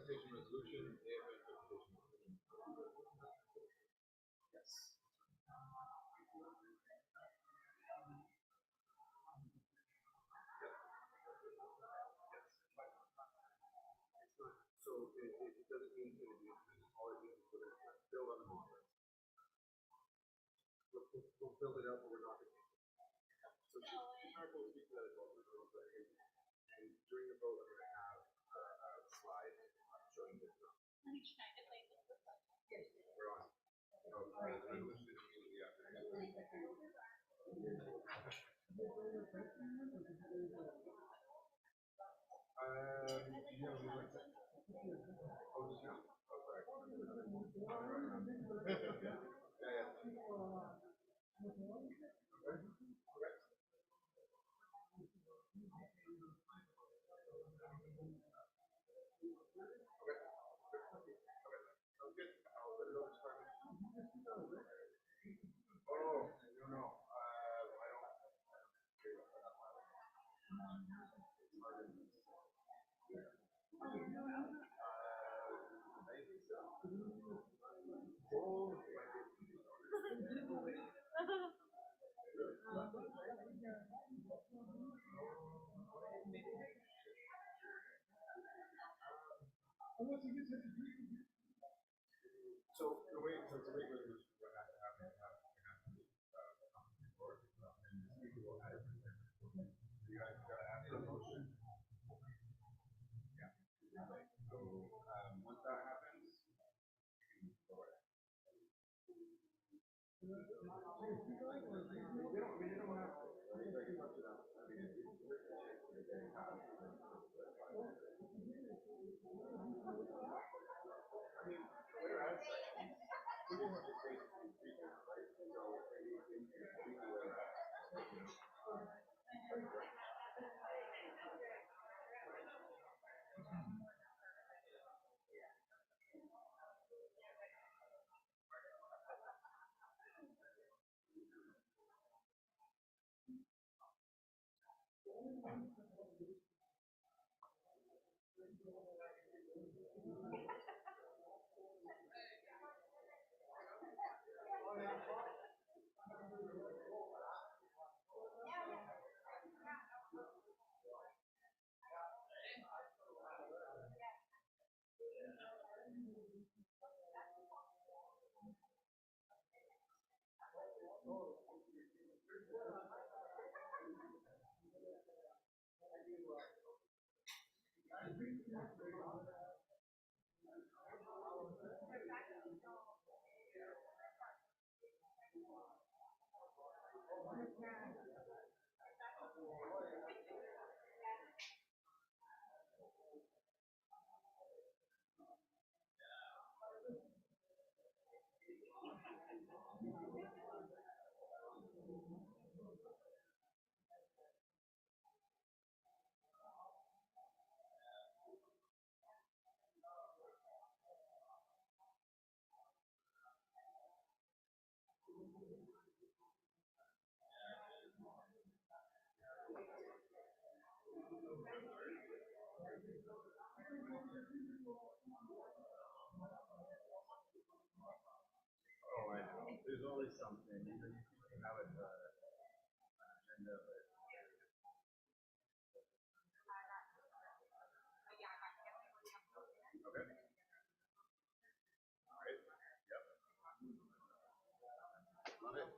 transportation resolution and transportation resolution. Yes. So it doesn't mean it all it means is put it build on the mall list. We'll build it up, but we're not gonna. So Shark will speak to that as well. And during the vote, I'm gonna have a slide showing this. We're on. So the resolution is immediately after. You know, we went to. Oh, just now. Oh, sorry. Yeah, yeah. Okay. Sounds good. I'll put it over to Carmen. Oh, no. I don't. Care about that one. It's hard to. I think so. Oh, so the way, so it's a rate resolution, what has to happen, it has to be, come before, and the speaker will add it. So you guys gotta ask for a motion. Yeah. So, once that happens, you can go ahead. They don't, I mean, they don't have to. I mean, like, it's up to them. I mean, they have. I mean, whereas, pretty much it's basically features, right? So anything you can do whereas. Oh, I know. There's always something, even if you have it, an agenda, but. Okay. All right. Yep. Love it.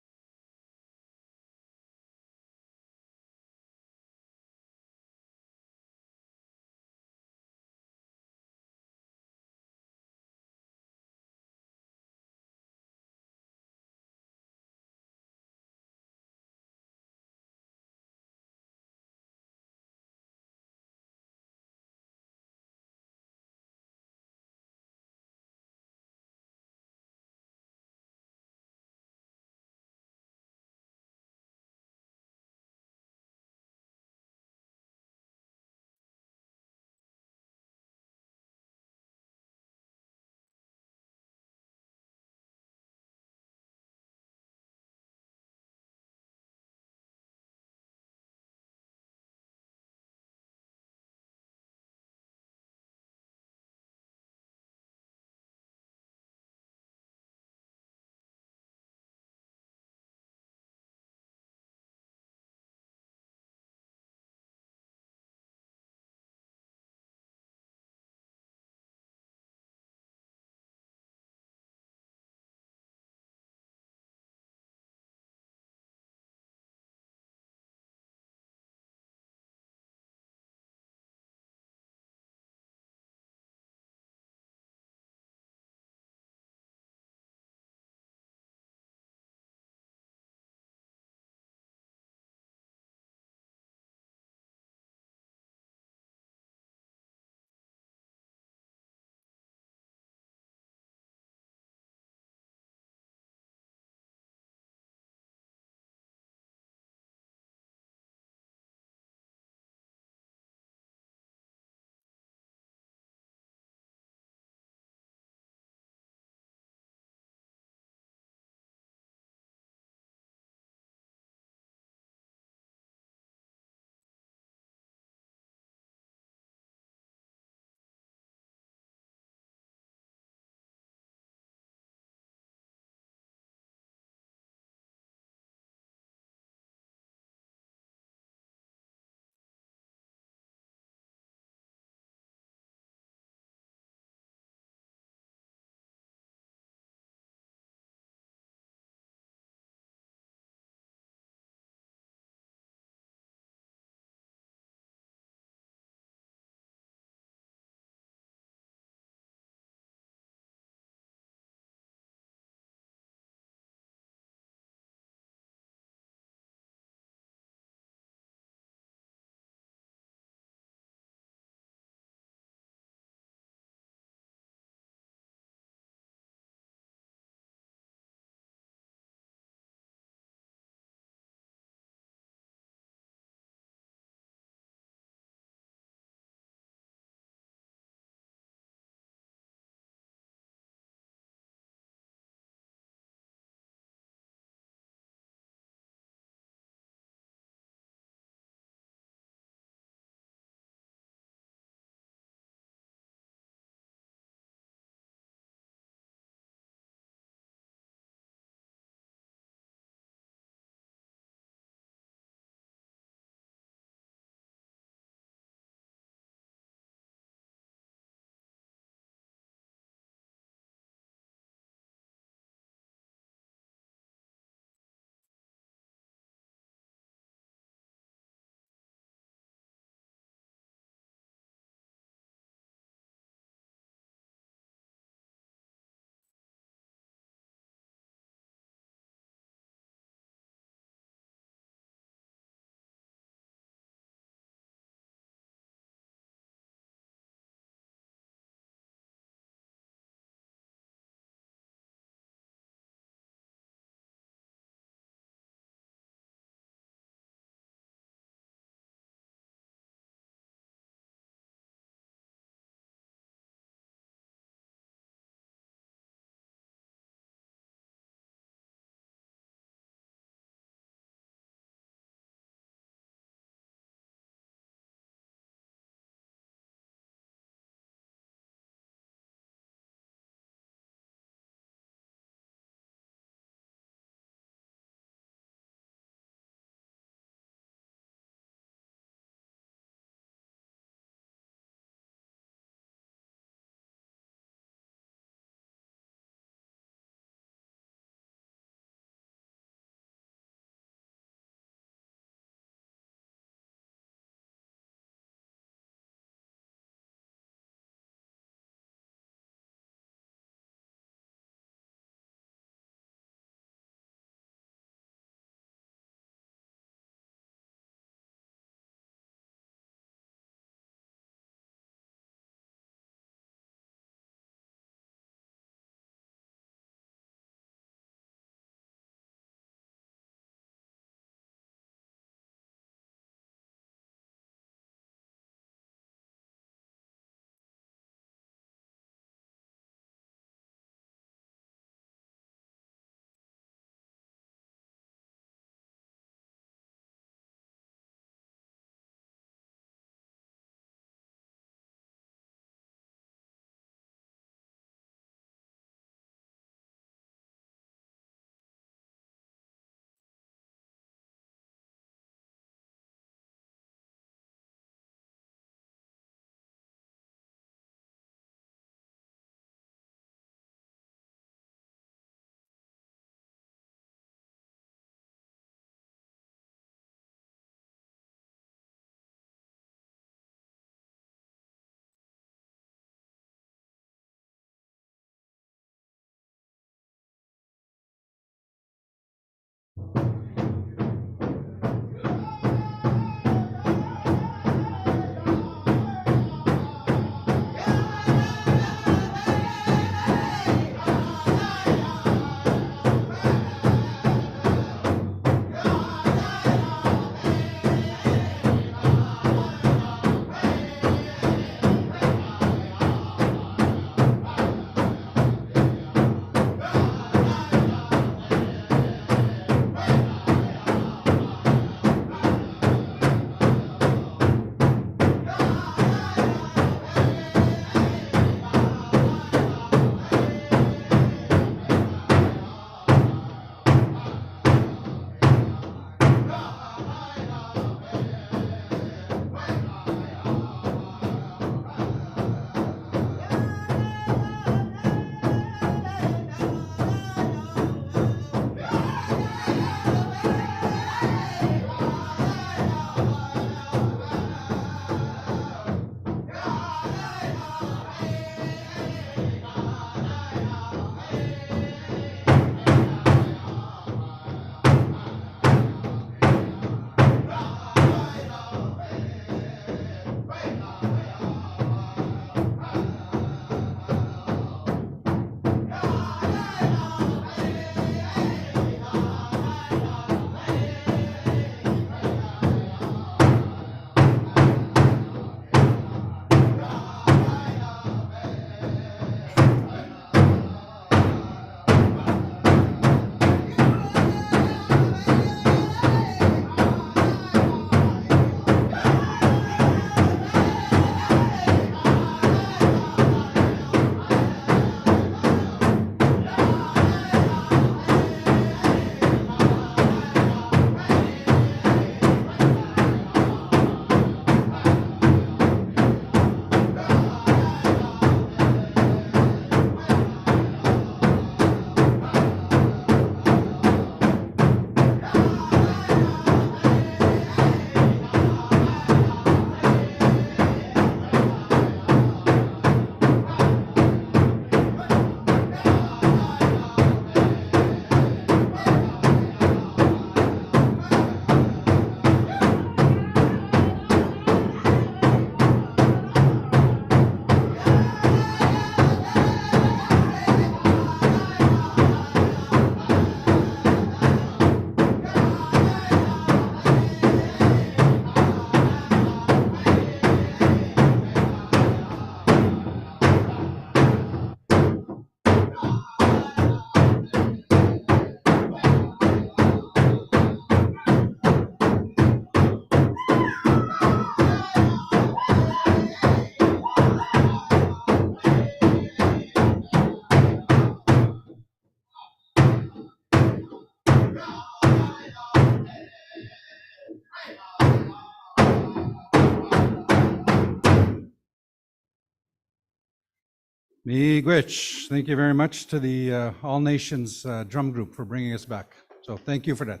Miigwech. Thank you very much to the All Nations drum group for bringing us back. So thank you for that.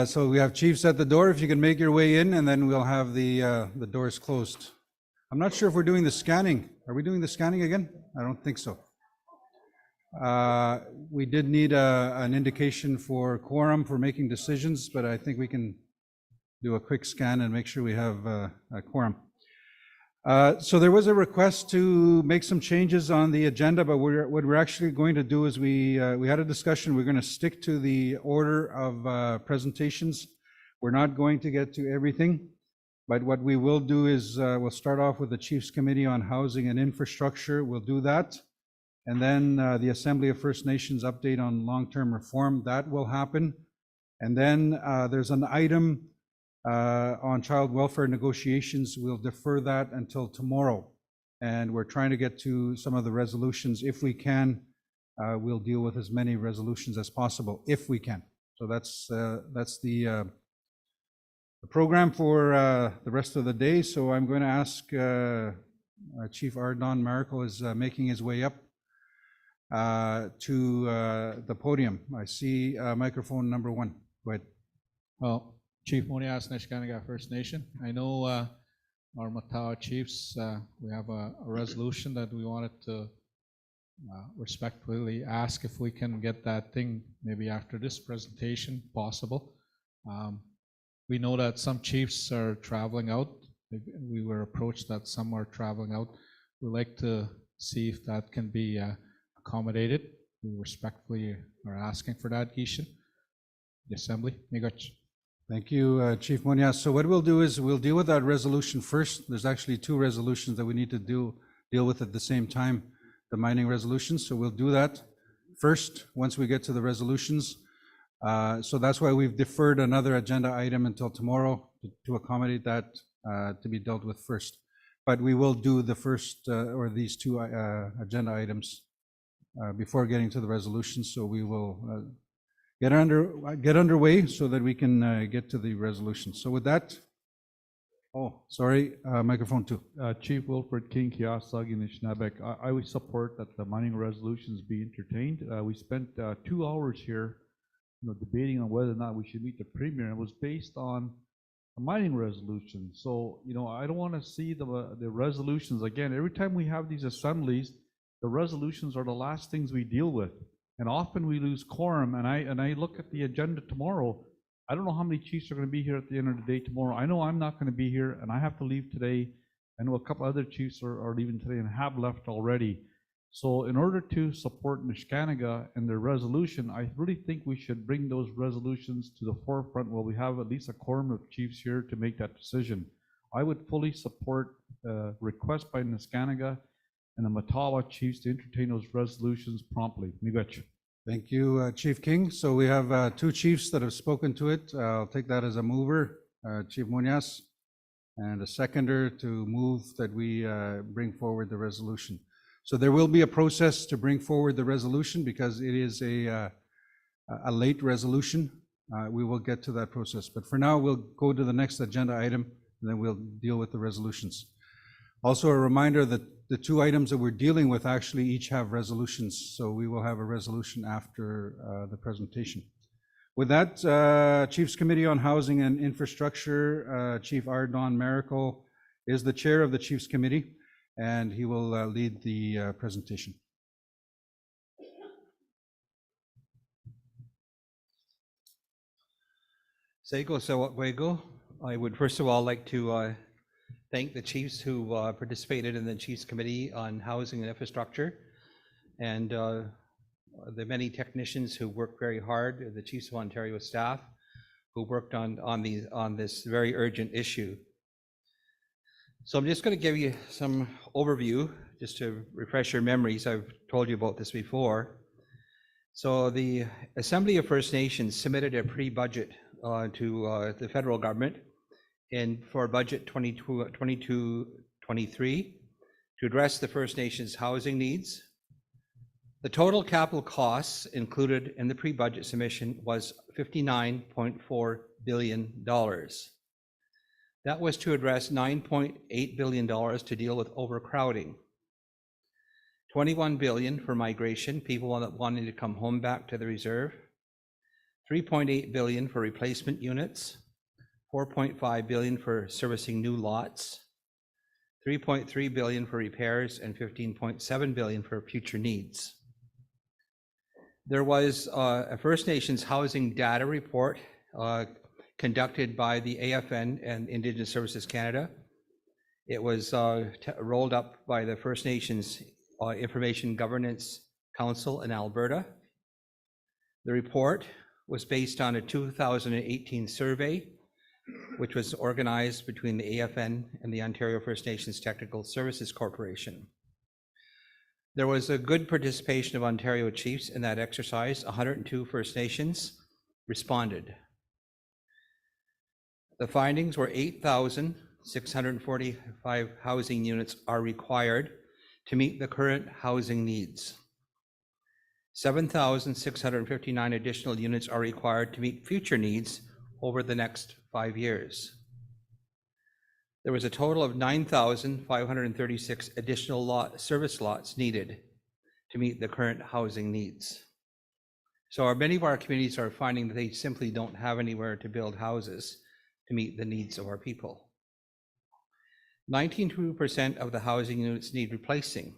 So we have chiefs at the door. If you can make your way in, and then we'll have the doors closed. I'm not sure if we're doing the scanning. Are we doing the scanning again? I don't think so. We did need an indication for quorum for making decisions, but I think we can do a quick scan and make sure we have a quorum. So there was a request to make some changes on the agenda, but what we're actually going to do is we had a discussion. We're going to stick to the order of presentations. We're not going to get to everything, but what we will do is we'll start off with the Chiefs Committee on Housing and Infrastructure. We'll do that. And then the Assembly of First Nations update on long-term reform, that will happen. And then there's an item on child welfare negotiations. We'll defer that until tomorrow. And we're trying to get to some of the resolutions. If we can, we'll deal with as many resolutions as possible, if we can. So that's the program for the rest of the day. So I'm going to ask Chief Ardon Maracle is making his way up to the podium. I see microphone number 1. Go ahead. Well, Chief Monias, Nisga'a First Nation. I know our Matawa chiefs, we have a resolution that we wanted to respectfully ask if we can get that thing maybe after this presentation possible. We know that some chiefs are traveling out. We were approached that some are traveling out. We'd like to see if that can be accommodated. We respectfully are asking for that, Gishan. The Assembly. Miigwech. Thank you, Chief Monias. So what we'll do is we'll deal with that resolution first. There's actually 2 resolutions that we need to deal with at the same time, the mining resolutions. So we'll do that first once we get to the resolutions. So that's why we've deferred another agenda item until tomorrow to accommodate that to be dealt with first. But we will do the first or these 2 agenda items before getting to the resolutions. So we will get underway so that we can get to the resolution. So with that, microphone 2. Chief Wilfred King, Kiasagi, Nishnabek. I would support that the mining resolutions be entertained. We spent 2 hours here, debating on whether or not we should meet the Premier, and it was based on a mining resolution. So, I don't want to see the resolutions again. Every time we have these assemblies, the resolutions are the last things we deal with. And often we lose quorum, and I look at the agenda tomorrow. I don't know how many chiefs are going to be here at the end of the day tomorrow. I know I'm not going to be here, and I have to leave today. I know a couple other chiefs are leaving today and have left already. So in order to support Nisga'a and their resolution, I really think we should bring those resolutions to the forefront while we have at least a quorum of chiefs here to make that decision. I would fully support the request by Nisga'a and the Matawa chiefs to entertain those resolutions promptly. Miigwech. Thank you, Chief King. So we have 2 chiefs that have spoken to it. I'll take that as a mover, Chief Monias, and a seconder to move that we bring forward the resolution. So there will be a process to bring forward the resolution because it is a late resolution. We will get to that process. But for now, we'll go to the next agenda item, and then we'll deal with the resolutions. Also, a reminder that the 2 items that we're dealing with actually each have resolutions, so we will have a resolution after the presentation. With that, Chiefs Committee on Housing and Infrastructure, Chief Ardon Maracle is the chair of the Chiefs Committee, and he will lead the presentation. Sego Sawatwego. I would first of all like to thank the chiefs who participated in the Chiefs Committee on Housing and Infrastructure, and the many technicians who worked very hard, the Chiefs of Ontario staff who worked on this very urgent issue. So I'm just going to give you some overview just to refresh your memories. I've told you about this before. So the Assembly of First Nations submitted a pre-budget to the federal government for budget 22-23 to address the First Nations housing needs. The total capital costs included in the pre-budget submission was $59.4 billion. That was to address $9.8 billion to deal with overcrowding. $21 billion for migration, people wanting to come home back to the reserve, $3.8 billion for replacement units, $4.5 billion for servicing new lots, $3.3 billion for repairs, and $15.7 billion for future needs. There was a First Nations housing data report conducted by the AFN and Indigenous Services Canada. It was rolled up by the First Nations Information Governance Council in Alberta. The report was based on a 2018 survey, which was organized between the AFN and the Ontario First Nations Technical Services Corporation. There was a good participation of Ontario chiefs in that exercise. 102 First Nations responded. The findings were 8,645 housing units are required to meet the current housing needs. 7,659 additional units are required to meet future needs over the next 5 years. There was a total of 9,536 additional service lots needed to meet the current housing needs. So many of our communities are finding that they simply don't have anywhere to build houses to meet the needs of our people. 19% of the housing units need replacing.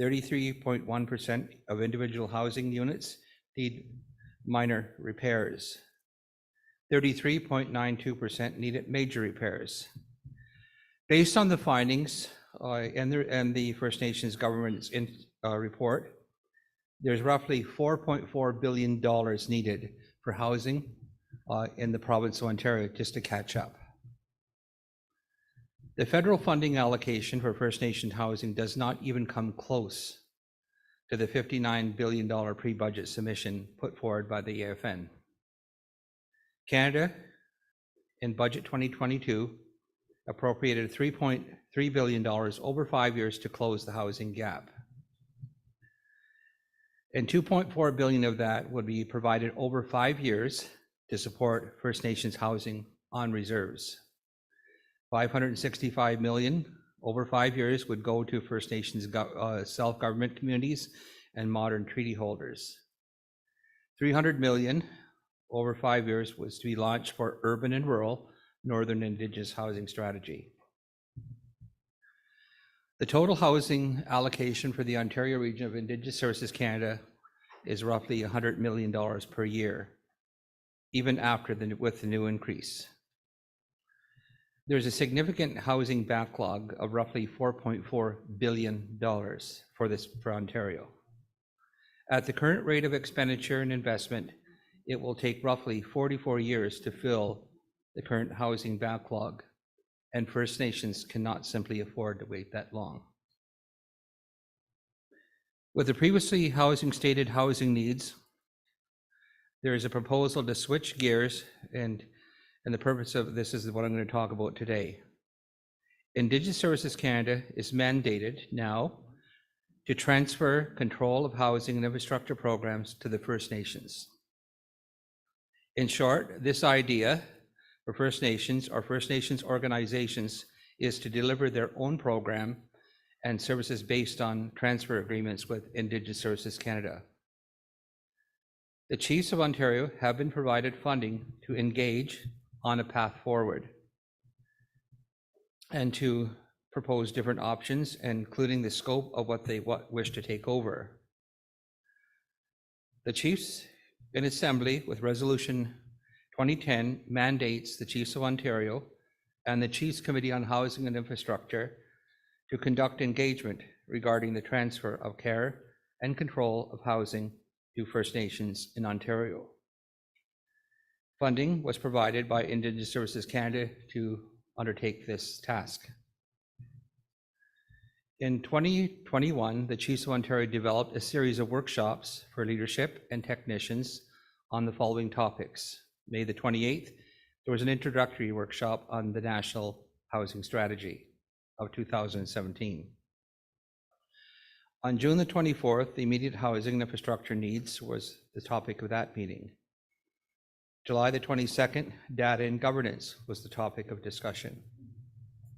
33.1% of individual housing units need minor repairs. 33.92% needed major repairs. Based on the findings and the First Nations government's report, there's roughly $4.4 billion needed for housing in the province of Ontario just to catch up. The federal funding allocation for First Nation housing does not even come close to the $59 billion pre-budget submission put forward by the AFN. Canada, in Budget 2022, appropriated $3.3 billion over 5 years to close the housing gap. And $2.4 billion of that would be provided over 5 years to support First Nations housing on reserves. $565 million over 5 years would go to First Nations self-government communities and modern treaty holders. $300 million over 5 years was to be launched for urban and rural Northern Indigenous housing strategy. The total housing allocation for the Ontario region of Indigenous Services Canada is roughly $100 million per year, even after with the new increase. There's a significant housing backlog of roughly $4.4 billion for Ontario. At the current rate of expenditure and investment, it will take roughly 44 years to fill the current housing backlog, and First Nations cannot simply afford to wait that long. With the previously stated housing needs, there is a proposal to switch gears, and the purpose of this is what I'm going to talk about today. Indigenous Services Canada is mandated now to transfer control of housing and infrastructure programs to the First Nations. In short, this idea for First Nations or First Nations organizations is to deliver their own program and services based on transfer agreements with Indigenous Services Canada. The Chiefs of Ontario have been provided funding to engage on a path forward and to propose different options, including the scope of what they wish to take over. The Chiefs in Assembly, with Resolution 2010, mandates the Chiefs of Ontario and the Chiefs Committee on Housing and Infrastructure to conduct engagement regarding the transfer of care and control of housing to First Nations in Ontario. Funding was provided by Indigenous Services Canada to undertake this task. In 2021, the Chiefs of Ontario developed a series of workshops for leadership and technicians on the following topics. May the 28th, there was an introductory workshop on the National Housing Strategy of 2017. On June the 24th, the immediate housing and infrastructure needs was the topic of that meeting. July the 22nd, data and governance was the topic of discussion.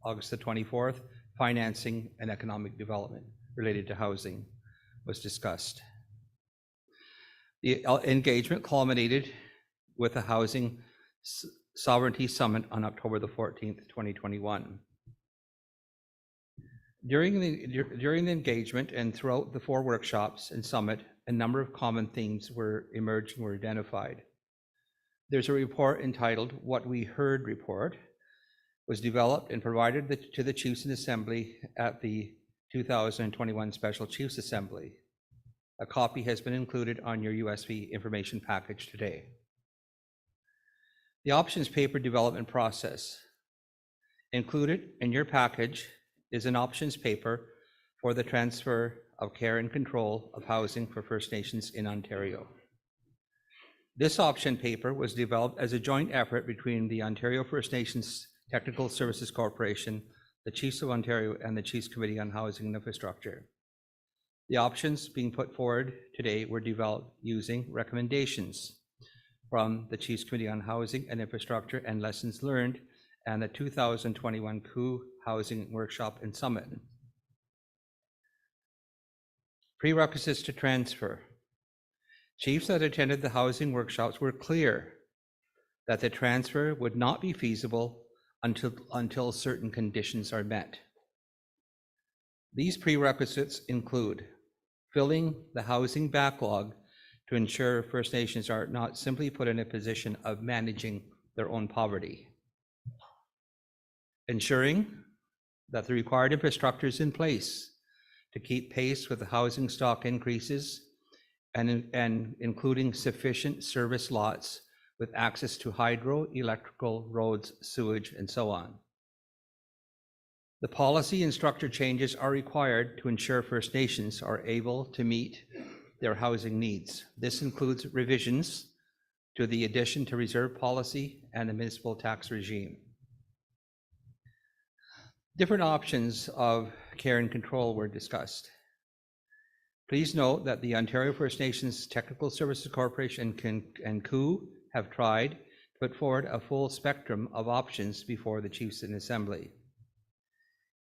August the 24th, financing and economic development. related to housing was discussed. The engagement culminated with a Housing Sovereignty Summit on October the 14th, 2021. During the engagement and throughout the 4 workshops and summit, a number of common themes were identified. There's a report entitled What We Heard report, was developed and provided to the Chiefs and Assembly at the 2021 Special Chiefs Assembly. A copy has been included on your USB information package today. The options paper development process. Included in your package is an options paper for the transfer of care and control of housing for First Nations in Ontario. This option paper was developed as a joint effort between the Ontario First Nations Technical Services Corporation, the Chiefs of Ontario, and the Chiefs Committee on Housing and Infrastructure. The options being put forward today were developed using recommendations from the Chiefs Committee on Housing and Infrastructure and lessons learned and the 2021 COO Housing Workshop and Summit. Prerequisites to transfer. Chiefs that attended the housing workshops were clear that the transfer would not be feasible until certain conditions are met. These prerequisites include filling the housing backlog to ensure First Nations are not simply put in a position of managing their own poverty, ensuring that the required infrastructure is in place to keep pace with the housing stock increases, and including sufficient service lots with access to hydro, electrical, roads, sewage, and so on. The policy and structure changes are required to ensure First Nations are able to meet their housing needs. This includes revisions to the addition to reserve policy and the municipal tax regime. Different options of care and control were discussed. Please note that the Ontario First Nations Technical Services Corporation and COO have tried to put forward a full spectrum of options before the Chiefs and Assembly.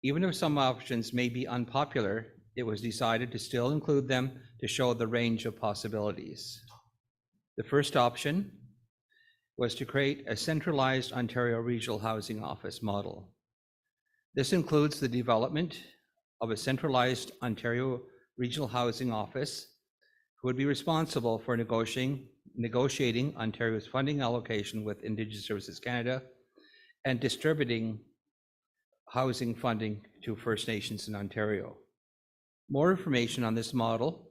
Even if some options may be unpopular, it was decided to still include them to show the range of possibilities. The first option was to create a centralized Ontario Regional Housing Office model. This includes the development of a centralized Ontario Regional Housing Office who would be responsible for negotiating Ontario's funding allocation with Indigenous Services Canada and distributing housing funding to First Nations in Ontario. More information on this model,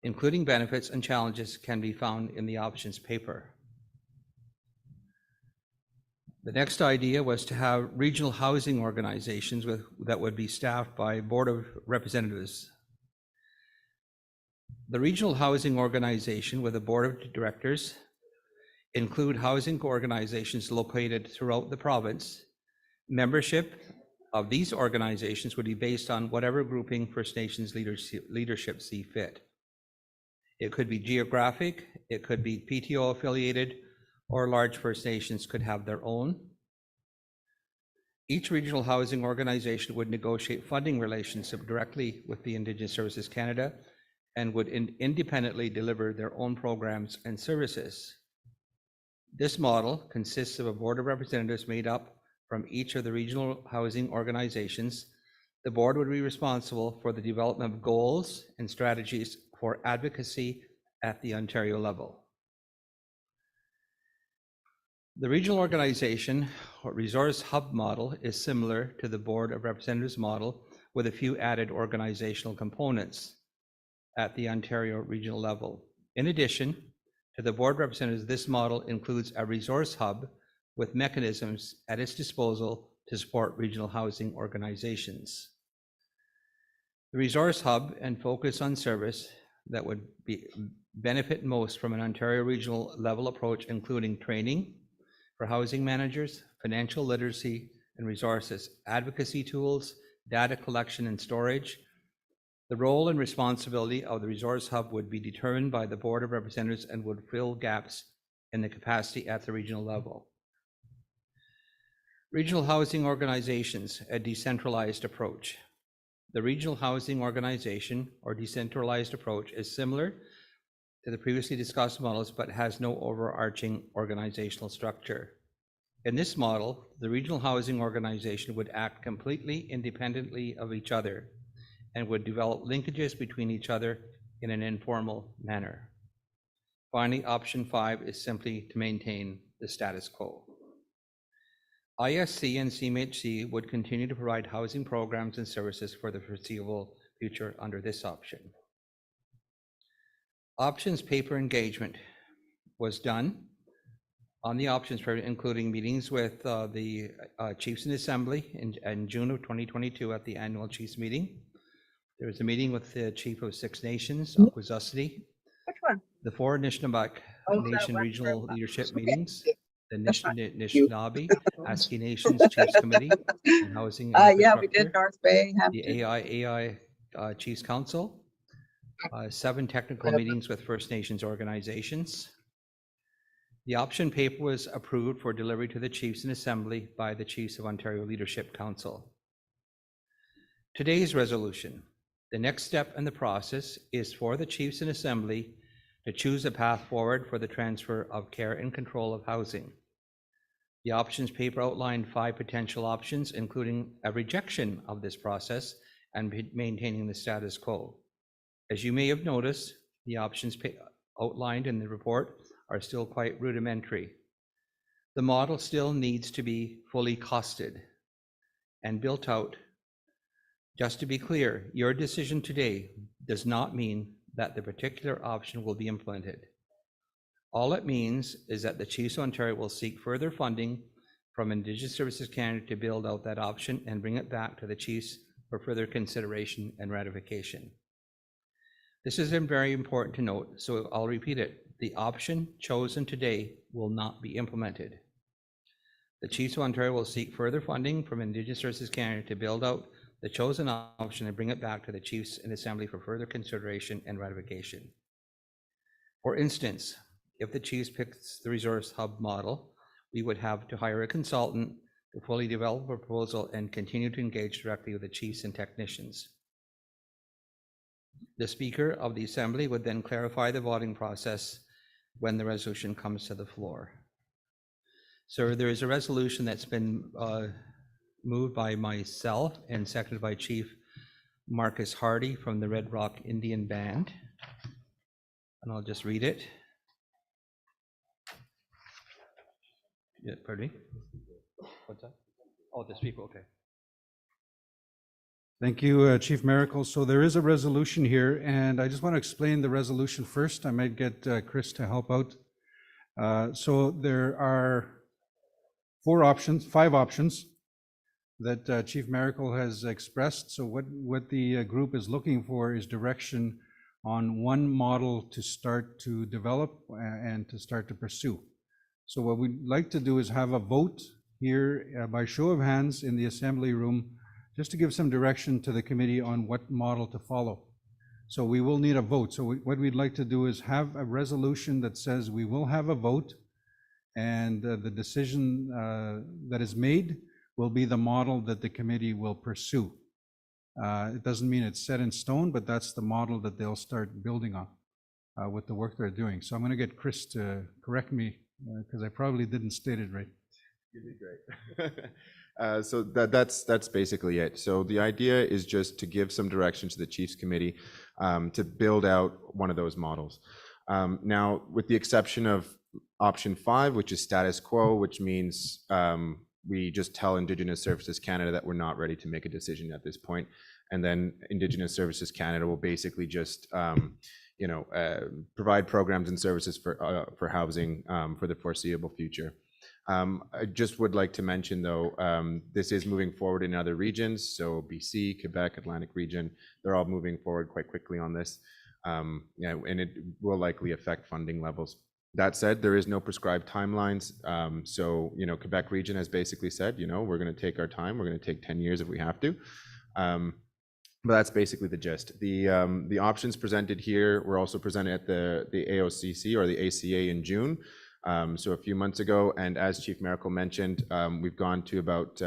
including benefits and challenges, can be found in the options paper. The next idea was to have regional housing organizations that would be staffed by Board of Representatives. The regional housing organization with a board of directors include housing organizations located throughout the province. Membership of these organizations would be based on whatever grouping First Nations leadership see fit. It could be geographic, it could be PTO affiliated, or large First Nations could have their own. Each regional housing organization would negotiate funding relationship directly with the Indigenous Services Canada and would independently deliver their own programs and services. This model consists of a board of representatives made up from each of the regional housing organizations. The board would be responsible for the development of goals and strategies for advocacy at the Ontario level. The regional organization or resource hub model is similar to the Board of Representatives model with a few added organizational components at the Ontario regional level. In addition to the Board of Representatives, this model includes a resource hub with mechanisms at its disposal to support regional housing organizations. The resource hub and focus on service that would benefit most from an Ontario regional level approach, including training for housing managers, financial literacy and resources, advocacy tools, data collection and storage. The role and responsibility of the resource hub would be determined by the Board of Representatives and would fill gaps in the capacity at the regional level. Regional housing organizations, a decentralized approach. The regional housing organization or decentralized approach is similar to the previously discussed models, but has no overarching organizational structure. In this model, the regional housing organization would act completely independently of each other and would develop linkages between each other in an informal manner. Finally, option 5 is simply to maintain the status quo. ISC and CMHC would continue to provide housing programs and services for the foreseeable future under this option. Options paper engagement was done on the options, including meetings with the Chiefs in Assembly in June of 2022 at the annual Chiefs meeting. There was a meeting with the Chief of Six Nations, Akwesasne, Which one? the 4 Anishinaabe Oh, that Nation one. regional leadership Okay. meetings, the That's fine. Anishinaabe, ASCII Nations Chiefs Committee on Housing and Yeah, we did Infrastructure, North Bay, the Hampton. AIAI Chiefs Council, 7 technical meetings with First Nations organizations. The option paper was approved for delivery to the Chiefs in Assembly by the Chiefs of Ontario Leadership Council. Today's resolution. The next step in the process is for the Chiefs in Assembly to choose a path forward for the transfer of care and control of housing. The options paper outlined 5 potential options, including a rejection of this process and maintaining the status quo. As you may have noticed, the options outlined in the report are still quite rudimentary. The model still needs to be fully costed and built out. Just to be clear, your decision today does not mean that the particular option will be implemented. All it means is that the Chiefs of Ontario will seek further funding from Indigenous Services Canada to build out that option and bring it back to the Chiefs for further consideration and ratification. This is very important to note, so I'll repeat it. The option chosen today will not be implemented. The Chiefs of Ontario will seek further funding from Indigenous Services Canada to build out the chosen option and bring it back to the Chiefs in Assembly for further consideration and ratification. For instance, if the Chiefs picks the resource hub model, we would have to hire a consultant to fully develop a proposal and continue to engage directly with the Chiefs and technicians. The Speaker of the Assembly would then clarify the voting process when the resolution comes to the floor. So there is a resolution that's been moved by myself and seconded by Chief Marcus Hardy from the Red Rock Indian Band. And I'll just read it. Yeah, pardon me? What's that? Oh, the speaker, okay. Thank you, Chief Miracle. So there is a resolution here, and I just want to explain the resolution first. I might get Chris to help out. So there are 5 options that Chief Miracle has expressed. So what the group is looking for is direction on one model to start to develop and to start to pursue. So what we'd like to do is have a vote here by show of hands in the assembly room, just to give some direction to the committee on what model to follow. So we will need a vote. So what we'd like to do is have a resolution that says we will have a vote, and the decision that is made will be the model that the committee will pursue. It doesn't mean it's set in stone, but that's the model that they'll start building on with the work they're doing. So I'm going to get Chris to correct me because I probably didn't state it right. You did great. So that's basically it. So the idea is just to give some direction to the Chiefs Committee to build out one of those models. Now, with the exception of option 5, which is status quo, which means we just tell Indigenous Services Canada that we're not ready to make a decision at this point, and then Indigenous Services Canada will basically just provide programs and services for housing for the foreseeable future. I just would like to mention, though, this is moving forward in other regions. So BC, Quebec, Atlantic region, they're all moving forward quite quickly on this. And it will likely affect funding levels. That said, there is no prescribed timelines. So, Quebec region has basically said, we're going to take our time. We're going to take 10 years if we have to. But that's basically the gist. The options presented here were also presented at the AOCC or the ACA in June. So a few months ago, and as Chief Miracle mentioned, we've gone to about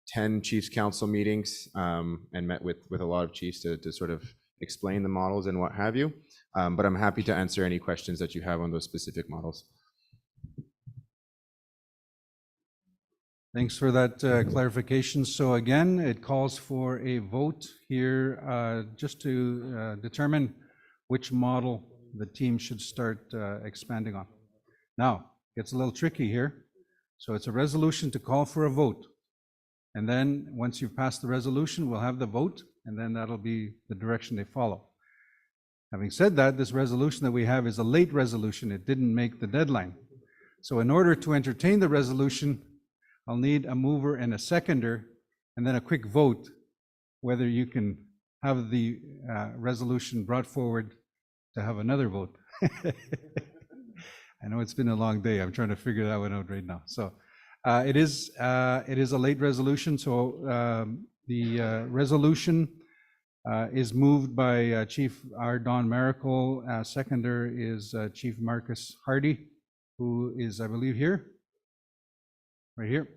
10 Chiefs Council meetings and met with a lot of chiefs to sort of explain the models and what have you. But I'm happy to answer any questions that you have on those specific models. Thanks for that clarification. So again, it calls for a vote here just to determine which model the team should start expanding on. Now, it gets a little tricky here. So it's a resolution to call for a vote. And then once you've passed the resolution, we'll have the vote, and then that'll be the direction they follow. Having said that, this resolution that we have is a late resolution. It didn't make the deadline. So in order to entertain the resolution, I'll need a mover and a seconder, and then a quick vote, whether you can have the resolution brought forward to have another vote. I know it's been a long day. I'm trying to figure that one out right now. So it is a late resolution. So the resolution is moved by Chief R. Don Miracle. Seconder is Chief Marcus Hardy, who is, I believe, here. Right here.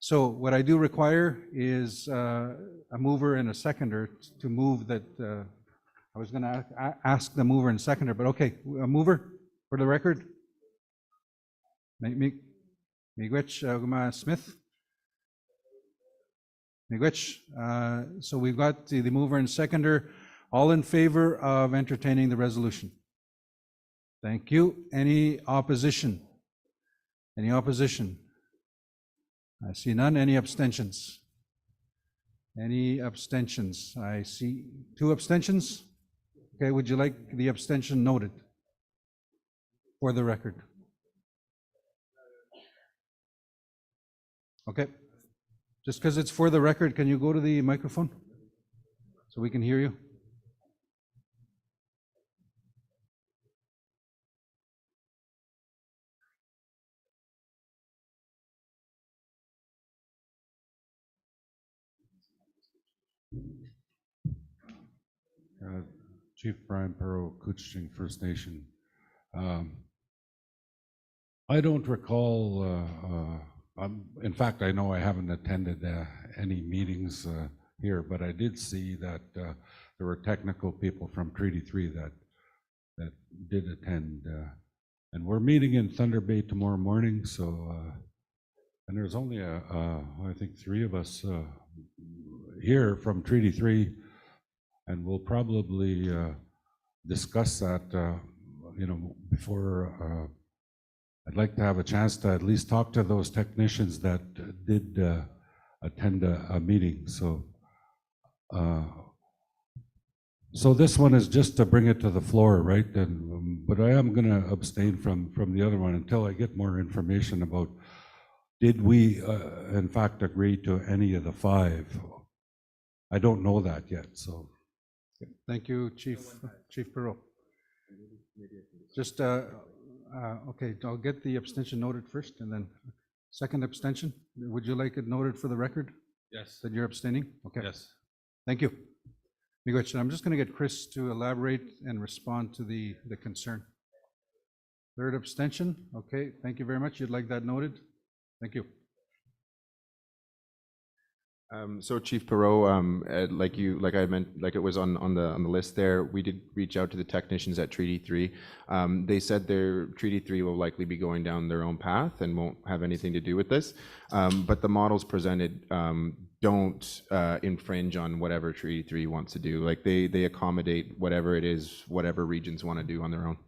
So what I do require is a mover and a seconder to move that. I was going to ask the mover and seconder, but okay, a mover for the record. Miigwech Smith. Miigwech. So we've got the mover and seconder. All in favor of entertaining the resolution? Thank you. Any opposition? Any opposition? I see none. Any abstentions? Any abstentions? I see 2 abstentions. Okay, would you like the abstention noted for the record? Okay. Just because it's for the record, can you go to the microphone so we can hear you? Chief Brian Perot, Couchiching First Nation. I don't recall, in fact, I know I haven't attended any meetings here, but I did see that there were technical people from Treaty 3 that did attend. And we're meeting in Thunder Bay tomorrow morning, so, and there's only, I think, 3 of us here from Treaty 3. And we'll probably discuss that, before. I'd like to have a chance to at least talk to those technicians that did attend a meeting. So, so this one is just to bring it to the floor, right? And, but I am going to abstain from the other one until I get more information about did we, in fact, agree to any of the 5. I don't know that yet, so. Thank you, Chief Perot. Just, okay, I'll get the abstention noted first, and then second abstention. Would you like it noted for the record Yes. that you're abstaining? Okay. Yes. Thank you. Miigwech, I'm just going to get Chris to elaborate and respond to the concern. Third abstention. Okay, thank you very much. You'd like that noted? Thank you. So Chief Perot, like I meant, like it was on the list there, we did reach out to the technicians at Treaty 3. They said their Treaty 3 will likely be going down their own path and won't have anything to do with this. But the models presented don't infringe on whatever Treaty 3 wants to do. Like they accommodate whatever it is, whatever regions want to do on their own.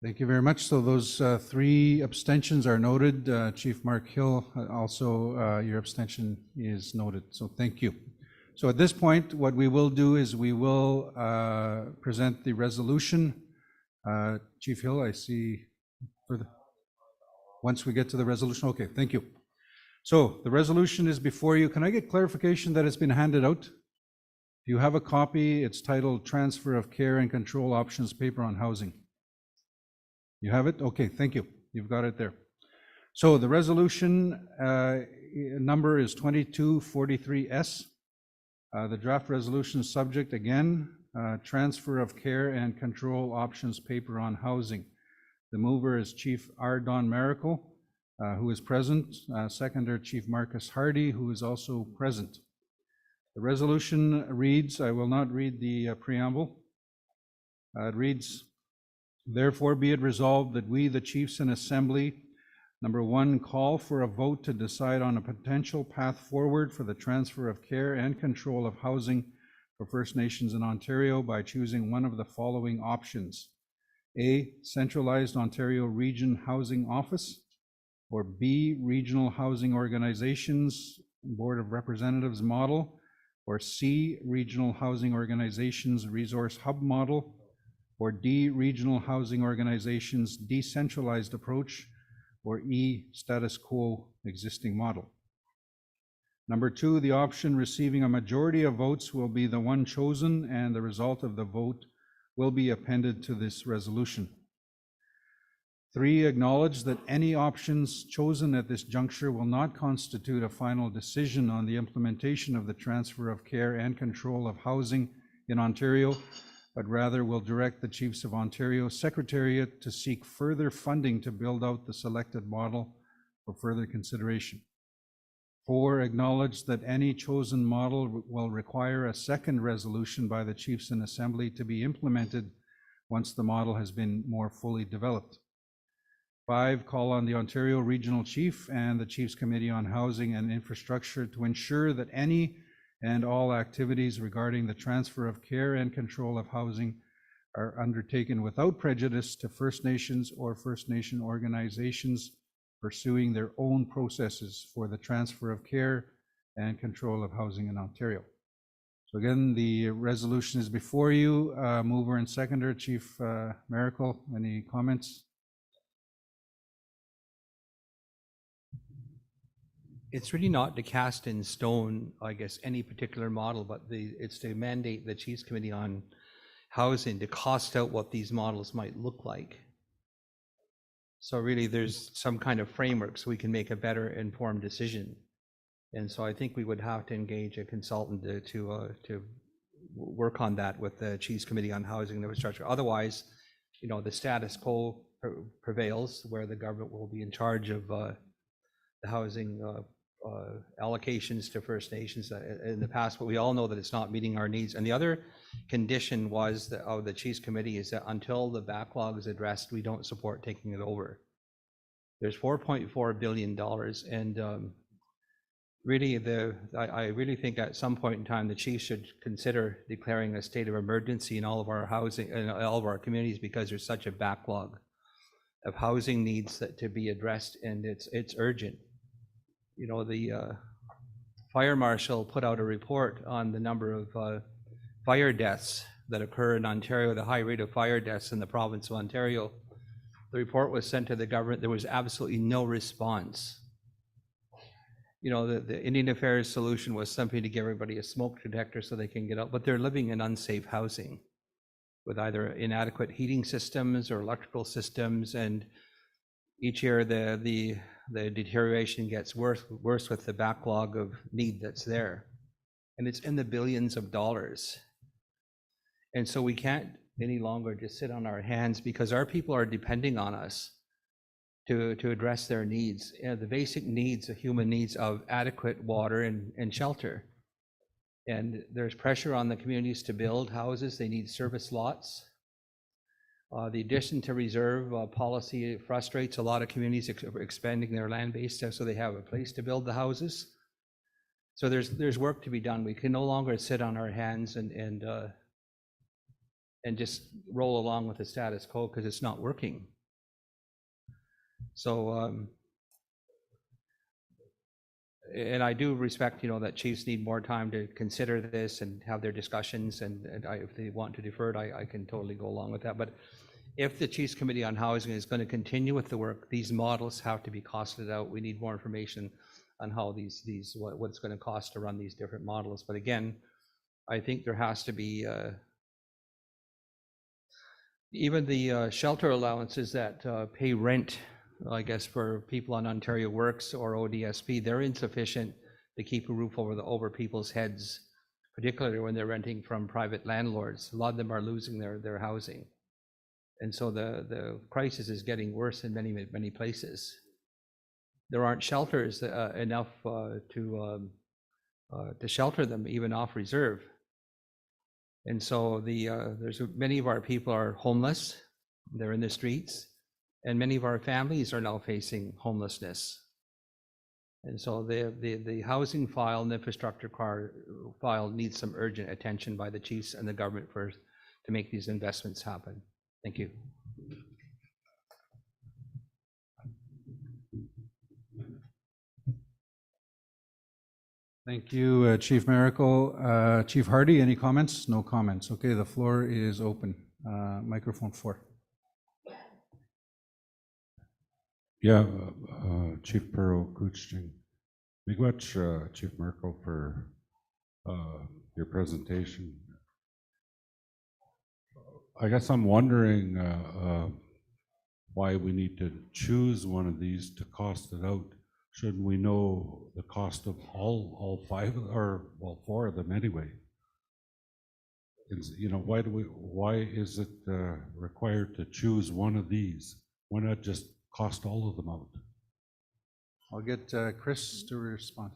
Thank you very much. So those 3 abstentions are noted. Chief Mark Hill, also your abstention is noted. So thank you. So at this point, what we will do is we will present the resolution. Chief Hill, I see once we get to the resolution. Okay, thank you. So the resolution is before you. Can I get clarification that it's been handed out? If you have a copy, it's titled Transfer of Care and Control Options Paper on Housing. You have it? Okay, thank you. You've got it there. So the resolution number is 2243S. The draft resolution subject, again, transfer of care and control options paper on housing. The mover is Chief R. Don Miracle. who is present. Seconder, Chief Marcus Hardy, who is also present. The resolution reads, I will not read the preamble. It reads, therefore be it resolved that we, the chiefs in assembly, number one, call for a vote to decide on a potential path forward for the transfer of care and control of housing for First Nations in Ontario by choosing one of the following options. A, centralized Ontario Region Housing Office, or B, Regional Housing Organizations Board of Representatives model, or C, Regional Housing Organizations Resource Hub model, or D, Regional Housing Organizations Decentralized Approach, or E, Status Quo Existing Model. Number two, the option receiving a majority of votes will be the one chosen, and the result of the vote will be appended to this resolution. Three, acknowledge that any options chosen at this juncture will not constitute a final decision on the implementation of the transfer of care and control of housing in Ontario, but rather will direct the Chiefs of Ontario Secretariat to seek further funding to build out the selected model for further consideration. Four, acknowledge that any chosen model will require a second resolution by the Chiefs in Assembly to be implemented once the model has been more fully developed. Five, call on the Ontario Regional Chief and the Chiefs Committee on Housing and Infrastructure to ensure that any and all activities regarding the transfer of care and control of housing are undertaken without prejudice to First Nations or First Nation organizations pursuing their own processes for the transfer of care and control of housing in Ontario. So again, the resolution is before you. Mover and seconder, Chief Miracle, any comments? It's really not to cast in stone, I guess, any particular model, but it's to mandate the Chiefs Committee on Housing to cost out what these models might look like. So really there's some kind of framework so we can make a better informed decision. And so I think we would have to engage a consultant to work on that with the Chiefs Committee on Housing and Infrastructure. Otherwise, you know, the status quo prevails where the government will be in charge of the housing allocations to First Nations in the past, but we all know that it's not meeting our needs. And the other condition was that, of the Chiefs Committee is that until the backlog is addressed, we don't support taking it over. There's $4.4 billion, and really I really think at some point in time the Chiefs should consider declaring a state of emergency in all of our housing, in all of our communities, because there's such a backlog of housing needs that to be addressed, and it's urgent. You know, the fire marshal put out a report on the number of fire deaths that occur in Ontario, the high rate of fire deaths in the province of Ontario. The report was sent to the government. There was absolutely no response. You know, the Indian Affairs solution was simply to give everybody a smoke detector so they can get out, but they're living in unsafe housing with either inadequate heating systems or electrical systems, and each year the deterioration gets worse with the backlog of need that's there, and it's in the billions of dollars. And so we can't any longer just sit on our hands, because our people are depending on us to address their needs, the basic needs, the human needs of adequate water and shelter. And there's pressure on the communities to build houses. They need service lots. The addition to reserve policy frustrates a lot of communities expanding their land base so they have a place to build the houses. So there's work to be done. We can no longer sit on our hands and just roll along with the status quo, because it's not working. So and I do respect, you know, that chiefs need more time to consider this and have their discussions, and if they want to defer it, I can totally go along with that. But if the Chiefs Committee on Housing is going to continue with the work, these models have to be costed out. We need more information on how what it's going to cost to run these different models. But again, I think there has to be even the shelter allowances that pay rent, I guess, for people on Ontario Works or ODSP, they're insufficient to keep a roof over people's heads, particularly when they're renting from private landlords. A lot of them are losing their housing. And so the crisis is getting worse in many places. there aren't shelters enough to shelter them, even off reserve. And so there's many of our people are homeless, they're in the streets, and many of our families are now facing homelessness. And so the housing file and the infrastructure file needs some urgent attention by the chiefs and the government first to make these investments happen. Thank you. Thank you, Chief Miracle. Chief Hardy, any comments? No comments. Okay, the floor is open. Microphone 4. Yeah, Chief Pero Kuchting. Miigwech, Chief Merkel, for your presentation. I guess I'm wondering why we need to choose one of these to cost it out. Shouldn't we know the cost of all 5 or well 4 of them anyway? You know, why is it required to choose one of these? Why not just cost all of them out? I'll get Chris to respond.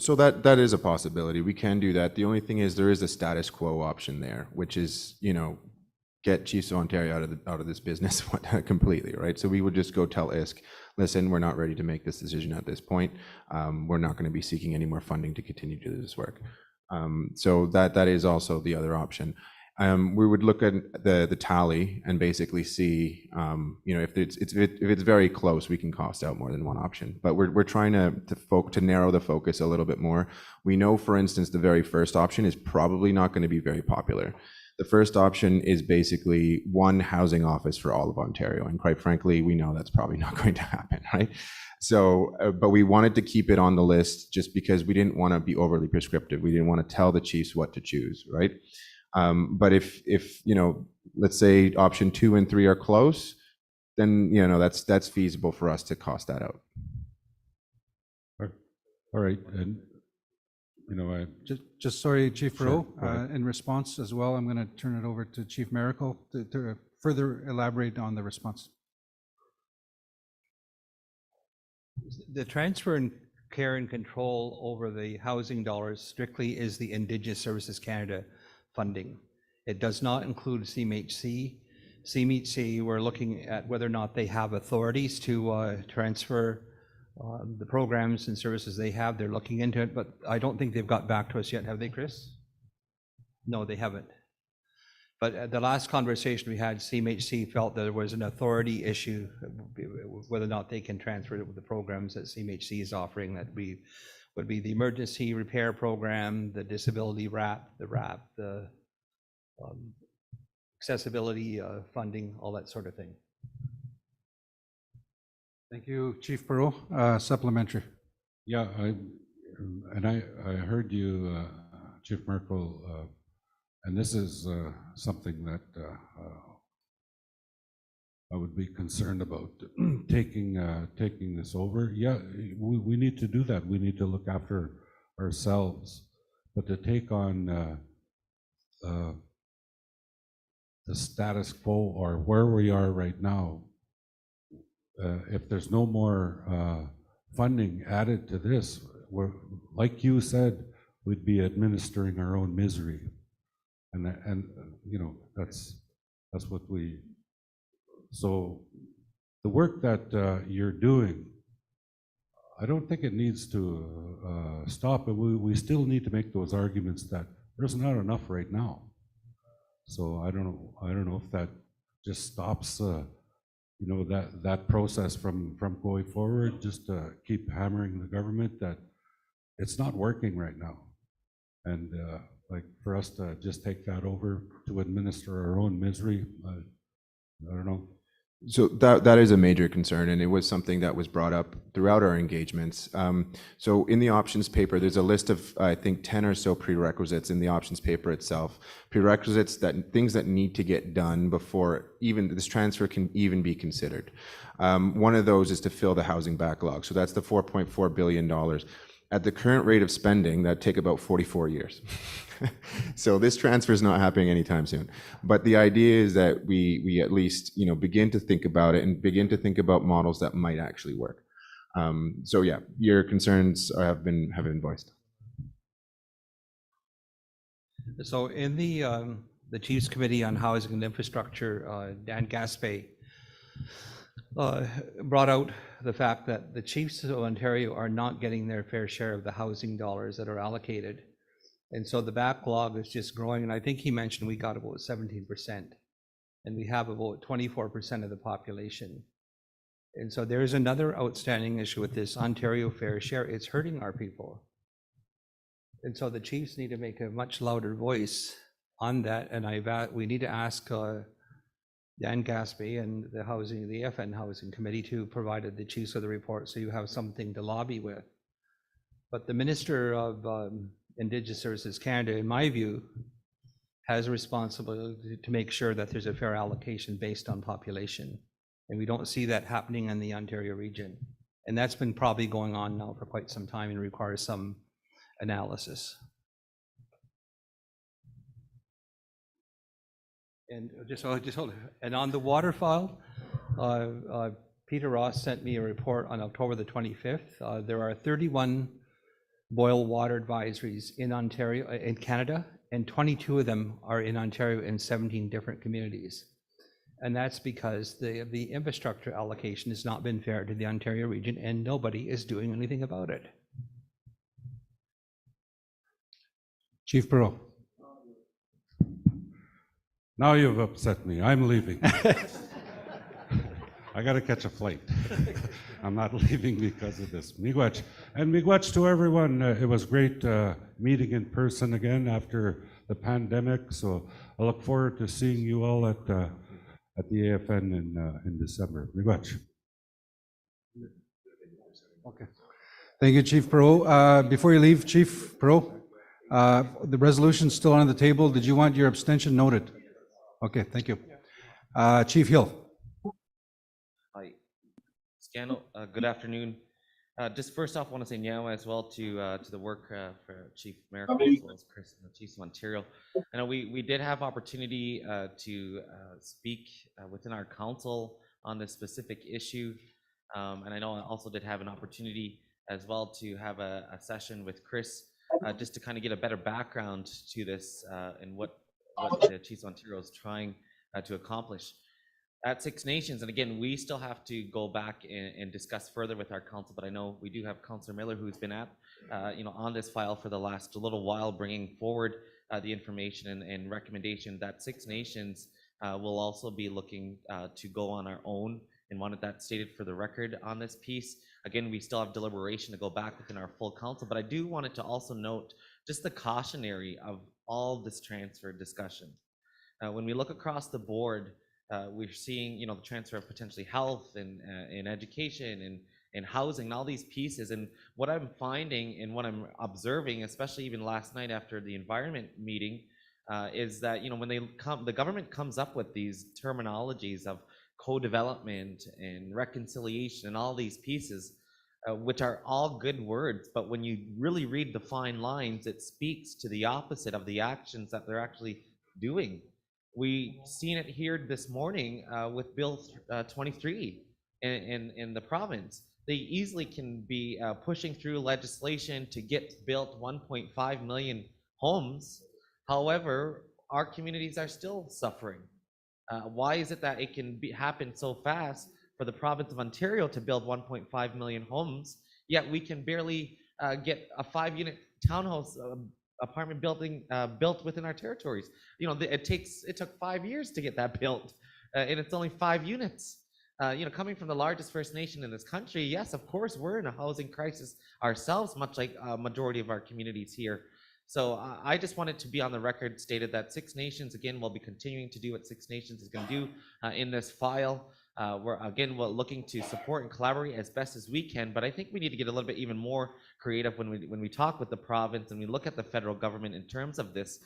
So that is a possibility. We can do that. The only thing is there is a status quo option there, which is, you know, get Chiefs of Ontario out of this business completely, right? So we would just go tell ISK, listen, we're not ready to make this decision at this point. We're not going to be seeking any more funding to continue to do this work. So that is also the other option. We would look at the tally and basically see, you know, if it's very close, we can cost out more than one option. But we're trying to narrow the focus a little bit more. We know, for instance, the very first option is probably not going to be very popular. The first option is basically one housing office for all of Ontario, and quite frankly, we know that's probably not going to happen, right? So, but we wanted to keep it on the list just because we didn't want to be overly prescriptive. We didn't want to tell the chiefs what to choose, right? But if you know, let's say option 2 and 3 are close, then you know that's feasible for us to cost that out. All right, and you know, Just sorry, Chief Sure, Perot, in response as well, I'm going to turn it over to Chief Miracle to further elaborate on the response. The transfer and care and control over the housing dollars strictly is the Indigenous Services Canada funding. It does not include CMHC. CMHC, we're looking at whether or not they have authorities to transfer the programs and services they have. They're looking into it, but I don't think they've got back to us yet, have they, Chris? No, they haven't. But at the last conversation we had, CMHC felt that there was an authority issue, whether or not they can transfer the programs that CMHC is offering. That would be the emergency repair program, the disability RAP, the accessibility funding, all that sort of thing. Thank you, Chief Perot. Supplementary. yeah, I heard you, Chief Merkel, and this is something that I would be concerned about taking this over. Yeah, we need to do that. We need to look after ourselves, but to take on the status quo or where we are right now, if there's no more funding added to this, we're, like you said, we'd be administering our own misery, and you know, that's what we. So the work that you're doing, I don't think it needs to stop, but we still need to make those arguments that there's not enough right now. So I don't know if that just stops you know, that process from going forward. Just to keep hammering the government that it's not working right now, and like for us to just take that over to administer our own misery, I don't know. So that is a major concern, and it was something that was brought up throughout our engagements. So in the options paper, there's a list of, I think, 10 or so prerequisites in the options paper itself. Prerequisites, that things that need to get done before even this transfer can even be considered. One of those is to fill the housing backlog. So that's the $4.4 billion. At the current rate of spending, that'd take about 44 years. So this transfer is not happening anytime soon. But the idea is that we at least, you know, begin to think about it and begin to think about models that might actually work. So yeah, your concerns have been voiced. So in the Chiefs Committee on Housing and Infrastructure, Dan Gaspé brought out the fact that the Chiefs of Ontario are not getting their fair share of the housing dollars that are allocated. And so the backlog is just growing, and I think he mentioned we got about 17%, and we have about 24% of the population. And so there's another outstanding issue with this Ontario fair share. It's hurting our people. And so the Chiefs need to make a much louder voice on that, and we need to ask Dan Gaspé and the FN Housing Committee to provide the Chiefs with a report so you have something to lobby with. But the Minister of Indigenous Services Canada, in my view, has a responsibility to make sure that there's a fair allocation based on population. And we don't see that happening in the Ontario region. And that's been probably going on now for quite some time and requires some analysis. And just hold it. And on the water file, Peter Ross sent me a report on October the 25th. There are 31 boil water advisories in Ontario, in Canada, and 22 of them are in Ontario in 17 different communities. And that's because the infrastructure allocation has not been fair to the Ontario region, and nobody is doing anything about it. Chief Perot. Now you've upset me. I'm leaving. I got to catch a flight. I'm not leaving because of this. Miigwech. And miigwech to everyone. It was great meeting in person again after the pandemic. So I look forward to seeing you all at the AFN in December. Miigwech. Okay. Thank you, Chief Perot. Before you leave, Chief Perot, the resolution's still on the table. Did you want your abstention noted? Okay, thank you. Chief Hill. Hi, Scannell. Good afternoon. Just first off, I want to say now as well to the work for Chief Merrick as well as Chris and the Chiefs of Ontario. I know we did have opportunity to speak within our council on this specific issue, and I know I also did have an opportunity as well to have a session with Chris just to kind of get a better background to this and what the Chiefs of Ontario is trying to accomplish at Six Nations. And again, we still have to go back and discuss further with our council, but I know we do have Councillor Miller who's been at, on this file for the last little while, bringing forward the information and recommendation that Six Nations will also be looking to go on our own, and wanted that stated for the record on this piece. Again, we still have deliberation to go back within our full council, but I do wanted to also note just the cautionary of all this transfer discussion. When we look across the board, we're seeing, the transfer of potentially health and education and housing and all these pieces. And what I'm finding and what I'm observing, especially even last night after the environment meeting, is that, when the government comes up with these terminologies of co-development and reconciliation and all these pieces, which are all good words, but when you really read the fine lines, it speaks to the opposite of the actions that they're actually doing. We seen it here this morning with Bill 23 in the province. They easily can be pushing through legislation to get built 1.5 million homes. However, our communities are still suffering. Why is it that it can happen so fast for the province of Ontario to build 1.5 million homes, yet we can barely get a 5-unit townhouse apartment building built within our territories? It took 5 years to get that built, and it's only 5 units. Coming from the largest First Nation in this country, yes, of course, we're in a housing crisis ourselves, much like a majority of our communities here. So I just wanted to be on the record stated that Six Nations, again, will be continuing to do what Six Nations is going to do in this file. We're looking to support and collaborate as best as we can, but I think we need to get a little bit even more creative when we talk with the province and we look at the federal government in terms of this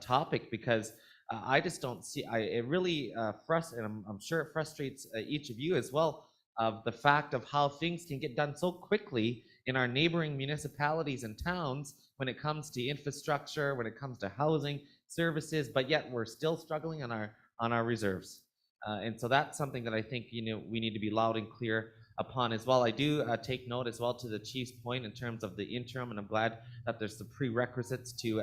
topic, because I just don't see, it really frustrates, and I'm sure it frustrates each of you as well, of the fact of how things can get done so quickly in our neighboring municipalities and towns when it comes to infrastructure, when it comes to housing services, but yet we're still struggling on our reserves. And so that's something that I think, we need to be loud and clear upon as well. I do take note as well to the chief's point in terms of the interim, and I'm glad that there's the prerequisites to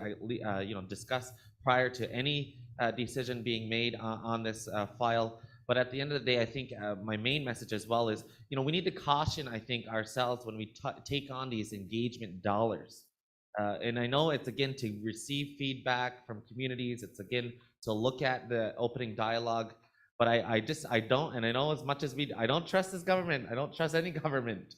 discuss prior to any decision being made on this file. But at the end of the day, I think my main message as well is, we need to caution, I think, ourselves when we take on these engagement dollars. And I know it's, again, to receive feedback from communities. It's, again, to look at the opening dialogue. But I don't, and I know as much as I don't trust this government. I don't trust any government.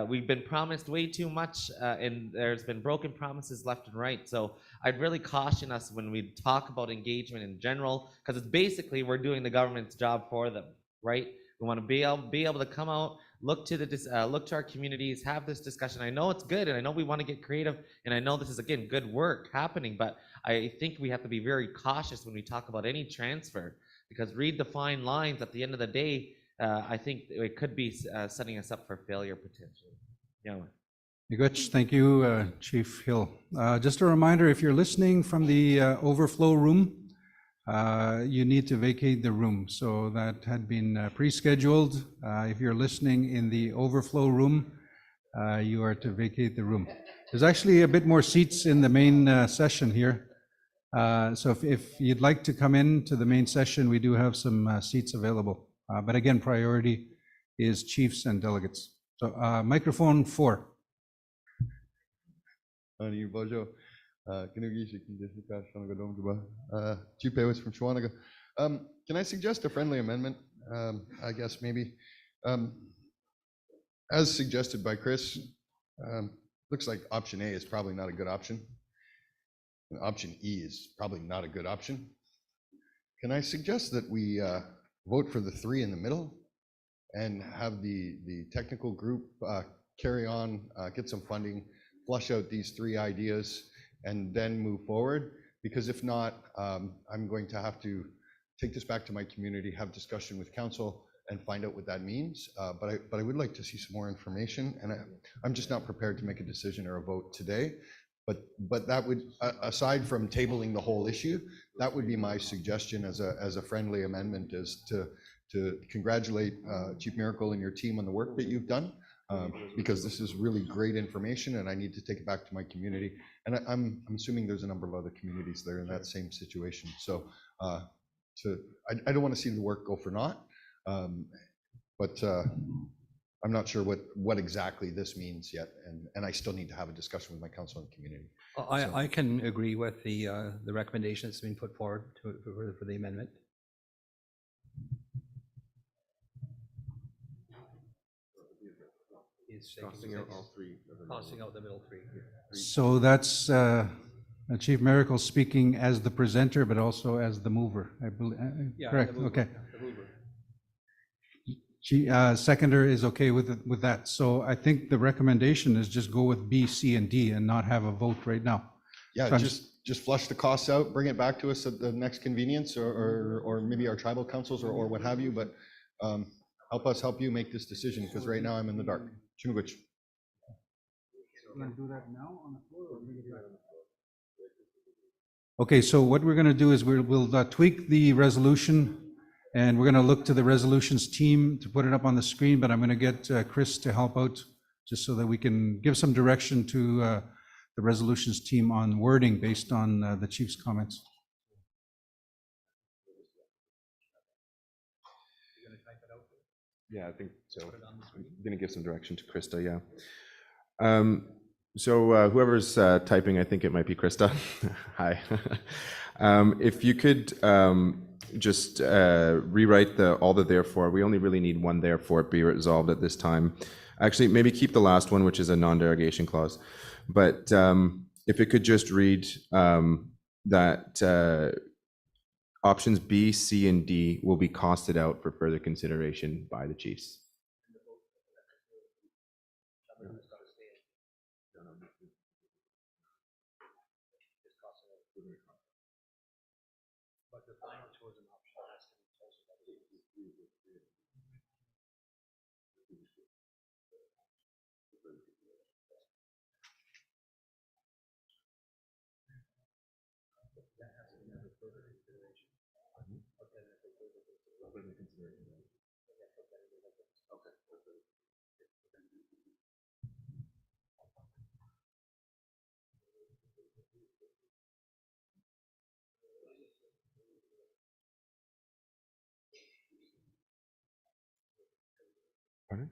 We've been promised way too much, and there's been broken promises left and right. So I'd really caution us when we talk about engagement in general, because it's basically we're doing the government's job for them, right? We want to be able to come out, look to our communities, have this discussion. I know it's good, and I know we want to get creative, and I know this is, again, good work happening, but I think we have to be very cautious when we talk about any transfer, because read the fine lines. At the end of the day, I think it could be setting us up for failure potentially. Yeah. Good. Thank you, Chief Hill. Just a reminder, if you're listening from the overflow room, you need to vacate the room. So that had been pre-scheduled. If you're listening in the overflow room, you are to vacate the room. There's actually a bit more seats in the main session here. So if you'd like to come in to the main session, we do have some seats available. But again, priority is chiefs and delegates. So microphone 4. Chief Baywitz from Shawanaga. Can I suggest a friendly amendment? I guess maybe. As suggested by Chris, looks like option A is probably not a good option. And option E is probably not a good option. Can I suggest that we vote for the 3 in the middle and have the technical group carry on, get some funding, flush out these 3 ideas, and then move forward? Because if not, I'm going to have to take this back to my community, have discussion with council, and find out what that means. But I would like to see some more information, and I'm just not prepared to make a decision or a vote today. But that would, aside from tabling the whole issue, that would be my suggestion as a friendly amendment, is to congratulate Chief Miracle and your team on the work that you've done, because this is really great information, and I need to take it back to my community. And I'm assuming there's a number of other communities that are in that same situation. So I don't want to see the work go for naught, but I'm not sure what exactly this means yet, and I still need to have a discussion with my council and community. I can agree with the recommendation that's been put forward for the amendment. Crossing out all 3. Crossing out the middle 3. So that's Chief Miracle speaking as the presenter, but also as the mover, I believe. Correct, okay. Seconder is okay with that. So I think the recommendation is just go with B, C, and D and not have a vote right now. Yeah, So just flush the costs out, bring it back to us at the next convenience, or maybe our tribal councils or what have you, but help us help you make this decision, because right now I'm in the dark. Chumuguch. Okay, so what we're going to do is we'll tweak the resolution, and we're going to look to the resolutions team to put it up on the screen, but I'm going to get Chris to help out just so that we can give some direction to the resolutions team on wording based on the chief's comments. Yeah, I think so. I'm going to give some direction to Krista, yeah. So whoever's typing, I think it might be Krista. Hi. If you could just rewrite all the therefore. We only really need one therefore be resolved at this time. Actually, maybe keep the last one, which is a non-derogation clause. But if it could just read that options B, C, and D will be costed out for further consideration by the chiefs. Pardon?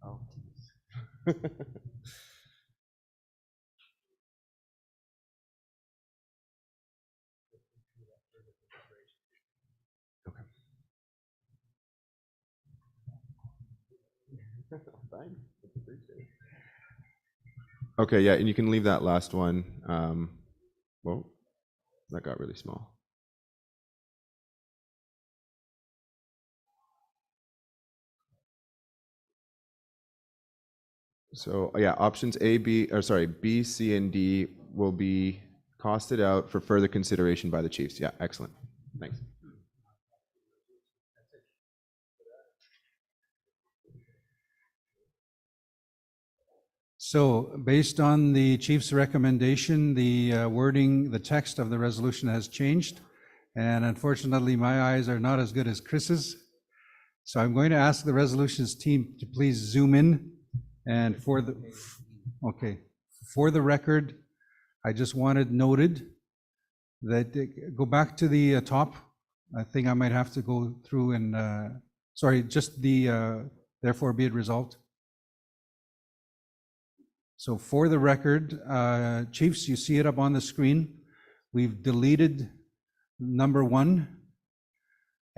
Oh. Okay. Fine. Okay, yeah, and you can leave that last one. Whoa, that got really small. So, yeah, options A, B, or sorry, B, C, and D will be costed out for further consideration by the chiefs. Yeah, excellent. Thanks. So based on the chief's recommendation, the wording, the text of the resolution has changed. And unfortunately, my eyes are not as good as Chris's. So I'm going to ask the resolutions team to please zoom in. And for the record, I just wanted noted that, go back to the top. I think I might have to go through and, sorry, just the, therefore be it resolved. So for the record, chiefs, you see it up on the screen. We've deleted number 1.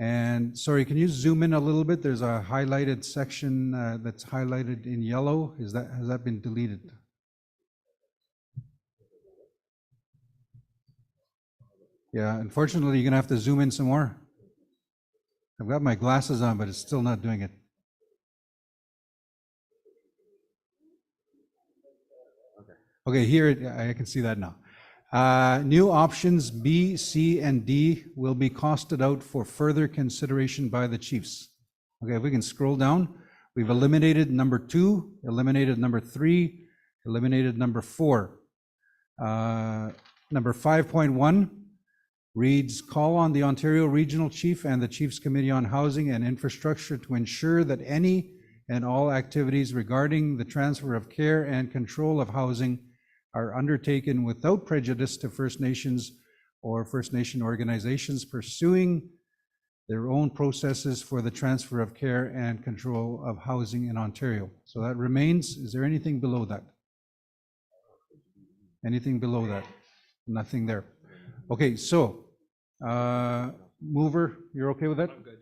And sorry, can you zoom in a little bit? There's a highlighted section that's highlighted in yellow. Has that been deleted? Yeah, unfortunately, you're gonna have to zoom in some more. I've got my glasses on, but it's still not doing it. Okay, here, I can see that now. New options B, C, and D will be costed out for further consideration by the chiefs. Okay, if we can scroll down, we've eliminated number 2, eliminated number 3, eliminated number 4. Number 5.1 reads, call on the Ontario Regional Chief and the Chiefs Committee on Housing and Infrastructure to ensure that any and all activities regarding the transfer of care and control of housing are undertaken without prejudice to First Nations or First Nation organizations pursuing their own processes for the transfer of care and control of housing in Ontario. So that remains. Is there anything below that? Anything below that? Nothing there. Okay, so mover, you're okay with that? I'm good.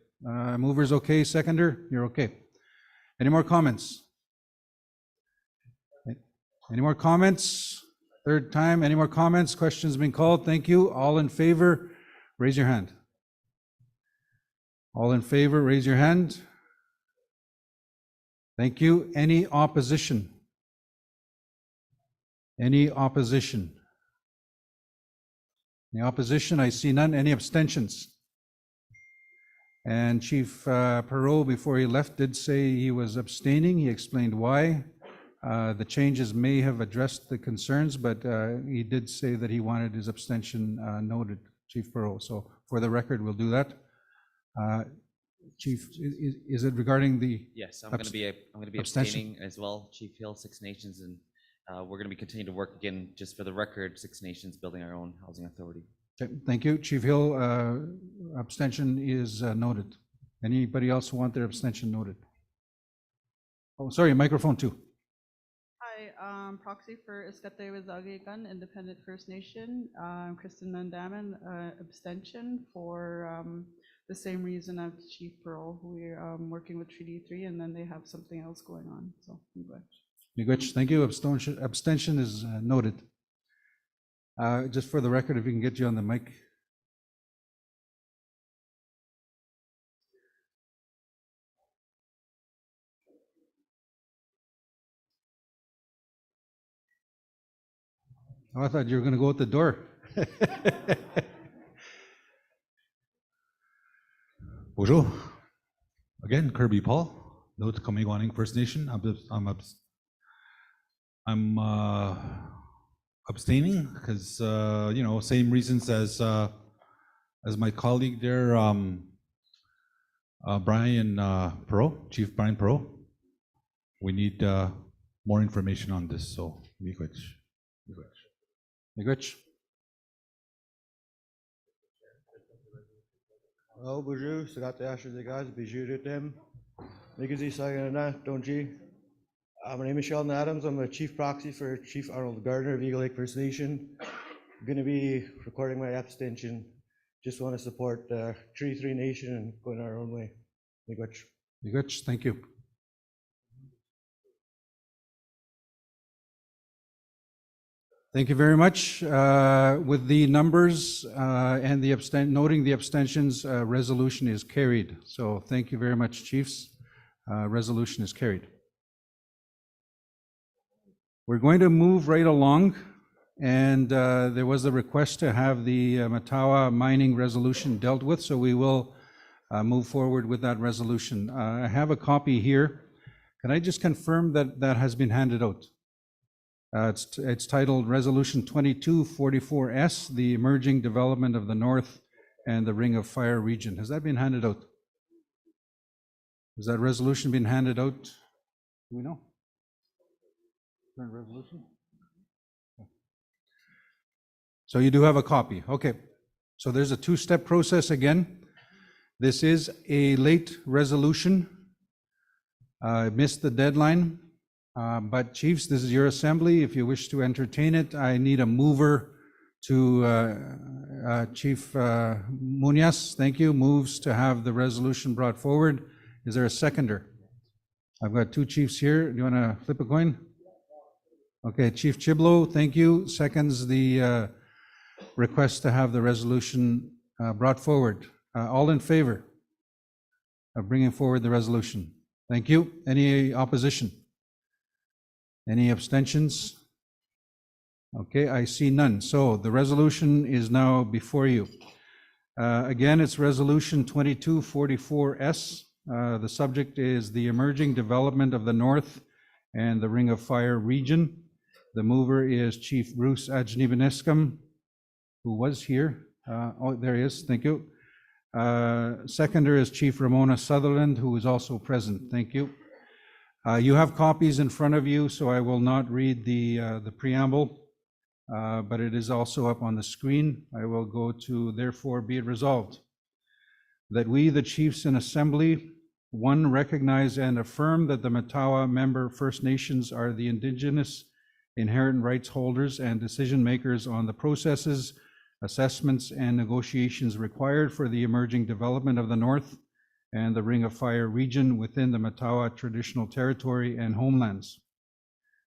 Mover's okay, seconder, you're okay. Any more comments? Any more comments? Third time, any more comments? Questions been called? Thank you. All in favor, raise your hand. All in favor, raise your hand. Thank you. Any opposition? Any opposition? Any opposition? I see none. Any abstentions? And Chief Perreault, before he left, did say he was abstaining. He explained why. The changes may have addressed the concerns, but he did say that he wanted his abstention noted, Chief Perreault. So for the record, we'll do that. Chief, is it regarding the? Yes, I'm going to be abstaining as well, Chief Hill, Six Nations, and we're going to be continuing to work again, just for the record, Six Nations building our own housing authority. Okay, thank you. Chief Hill, abstention is noted. Anybody else want their abstention noted? Oh, sorry, microphone 2. Hi, proxy for Iskatewizagi-Gun, Independent First Nation. Kristen Mandaman, abstention for the same reason as Chief Perreault. We're working with Treaty 3, and then they have something else going on. So, Miigwech, thank you. Abstention is noted. Just for the record, if we can get you on the mic. Oh, I thought you were going to go out the door. Bonjour. Again, Kirby Paul, North Kamigoning First Nation. I'm abstaining because, same reasons as my colleague there, Brian Perot, Chief Brian Perot. We need more information on this, so miigwech. Miigwech. Oh, bonjour, Sagat Asher de Gaz, Bijou Dem, Migazi Sagana, Donji. My name is Sheldon Adams. I'm the chief proxy for Chief Arnold Gardner of Eagle Lake First Nation. I'm going to be recording my abstention. Just want to support Treaty 3 Nation and going our own way. Miigwech. Miigwech, thank you. Thank you very much. With the numbers and the noting the abstentions, resolution is carried. So thank you very much, chiefs. Resolution is carried. We're going to move right along, and there was a request to have the Matawa mining resolution dealt with, so we will move forward with that resolution. I have a copy here. Can I just confirm that that has been handed out? It's titled Resolution 2244S, the Emerging Development of the North and the Ring of Fire Region. Has that been handed out? Has that resolution been handed out? Do we know? Current resolution? So you do have a copy. Okay. So there's a two-step process again. This is a late resolution. I missed the deadline. But chiefs, this is your assembly. If you wish to entertain it, I need a mover to Chief Munoz, thank you, moves to have the resolution brought forward. Is there a seconder? I've got two chiefs here. Do you want to flip a coin? Okay, Chief Chiblo, thank you, seconds the request to have the resolution brought forward. All in favor of bringing forward the resolution? Thank you. Any opposition? Any abstentions? Okay, I see none. So the resolution is now before you. Again, it's Resolution 2244S. The subject is the emerging development of the North and the Ring of Fire region. The mover is Chief Bruce Ajnibaniscum, who was here. Oh, there he is. Thank you. Seconder is Chief Ramona Sutherland, who is also present. Thank you. You have copies in front of you, so I will not read the preamble, but it is also up on the screen. I will go to, therefore, be it resolved that we, the chiefs in assembly, one, recognize and affirm that the Matawa member First Nations are the Indigenous inherent rights holders and decision makers on the processes, assessments, and negotiations required for the emerging development of the North and the Ring of Fire region within the Matawa traditional territory and homelands.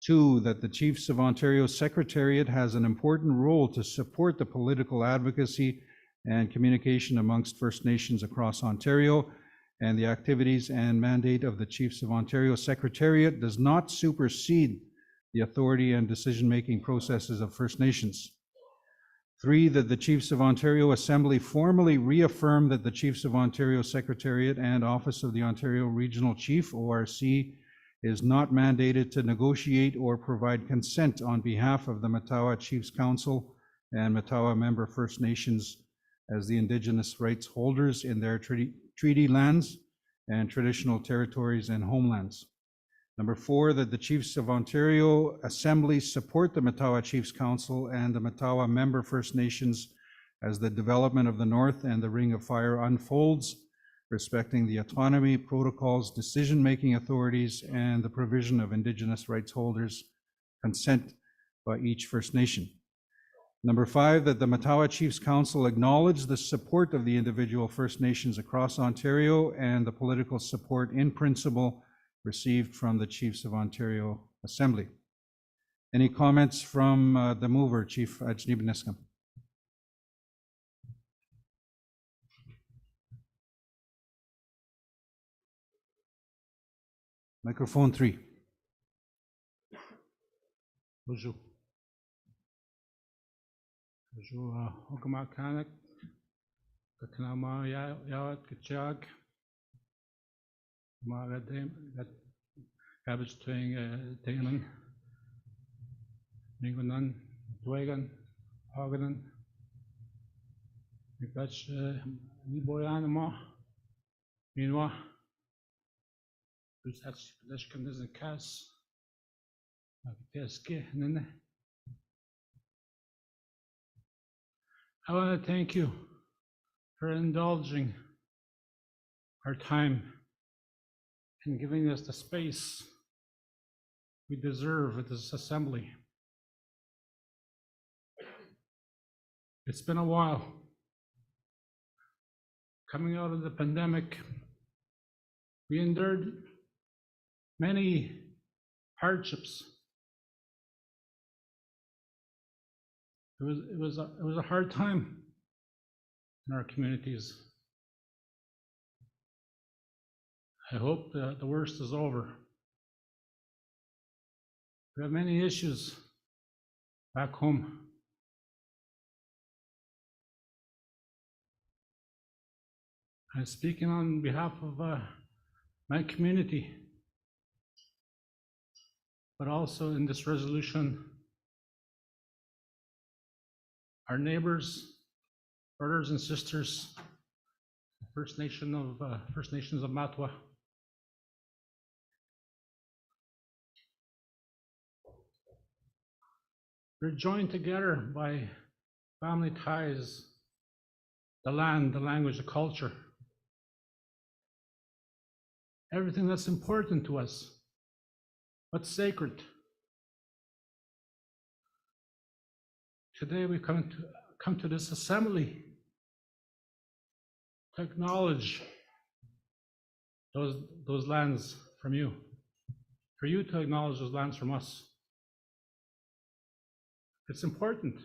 Two, that the Chiefs of Ontario Secretariat has an important role to support the political advocacy and communication amongst First Nations across Ontario, and the activities and mandate of the Chiefs of Ontario Secretariat does not supersede the authority and decision-making processes of First Nations. Three, that the Chiefs of Ontario Assembly formally reaffirm that the Chiefs of Ontario Secretariat and Office of the Ontario Regional Chief, ORC, is not mandated to negotiate or provide consent on behalf of the Matawa Chiefs Council and Matawa member First Nations as the Indigenous rights holders in their treaty lands and traditional territories and homelands. Number four, that the Chiefs of Ontario Assembly support the Matawa Chiefs Council and the Matawa member First Nations as the development of the North and the Ring of Fire unfolds, respecting the autonomy, protocols, decision-making authorities, and the provision of Indigenous rights holders' consent by each First Nation. Number five, that the Matawa Chiefs Council acknowledge the support of the individual First Nations across Ontario and the political support in principle received from the Chiefs of Ontario Assembly. Any comments from the mover, Chief Ajnibaniscum? Microphone 3. Bonjour. Bonjour, Hogama Kanak, Kakanama Yawat Kachag, Magadem, that cabbage train, Tangan, Ningonan, Dwagan, Haganan, Mikach, Niboyanama, Minwa, Usach, Leshkan is a Cas, Teske, Nene. I want to thank you for indulging our time and giving us the space we deserve at this assembly. It's been a while. Coming out of the pandemic, we endured many hardships. It was a hard time in our communities. I hope that the worst is over. We have many issues back home. I'm speaking on behalf of my community, but also in this resolution, our neighbors, brothers and sisters, First Nations of Matwa. We're joined together by family ties, the land, the language, the culture, everything that's important to us, what's sacred. Today we come to this assembly to acknowledge those lands from you, for you to acknowledge those lands from us. It's important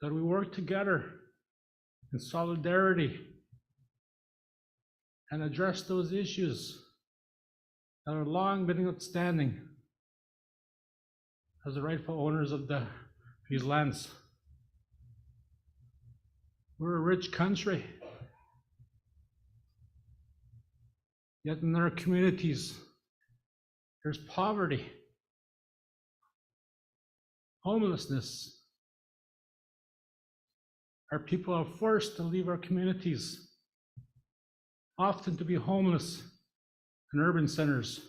that we work together in solidarity and address those issues that are long been outstanding as the rightful owners of these lands. We're a rich country, yet in our communities, there's poverty, homelessness. Our people are forced to leave our communities, often to be homeless in urban centers.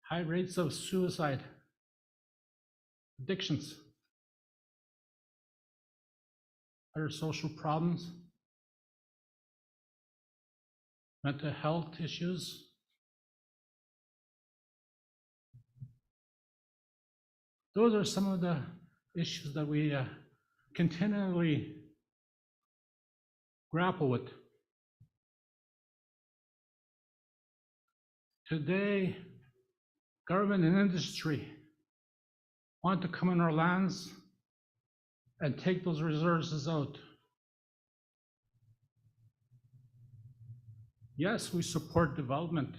High rates of suicide, addictions, other social problems, mental health issues. Those are some of the issues that we continually grapple with. Today, government and industry want to come in our lands and take those resources out. Yes, we support development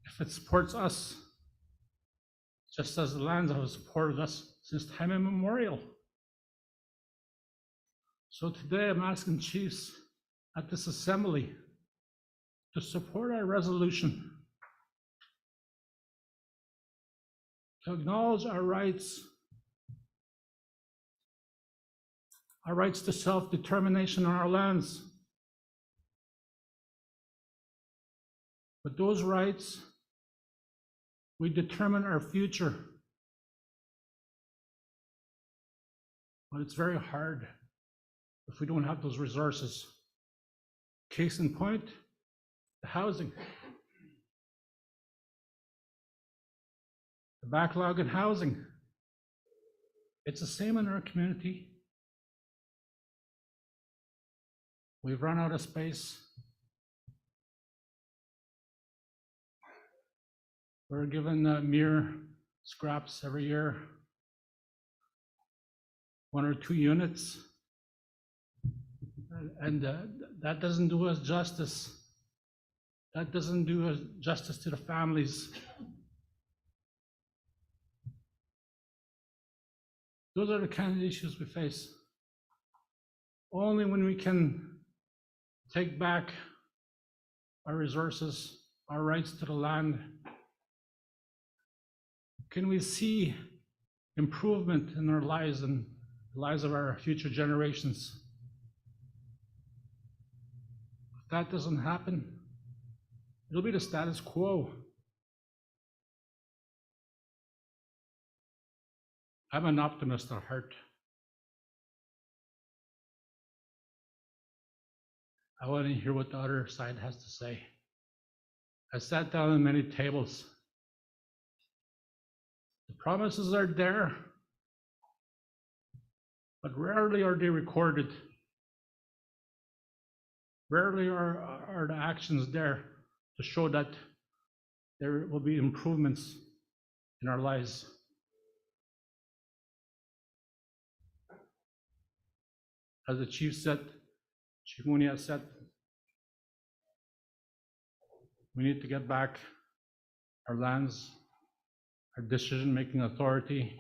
if it supports us, just as the lands have supported us since time immemorial. So today I'm asking chiefs at this assembly to support our resolution, to acknowledge our rights to self-determination on our lands. With those rights, we determine our future. But it's very hard if we don't have those resources. Case in point, the housing. The backlog in housing. It's the same in our community. We've run out of space. We're given mere scraps every year, 1 or 2 units, and that doesn't do us justice. That doesn't do us justice to the families. Those are the kind of issues we face. Only when we can take back our resources our rights to the land? Can we see improvement in our lives and the lives of our future generations? If that doesn't happen, it'll be the status quo. I'm an optimist at heart. I want to hear what the other side has to say. I sat down at many tables. The promises are there, but rarely are they recorded. Rarely are the actions there to show that there will be improvements in our lives. As the chief said, Chief Munia said, we need to get back our lands, our decision-making authority.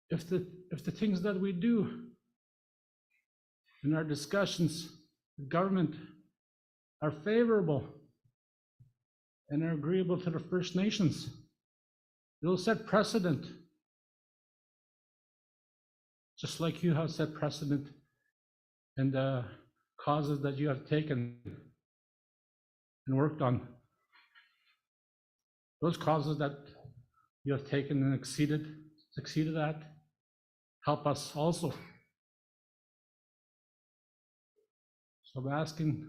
If the things that we do in our discussions with government are favorable and are agreeable to the First Nations, it'll set precedent, just like you have set precedent in the causes that you have taken and worked on. Those causes that you have taken and succeeded at, help us also. So I'm asking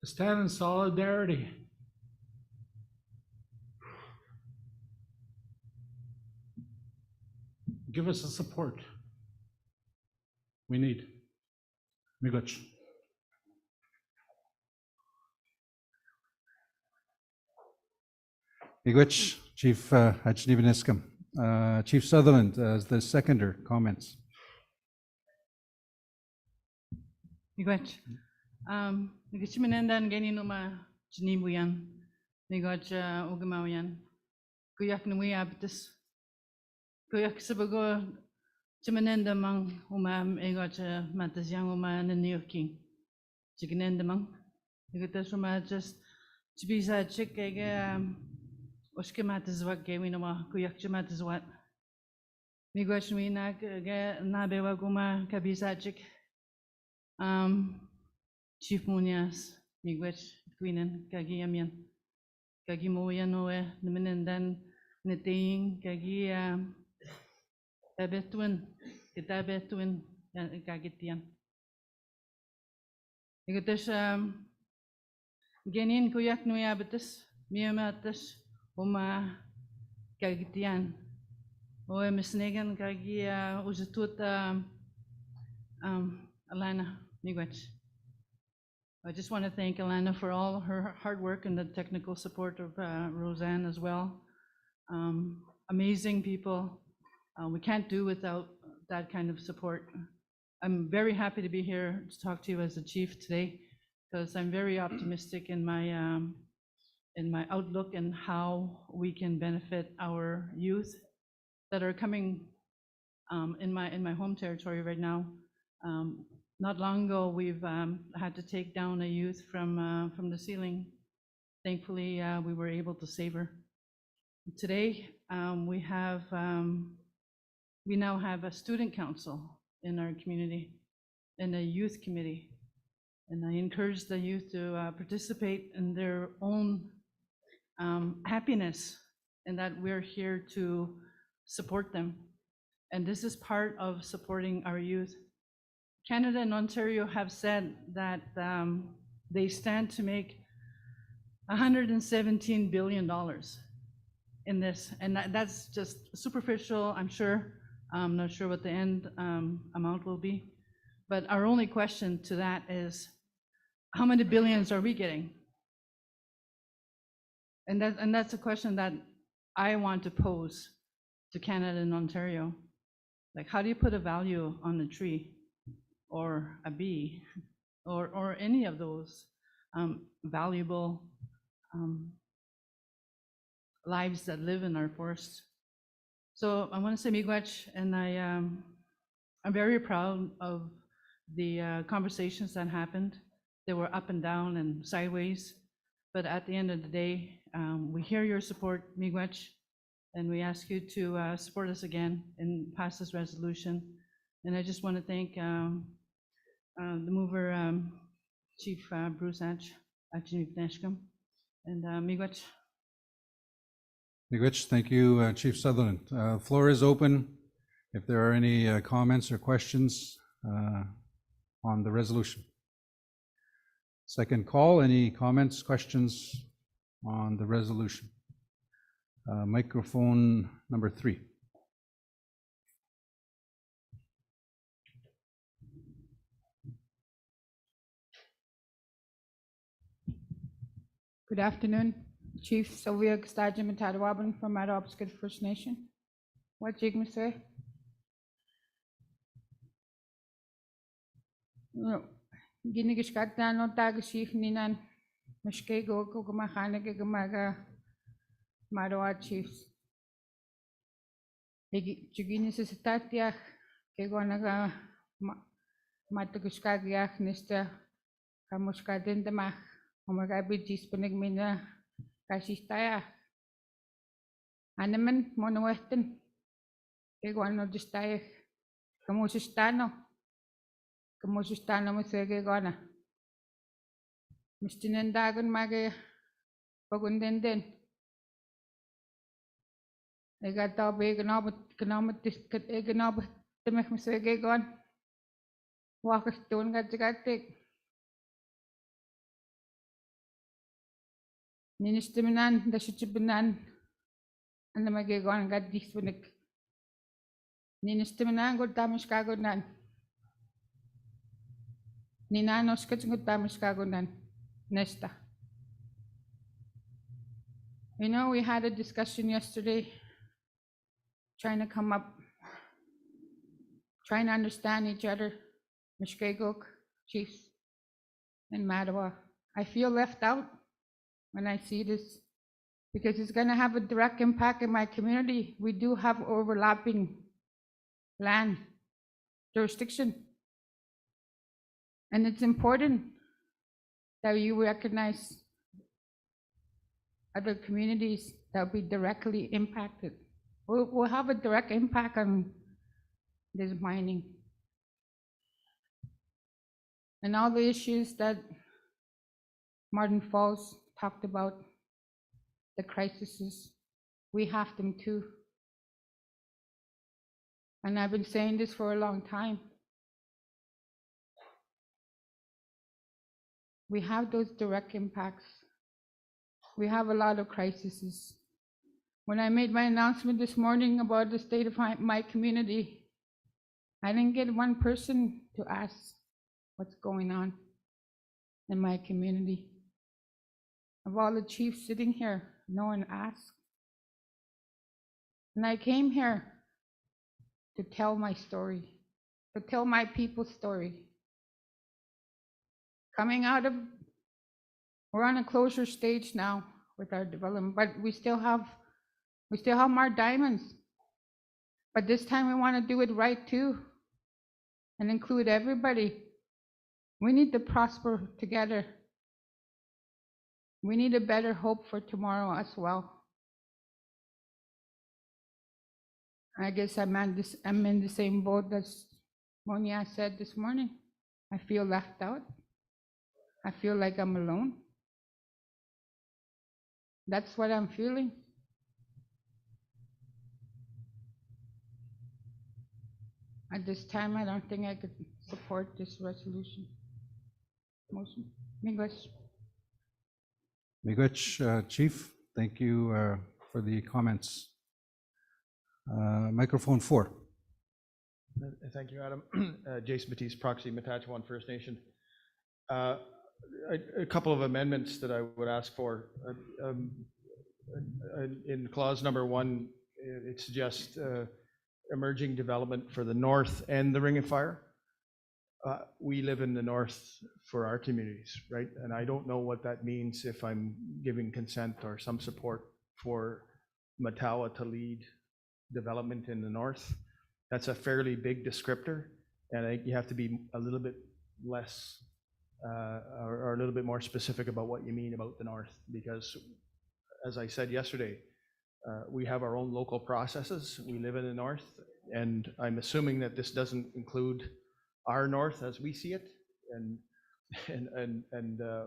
to stand in solidarity. Give us the support we need. Miigwech. Miigwech, Chief Achniviniskim. Chief Sutherland, as the seconder, comments. Miigwech. Nagchiminendan ganinuma chnibuyan. Miigwech ugamawian. Kuyak nui abtis. Kuyak sabago chiminenda mang umam egocha matasyang uma naniuking. Chiginenda mang. Nagatas uma just chibisa chik ega oshke matazwak gewinoma kuyak chimatazwat. Miigwech nuinak ga nabewa guma kabisa chik. Chief Muñoz, Miigwech, Queenan, Kagi Amian, Kagi Moyanoe, Niminendan, Neting, Kagi Tabetwin, Kitabetwin, Kagitian. Igatis Genin Kuyak Nuyabatis, Miamatis, Uma Kagitian, Oe Misnegan, Kagi Uzatut Alana, Miigwech. I just want to thank Alana for all her hard work and the technical support of Roseanne as well. Amazing people. We can't do without that kind of support. I'm very happy to be here to talk to you as the chief today, because I'm very optimistic in my outlook and how we can benefit our youth that are coming in my home territory right now. Not long ago, we've had to take down a youth from the ceiling. Thankfully, we were able to save her. Today, we now have a student council in our community and a youth committee. And I encourage the youth to participate in their own happiness, and that we're here to support them. And this is part of supporting our youth. Canada and Ontario have said that they stand to make $117 billion in this, and that's just superficial, I'm sure. I'm not sure what the end amount will be, but our only question to that is, how many billions are we getting? And that's a question that I want to pose to Canada and Ontario. Like, how do you put a value on a tree or a bee or any of those valuable lives that live in our forests? So I want to say miigwech, and I I'm very proud of the conversations that happened. They were up and down and sideways, but at the end of the day, we hear your support, Miigwech, and we ask you to support us again and pass this resolution. And I just want to thank the mover, Chief Bruce Hatch, Neshkum, and Miigwech. Miigwech, thank you, Chief Sutherland. Floor is open. If there are any comments or questions on the resolution. Second call, any comments, questions on the resolution? Microphone number 3. Good afternoon, Chief Sylvia Gstaja Matadawaban from Matawabscut First Nation. What jig me say? Ginigishkat no tagasich ninan mashke go kumahana gamaga Matawa Chiefs. Jugini sisitatiach kegonaga matagishkagiach nista kamushkadindamach. Omagabi disponig mina kasistaya. Anemen monowesten. Keguano distaya. Kamusistano. Kamusistano musege gona. Mistinendagan mage pagundenden. Egatabe eganobit temech musege gon. Wakastun gatagatik. Ministeminan, dashichibinan, and the Magagon got this with Ministeminan good damishkagonan. Ninano sketching good damishkagonan. Nesta. You know, we had a discussion yesterday trying to come up, trying to understand each other, Mishkegok, Chiefs, and Matawa. I feel left out when I see this, because it's going to have a direct impact in my community. We do have overlapping land jurisdiction. And it's important that you recognize other communities that will be directly impacted. We'll have a direct impact on this mining. And all the issues that Martin Falls talked about, the crises, we have them too. And I've been saying this for a long time. We have those direct impacts. We have a lot of crises. When I made my announcement this morning about the state of my community, I didn't get one person to ask what's going on in my community. Of all the chiefs sitting here, no one asked. And I came here to tell my story, to tell my people's story. Coming out of, we're on a closure stage now with our development, but we still have more diamonds. But this time we want to do it right too and include everybody. We need to prosper together. We need a better hope for tomorrow as well. I guess I'm in the same boat as Monia said this morning. I feel left out. I feel like I'm alone. That's what I'm feeling. At this time, I don't think I could support this resolution. Motion. Miigwech. Miigwech, Chief, thank you for the comments. Microphone 4. Thank you, Adam. Jason Batiste, proxy, Matachewan First Nation. A couple of amendments that I would ask for. In clause number 1, it suggests emerging development for the north and the Ring of Fire. We live in the north for our communities, right? And I don't know what that means if I'm giving consent or some support for Matawa to lead development in the north. That's a fairly big descriptor. And I think you have to be a little bit less, or a little bit more specific about what you mean about the north, because as I said yesterday, we have our own local processes. We live in the north, and I'm assuming that this doesn't include our north as we see it, and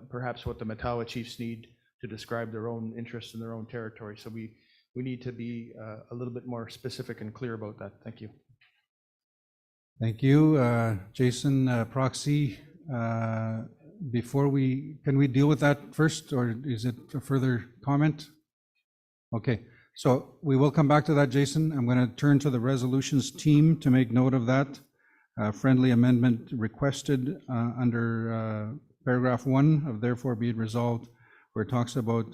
perhaps what the Matawa chiefs need to describe their own interests in their own territory. So we need to be a little bit more specific and clear about that. Thank you. Thank you, Jason. Proxy, can we deal with that first, or is it a further comment? Okay, so we will come back to that, Jason. I'm going to turn to the resolutions team to make note of that. Friendly amendment requested under paragraph 1 of therefore be it resolved, where it talks about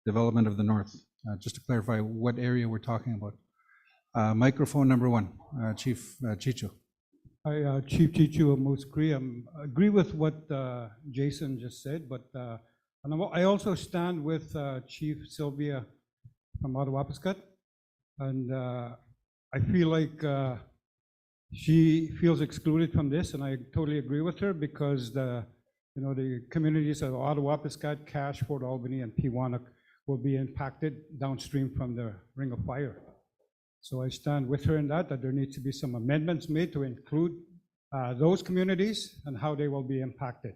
development of the north. Just to clarify what area we're talking about. Microphone number 1, Chief Chicho. Hi, Chief Chichu of Moose Cree. I agree with what Jason just said, but and I also stand with Chief Sylvia from Attawapiskat, and I feel like she feels excluded from this, and I totally agree with her, because the communities of Attawapiskat, Cache, Fort Albany, and Peawanuck will be impacted downstream from the Ring of Fire. So I stand with her in that there needs to be some amendments made to include those communities and how they will be impacted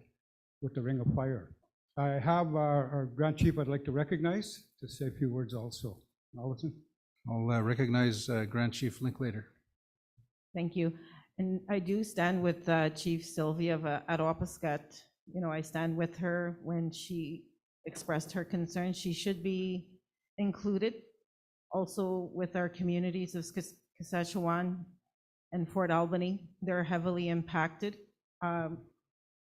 with the Ring of Fire. I have our Grand Chief I'd like to recognize to say a few words also. Allison? I'll recognize Grand Chief Linklater. Thank you. And I do stand with Chief Sylvia of Attawapiskat. I stand with her when she expressed her concern. She should be included. Also with our communities of Saskatchewan and Fort Albany, they're heavily impacted.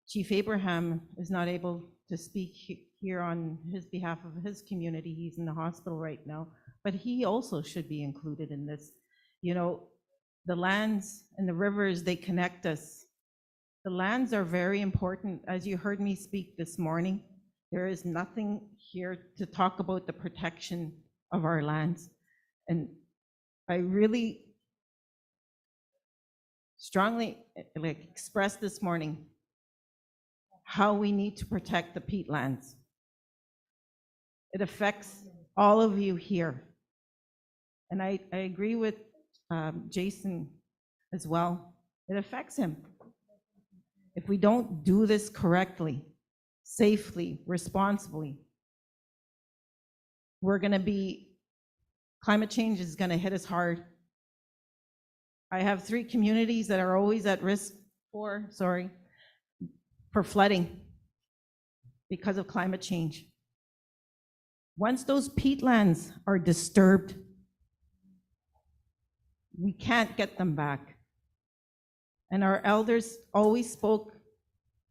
Chief Abraham is not able to speak here on his behalf of his community. He's in the hospital right now, but he also should be included in this. The lands and the rivers, they connect us. The lands are very important. As you heard me speak this morning, there is nothing here to talk about the protection of our lands. And I really strongly expressed this morning how we need to protect the peatlands. It affects all of you here. And I agree with Jason as well. It affects him. If we don't do this correctly, safely, responsibly, climate change is going to hit us hard. I have 3 communities that are always at risk for flooding because of climate change. Once those peatlands are disturbed, we can't get them back. And our elders always spoke,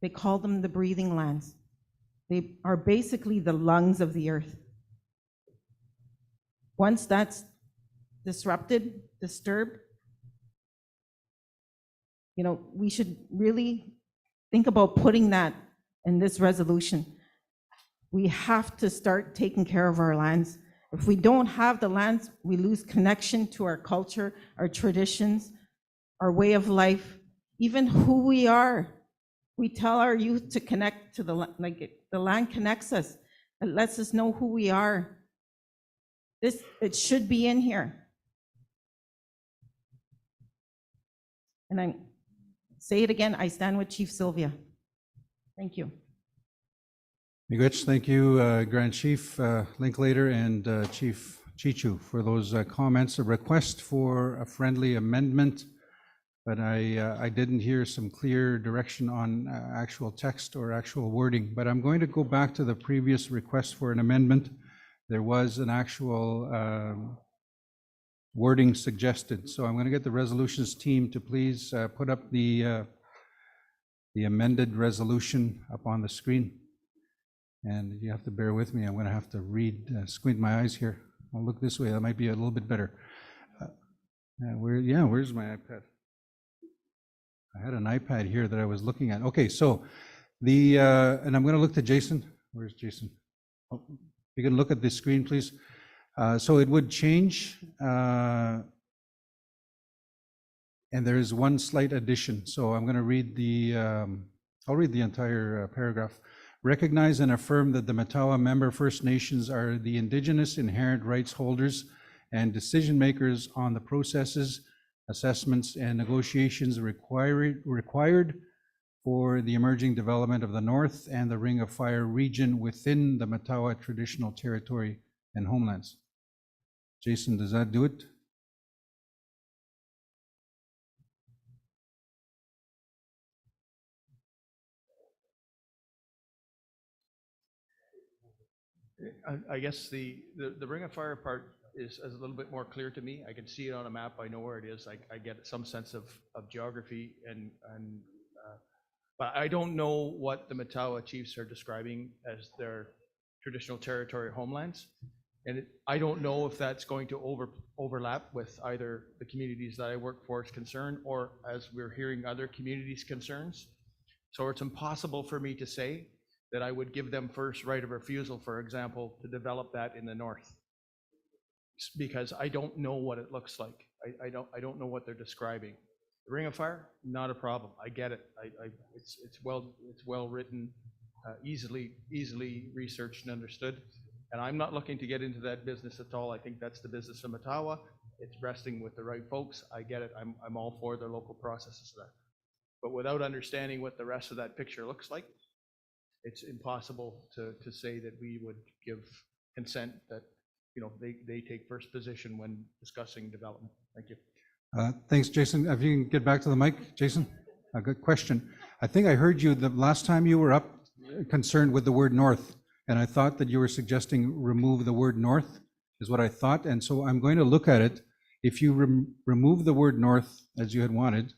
they called them the breathing lands. They are basically the lungs of the earth. Once that's disturbed, we should really think about putting that in this resolution. We have to start taking care of our lands. If we don't have the lands, we lose connection to our culture, our traditions, our way of life, even who we are. We tell our youth to connect to the land connects us. It lets us know who we are. It should be in here. And I say it again, I stand with Chief Sylvia. Thank you. Miigwech, thank you, Grand Chief Linklater and Chief Chichu for those comments. A request for a friendly amendment, but I didn't hear some clear direction on actual text or actual wording. But I'm going to go back to the previous request for an amendment. There was an actual wording suggested. So I'm going to get the resolutions team to please put up the amended resolution up on the screen. And you have to bear with me. I'm going to have to squint my eyes here. I'll look this way. That might be a little bit better. Where's my iPad? I had an iPad here that I was looking at. Okay, so and I'm going to look to Jason. Where's Jason? Oh, you can look at the screen, please. So it would change, and And there is one slight addition. So I'm going to read I'll read the entire paragraph. Recognize and affirm that the Matawa member First Nations are the Indigenous inherent rights holders and decision makers on the processes, assessments, and negotiations required for the emerging development of the North and the Ring of Fire region within the Matawa traditional territory and homelands. Jason, does that do it? I guess the Ring of Fire part is a little bit more clear to me. I can see it on a map. I know where it is. I get some sense of geography but I don't know what the Matawa chiefs are describing as their traditional territory homelands. And I don't know if that's going to overlap with either the communities that I work for is concerned, or as we're hearing other communities' concerns. So it's impossible for me to say that I would give them first right of refusal, for example, to develop that in the north, because I don't know what it looks like. I don't know what they're describing. The Ring of Fire, not a problem. I get it. It's well written, easily researched and understood. And I'm not looking to get into that business at all. I think that's the business of Matawa. It's resting with the right folks. I get it. I'm all for their local processes there. But without understanding what the rest of that picture looks like, it's impossible to say that we would give consent that, you know, they take first position when discussing development. Thank you. Thanks, Jason. If you can get back to the mic, Jason. A good question. I think I heard you the last time you were up concerned with the word north, and I thought that you were suggesting remove the word north, is what I thought. And so I'm going to look at it. If you remove the word north as you had wanted,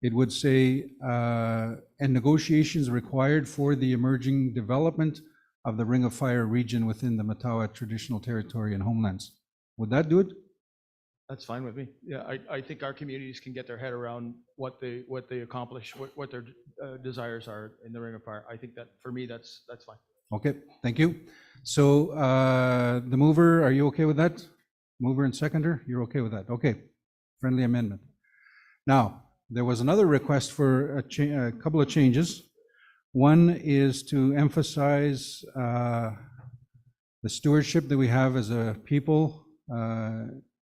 it would say, and negotiations required for the emerging development of the Ring of Fire region within the Matawa traditional territory and homelands. Would that do it? That's fine with me. Yeah, I think our communities can get their head around what they accomplish, what their desires are in the Ring of Fire. I think that for me, that's fine. Okay, thank you. So the mover, are you okay with that? Mover and seconder, you're okay with that? Okay, friendly amendment. Now, there was another request for a couple of changes. One is to emphasize the stewardship that we have as a people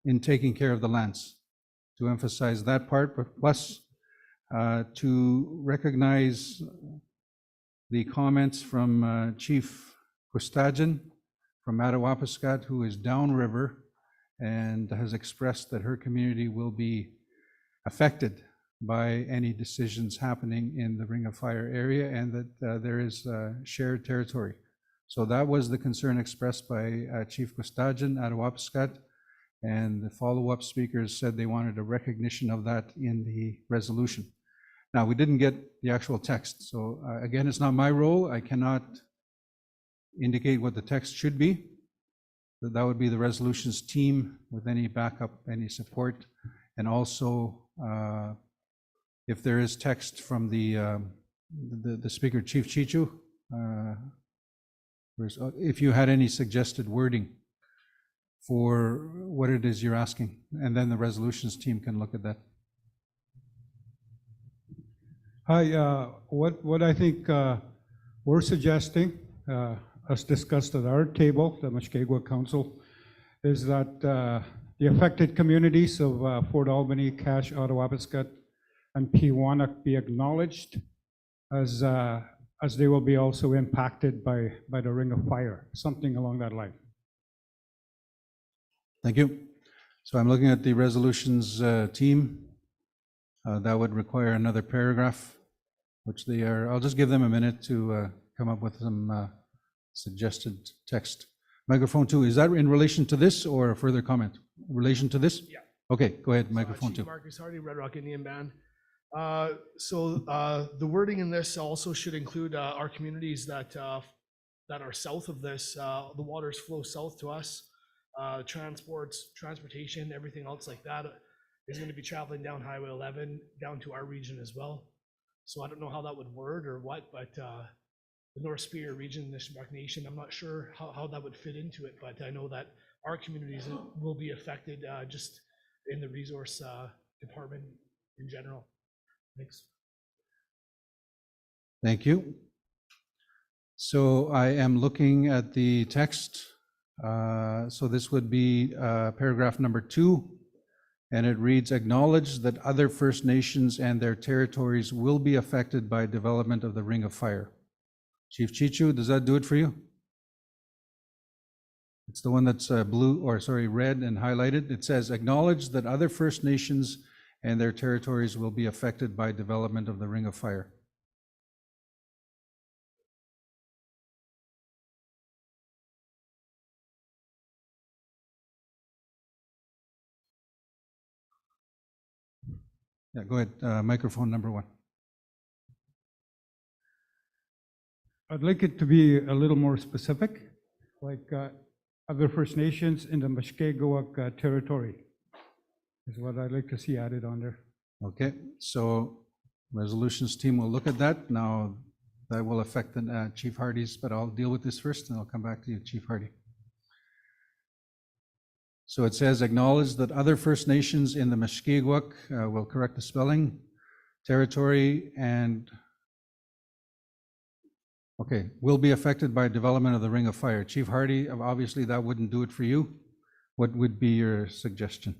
in taking care of the lands, to emphasize that part, but plus to recognize the comments from Chief Kustajan from Madawapiskat, who is downriver and has expressed that her community will be affected by any decisions happening in the Ring of Fire area, and that there is shared territory. So that was the concern expressed by Chief Kustajan, Madawapiskat, and the follow-up speakers said they wanted a recognition of that in the resolution. Now, we didn't get the actual text, so again, it's not my role. I cannot indicate what the text should be. That would be the resolutions team with any backup, any support, and also if there is text from the speaker, Chief Chichu, if you had any suggested wording for what it is you're asking, and then the resolutions team can look at that. Hi, what I think we're suggesting, as discussed at our table, the Mushkegwa Council, is that the affected communities of Fort Albany, Cache, Madawapiskat, and Peawanuck be acknowledged as they will be also impacted by the Ring of Fire, something along that line. Thank you. So I'm looking at the resolutions team. That would require another paragraph, which they are. I'll just give them a minute to come up with some suggested text. Microphone 2, is that in relation to this or a further comment? In relation to this? Yeah. Okay, go ahead, microphone 2. Marcus Hardy, Red Rock Indian Band. So the wording in this also should include our communities that are south of this. The waters flow south to us. Transportation, everything else like that is going to be traveling down Highway 11 down to our region as well. So I don't know how that would word or what, but the North Superior region, the Nishmaak Nation, I'm not sure how that would fit into it, but I know that our communities will be affected just in the resource department in general. Thanks. Thank you. So I am looking at the text. So this would be paragraph number 2, and it reads, acknowledge that other First Nations and their territories will be affected by development of the Ring of Fire. Chief Chichu, does that do it for you? It's the one that's red and highlighted. It says, acknowledge that other First Nations and their territories will be affected by development of the Ring of Fire. Yeah, go ahead, microphone number 1. I'd like it to be a little more specific, like other First Nations in the Mushkegowuk territory is what I'd like to see added on there. Okay, so resolutions team will look at that. Now, that will affect the Chief Hardy's, but I'll deal with this first and I'll come back to you, Chief Hardy. So it says, acknowledge that other First Nations in the Mushkegowuk, will correct the spelling, territory, and will be affected by development of the Ring of Fire. Chief Hardy, obviously that wouldn't do it for you. What would be your suggestion?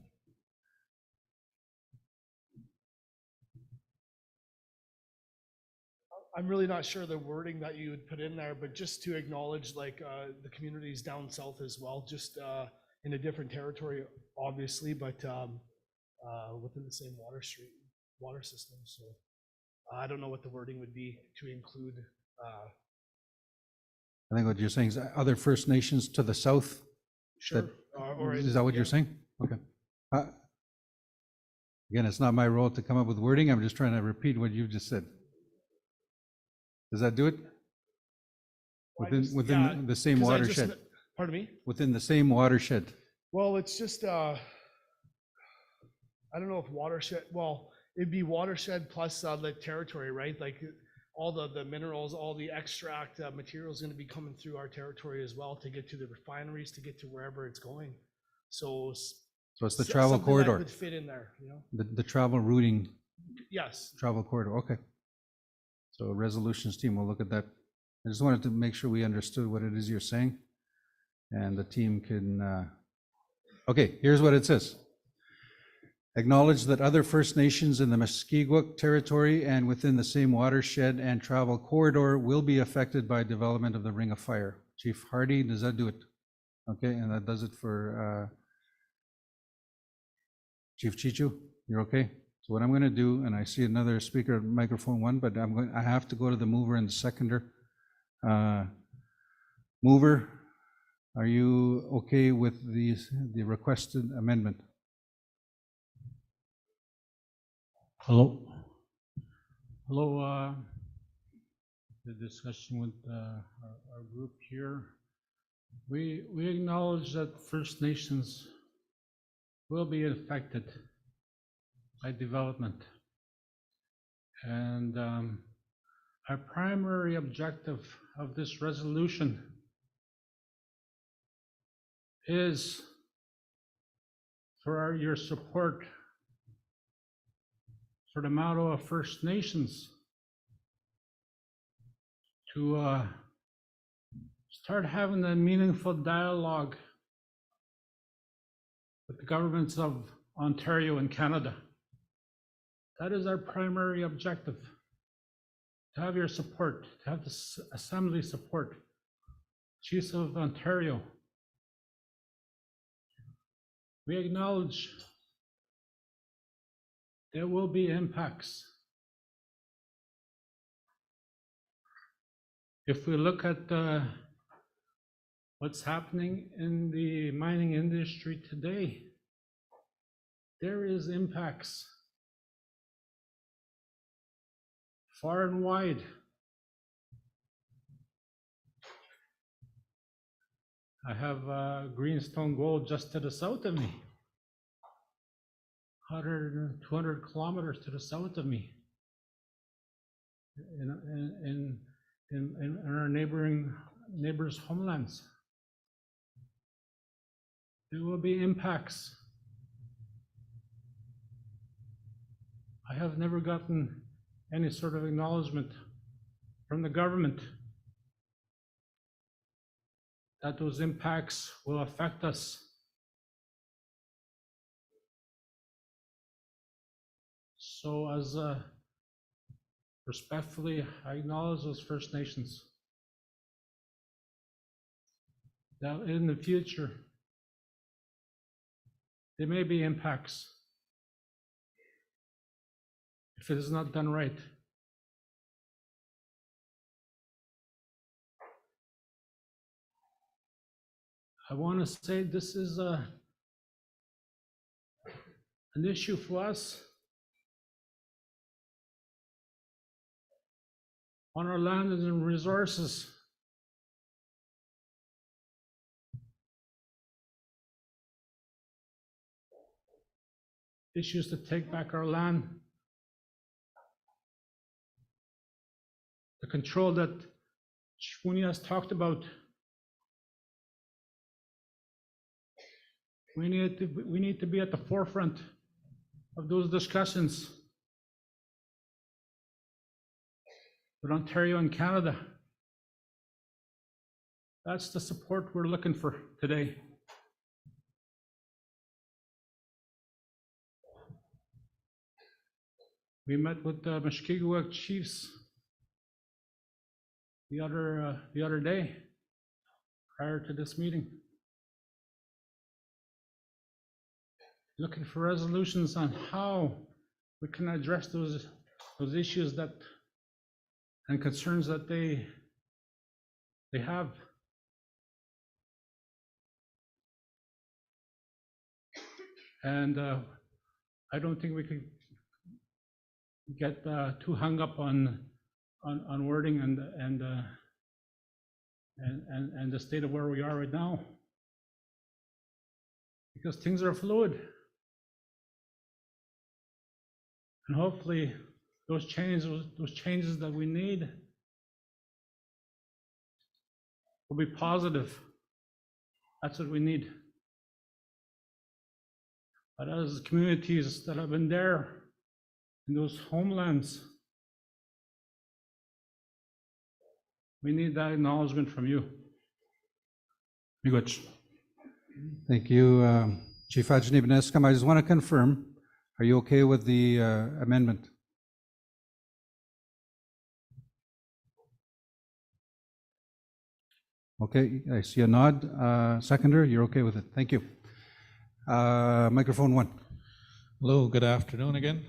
I'm really not sure the wording that you would put in there, but just to acknowledge like the communities down south as well, just in a different territory, obviously, but within the same water system. So I don't know what the wording would be to include. I think what you're saying is other First Nations to the south. Sure. Is that what you're saying? Okay. Again, it's not my role to come up with wording. I'm just trying to repeat what you've just said. Does that do it? Within the same watershed? Pardon me? Within the same watershed. Well, it's just, I don't know if watershed, well, it'd be watershed plus the territory, right? Like all the minerals, all the extract material is going to be coming through our territory as well to get to the refineries, to get to wherever it's going. So it's the travel corridor. That would fit in there, you know? The travel routing. Yes. Travel corridor, okay. So resolutions team will look at that. I just wanted to make sure we understood what it is you're saying. And the team can, okay, here's what it says. Acknowledge that other First Nations in the Mushkegowuk territory and within the same watershed and travel corridor will be affected by development of the Ring of Fire. Chief Hardy, does that do it? Okay, and that does it for Chief Chichu, you're okay? So what I'm going to do, and I see another speaker at microphone 1, but I have to go to the mover and the seconder. Mover, are you okay with the requested amendment? Hello. Hello, the discussion with our group here. We acknowledge that First Nations will be affected by development. And our primary objective of this resolution is for your support for the Matawa First Nations to start having a meaningful dialogue with the governments of Ontario and Canada. That is our primary objective, to have your support, to have the Assembly support. Chiefs of Ontario, we acknowledge there will be impacts. If we look at what's happening in the mining industry today, there is impacts far and wide. I have Greenstone Gold just to the south of me, 200 kilometers to the south of me, in our neighbors' homelands. There will be impacts. I have never gotten any sort of acknowledgement from the government that those impacts will affect us. So as respectfully, I acknowledge those First Nations that in the future, there may be impacts if it is not done right. I want to say this is an issue for us on our land and resources. Issues to take back our land. The control that Shwuni has talked about. We need to be at the forefront of those discussions with Ontario and Canada. That's the support we're looking for today. We met with the Mushkegowuk chiefs the other day prior to this meeting, looking for resolutions on how we can address those issues that and concerns that they have. And I don't think we could get too hung up on wording and the state of where we are right now, because things are fluid, and hopefully those changes that we need will be positive. That's what we need. But as communities that have been there in those homelands, we need that acknowledgement from you. Miigwech. Thank you, Chief Ajani Beneskam. I just want to confirm, are you okay with the amendment? Okay, I see a nod. Seconder, you're okay with it. Thank you. Microphone 1. Hello, good afternoon again.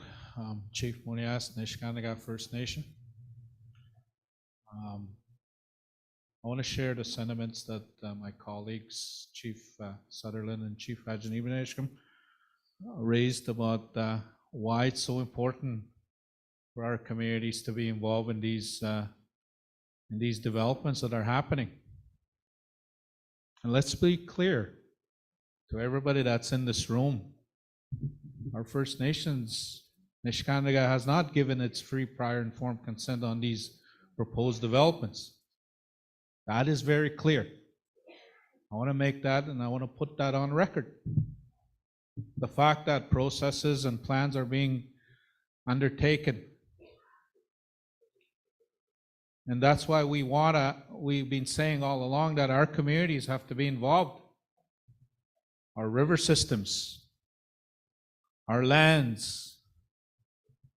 Chief Munias, Nishnawbe First Nation. I want to share the sentiments that my colleagues, Chief Sutherland and Chief Ajani Beneskam, raised about why it's so important for our communities to be involved in these developments that are happening. And let's be clear to everybody that's in this room, our First Nations, Nishnawbe has not given its free, prior, informed consent on these proposed developments. That is very clear. I want to make that, and I want to put that on record. The fact that processes and plans are being undertaken. And that's why we've been saying all along that our communities have to be involved. Our river systems, our lands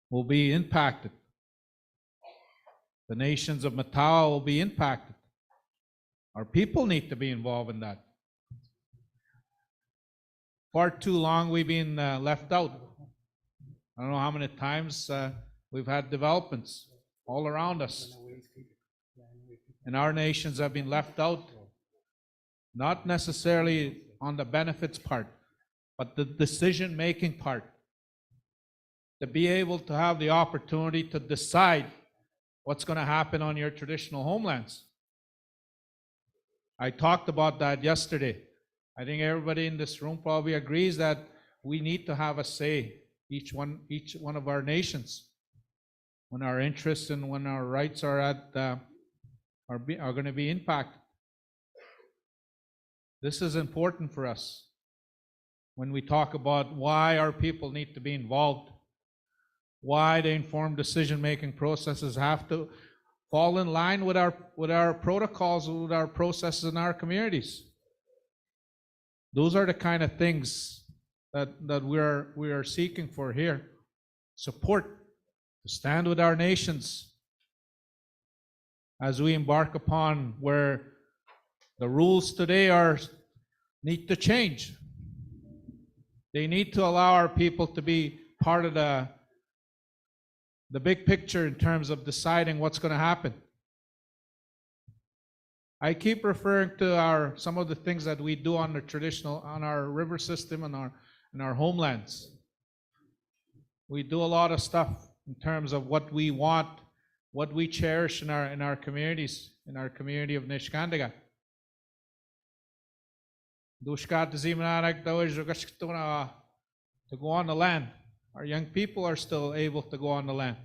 will be impacted. The nations of Matawa will be impacted. Our people need to be involved in that. Far too long we've been left out. I don't know how many times we've had developments all around us. And our nations have been left out, not necessarily on the benefits part, but the decision-making part. To be able to have the opportunity to decide what's going to happen on your traditional homelands. I talked about that yesterday. I think everybody in this room probably agrees that we need to have a say, each one of our nations, when our interests and when our rights are going to be impacted. This is important for us when we talk about why our people need to be involved. why the informed decision-making processes have to fall in line with our protocols, with our processes in our communities. Those are the kind of things that we are seeking for here. Support to stand with our nations as we embark upon where the rules today need to change. They need to allow our people to be part of the big picture in terms of deciding what's going to happen. I keep referring to some of the things that we do on our river system and our homelands. We do a lot of stuff in terms of what we want, what we cherish in our communities, in our community of Niskandiga. To go on the land. Our young people are still able to go on the land.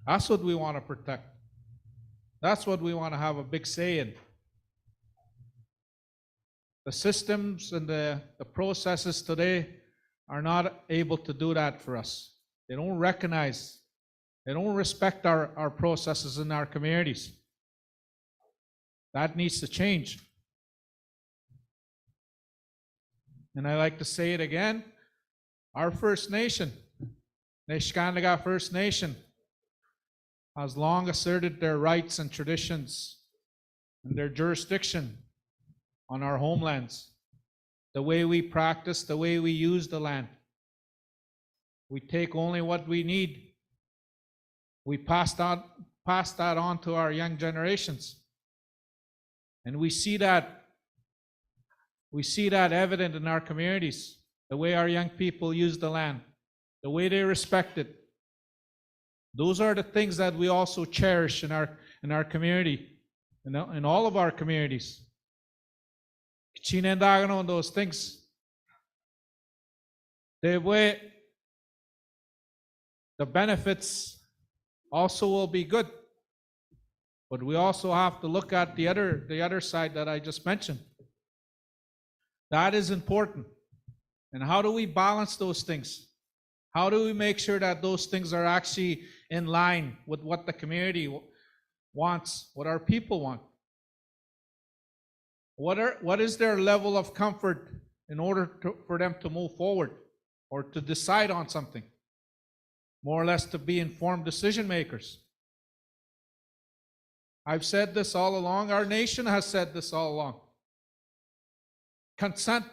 That's what we want to protect. That's what we want to have a big say in. The systems and the processes today are not able to do that for us. They don't recognize, they don't respect our processes in our communities. That needs to change. And I like to say it again, our First Nation, Niskandiga First Nation, has long asserted their rights and traditions and their jurisdiction on our homelands, the way we practice, the way we use the land. We take only what we need. We pass that on to our young generations. And we see that evident in our communities, the way our young people use the land, the way they respect it. Those are the things that we also cherish in our community, in all of our communities. Chinendagan on those things. The benefits also will be good, but we also have to look at the other side that I just mentioned. That is important. And how do we balance those things? How do we make sure that those things are actually in line with what the community wants, what our people want? What is their level of comfort in order for them to move forward or to decide on something? More or less to be informed decision makers. I've said this all along. Our nation has said this all along. Consent,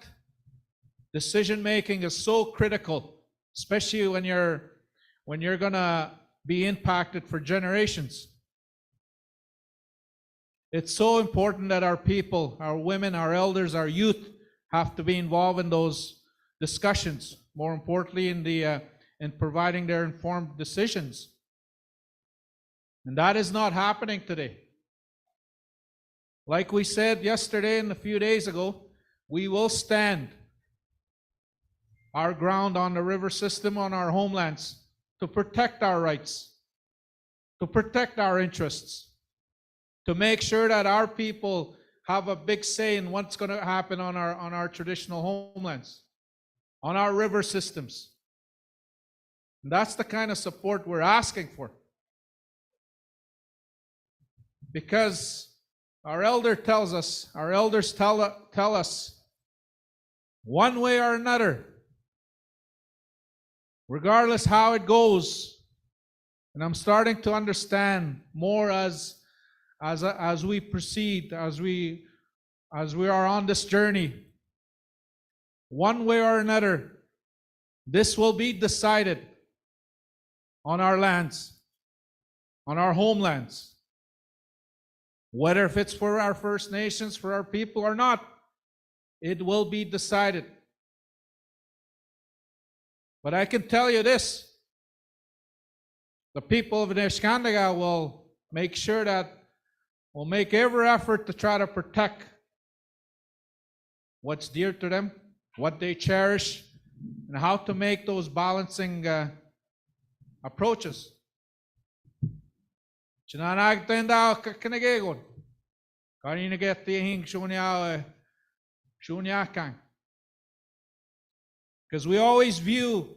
decision making is so critical, especially when you're gonna be impacted for generations. It's so important that our people, our women, our elders, our youth have to be involved in those discussions. More importantly, in providing their informed decisions. And that is not happening today. Like we said yesterday and a few days ago, we will stand our ground on the river system, on our homelands, to protect our rights, to protect our interests, to make sure that our people have a big say in what's going to happen on our traditional homelands, on our river systems. And that's the kind of support we're asking for. Because our elders tell us, one way or another, regardless how it goes, and I'm starting to understand more as we proceed, as we are on this journey, one way or another, this will be decided on our lands, on our homelands. Whether if it's for our First Nations, for our people or not, it will be decided. But I can tell you this, the people of Niskandiga will make sure that we'll make every effort to try to protect what's dear to them, what they cherish, and how to make those balancing approaches. Chinanagtenda kanagegon. Kanina get the hing shunya kang. Because we always view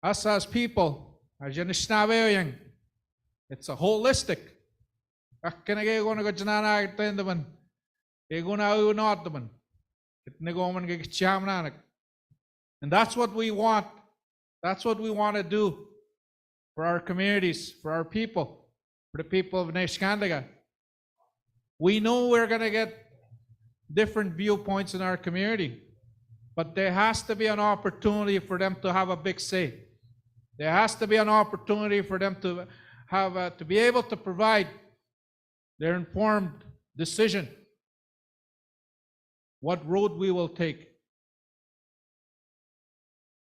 us as people, as Anishinaabe, it's a holistic. And that's what we want. That's what we want to do for our communities, for our people, for the people of Neshkandaga. We know we're going to get different viewpoints in our community, but there has to be an opportunity for them to have a big say. There has to be an opportunity for them to have to be able to provide their informed decision what road we will take.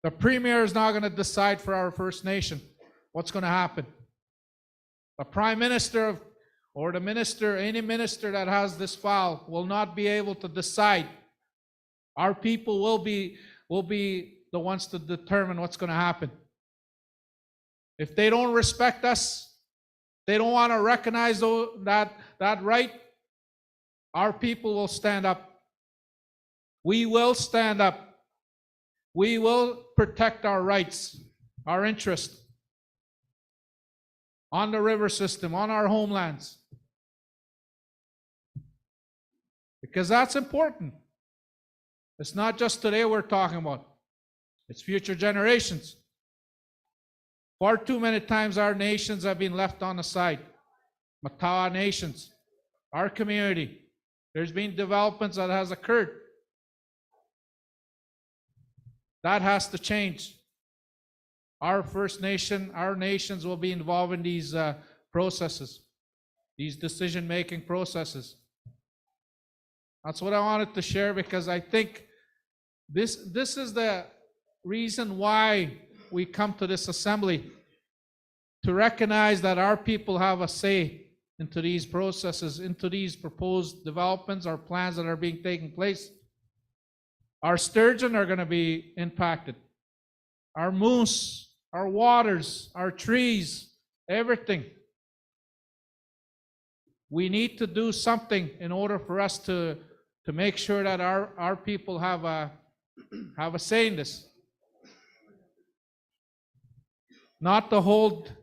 The Premier is not going to decide for our First Nation what's going to happen. The Prime Minister or the minister, any minister that has this file will not be able to decide. Our people will be the ones to determine what's going to happen. If they don't respect us, they don't want to recognize that right, our people will stand up. We will stand up. We will protect our rights, our interests on the river system, on our homelands. Because that's important. It's not just today we're talking about. It's future generations. Far too many times our nations have been left on the side. Matawa nations, our community. There's been developments that has occurred. That has to change. Our First Nation, our nations will be involved in these processes, these decision-making processes. That's what I wanted to share, because I think this is the reason why we come to this assembly, to recognize that our people have a say into these processes, into these proposed developments or plans that are being taken place. Our sturgeon are going to be impacted. Our moose, our waters, our trees, everything. We need to do something in order for us to make sure that our people have a say in this. Not to hold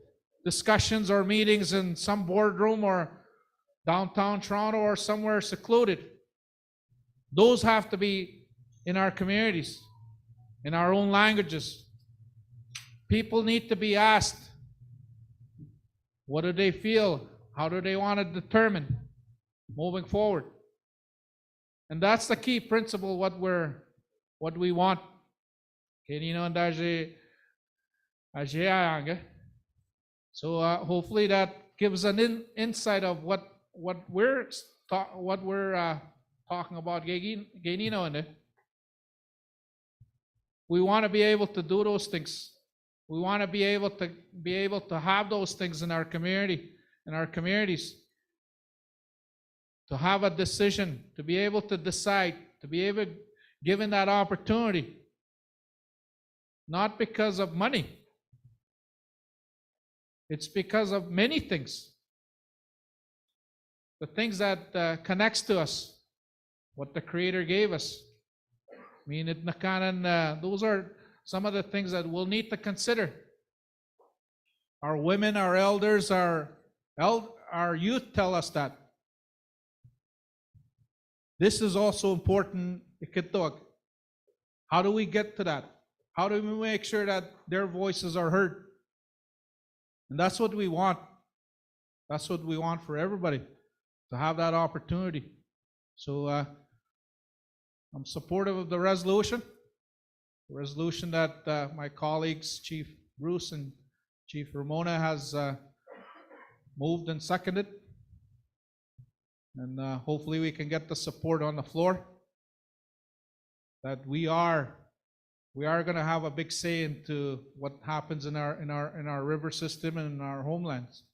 discussions or meetings in some boardroom or downtown Toronto or somewhere secluded. Those have to be in our communities, in our own languages. People need to be asked, what do they feel? How do they want to determine moving forward? And that's the key principle, what we want. So hopefully that gives an insight of what we're talking about. We want to be able to do those things. We want to be able to have those things in our community, in our communities. To have a decision, to be able to decide, to be able given that opportunity. Not because of money. It's because of many things. The things that connects to us, what the Creator gave us. I mean, those are some of the things that we'll need to consider. Our women, our elders, our youth tell us that. This is also important. How do we get to that? How do we make sure that their voices are heard? And that's what we want. That's what we want for everybody, to have that opportunity. So I'm supportive of the resolution that my colleagues, Chief Bruce and Chief Ramona, has moved and seconded. And hopefully we can get the support on the floor that we are going to have a big say into what happens in our river system and in our homelands.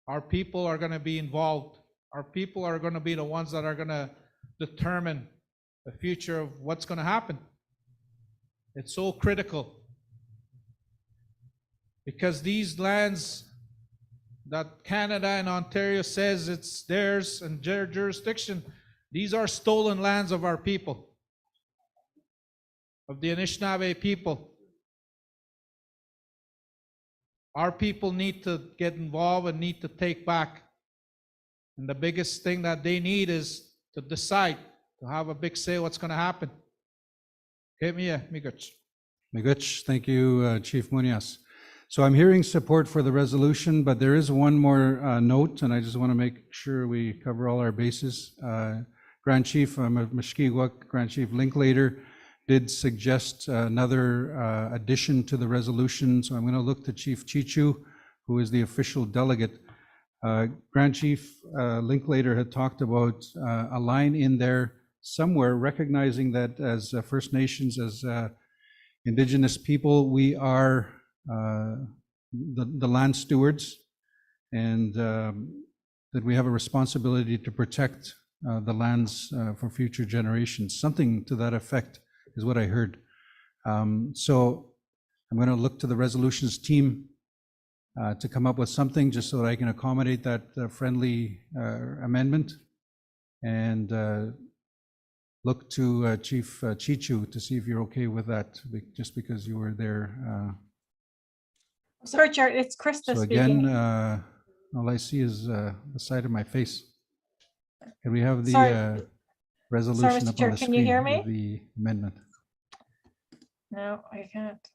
Our people are going to be involved. Our people are going to be the ones that are going to determine the future of what's going to happen. It's so critical, because these lands that Canada and Ontario says it's theirs and their jurisdiction, these are stolen lands of our people, of the Anishinaabe people. Our people need to get involved and need to take back. And the biggest thing that they need is to decide, to have a big say what's going to happen. Okay, Miguch. Miguch, thank you, Chief Munoz. So I'm hearing support for the resolution, but there is one more note, and I just want to make sure we cover all our bases. Grand Chief Mushkegowuk, Grand Chief Linklater did suggest another addition to the resolution, so I'm going to look to Chief Chichu, who is the official delegate. Grand Chief Linklater had talked about a line in there somewhere recognizing that as First Nations, as Indigenous people, we are the land stewards, and that we have a responsibility to protect the lands for future generations. Something to that effect is what I heard. So I'm going to look to the resolutions team to come up with something just so that I can accommodate that friendly amendment, and look to Chief Chichu to see if you're okay with that, just because you were there. Sorry, Chair, it's Krista So speaking. again, all I see is the side of my face. Can we have the Sorry. resolution Mr. up Chair, on the can you hear screen with me? the amendment? No, I can't.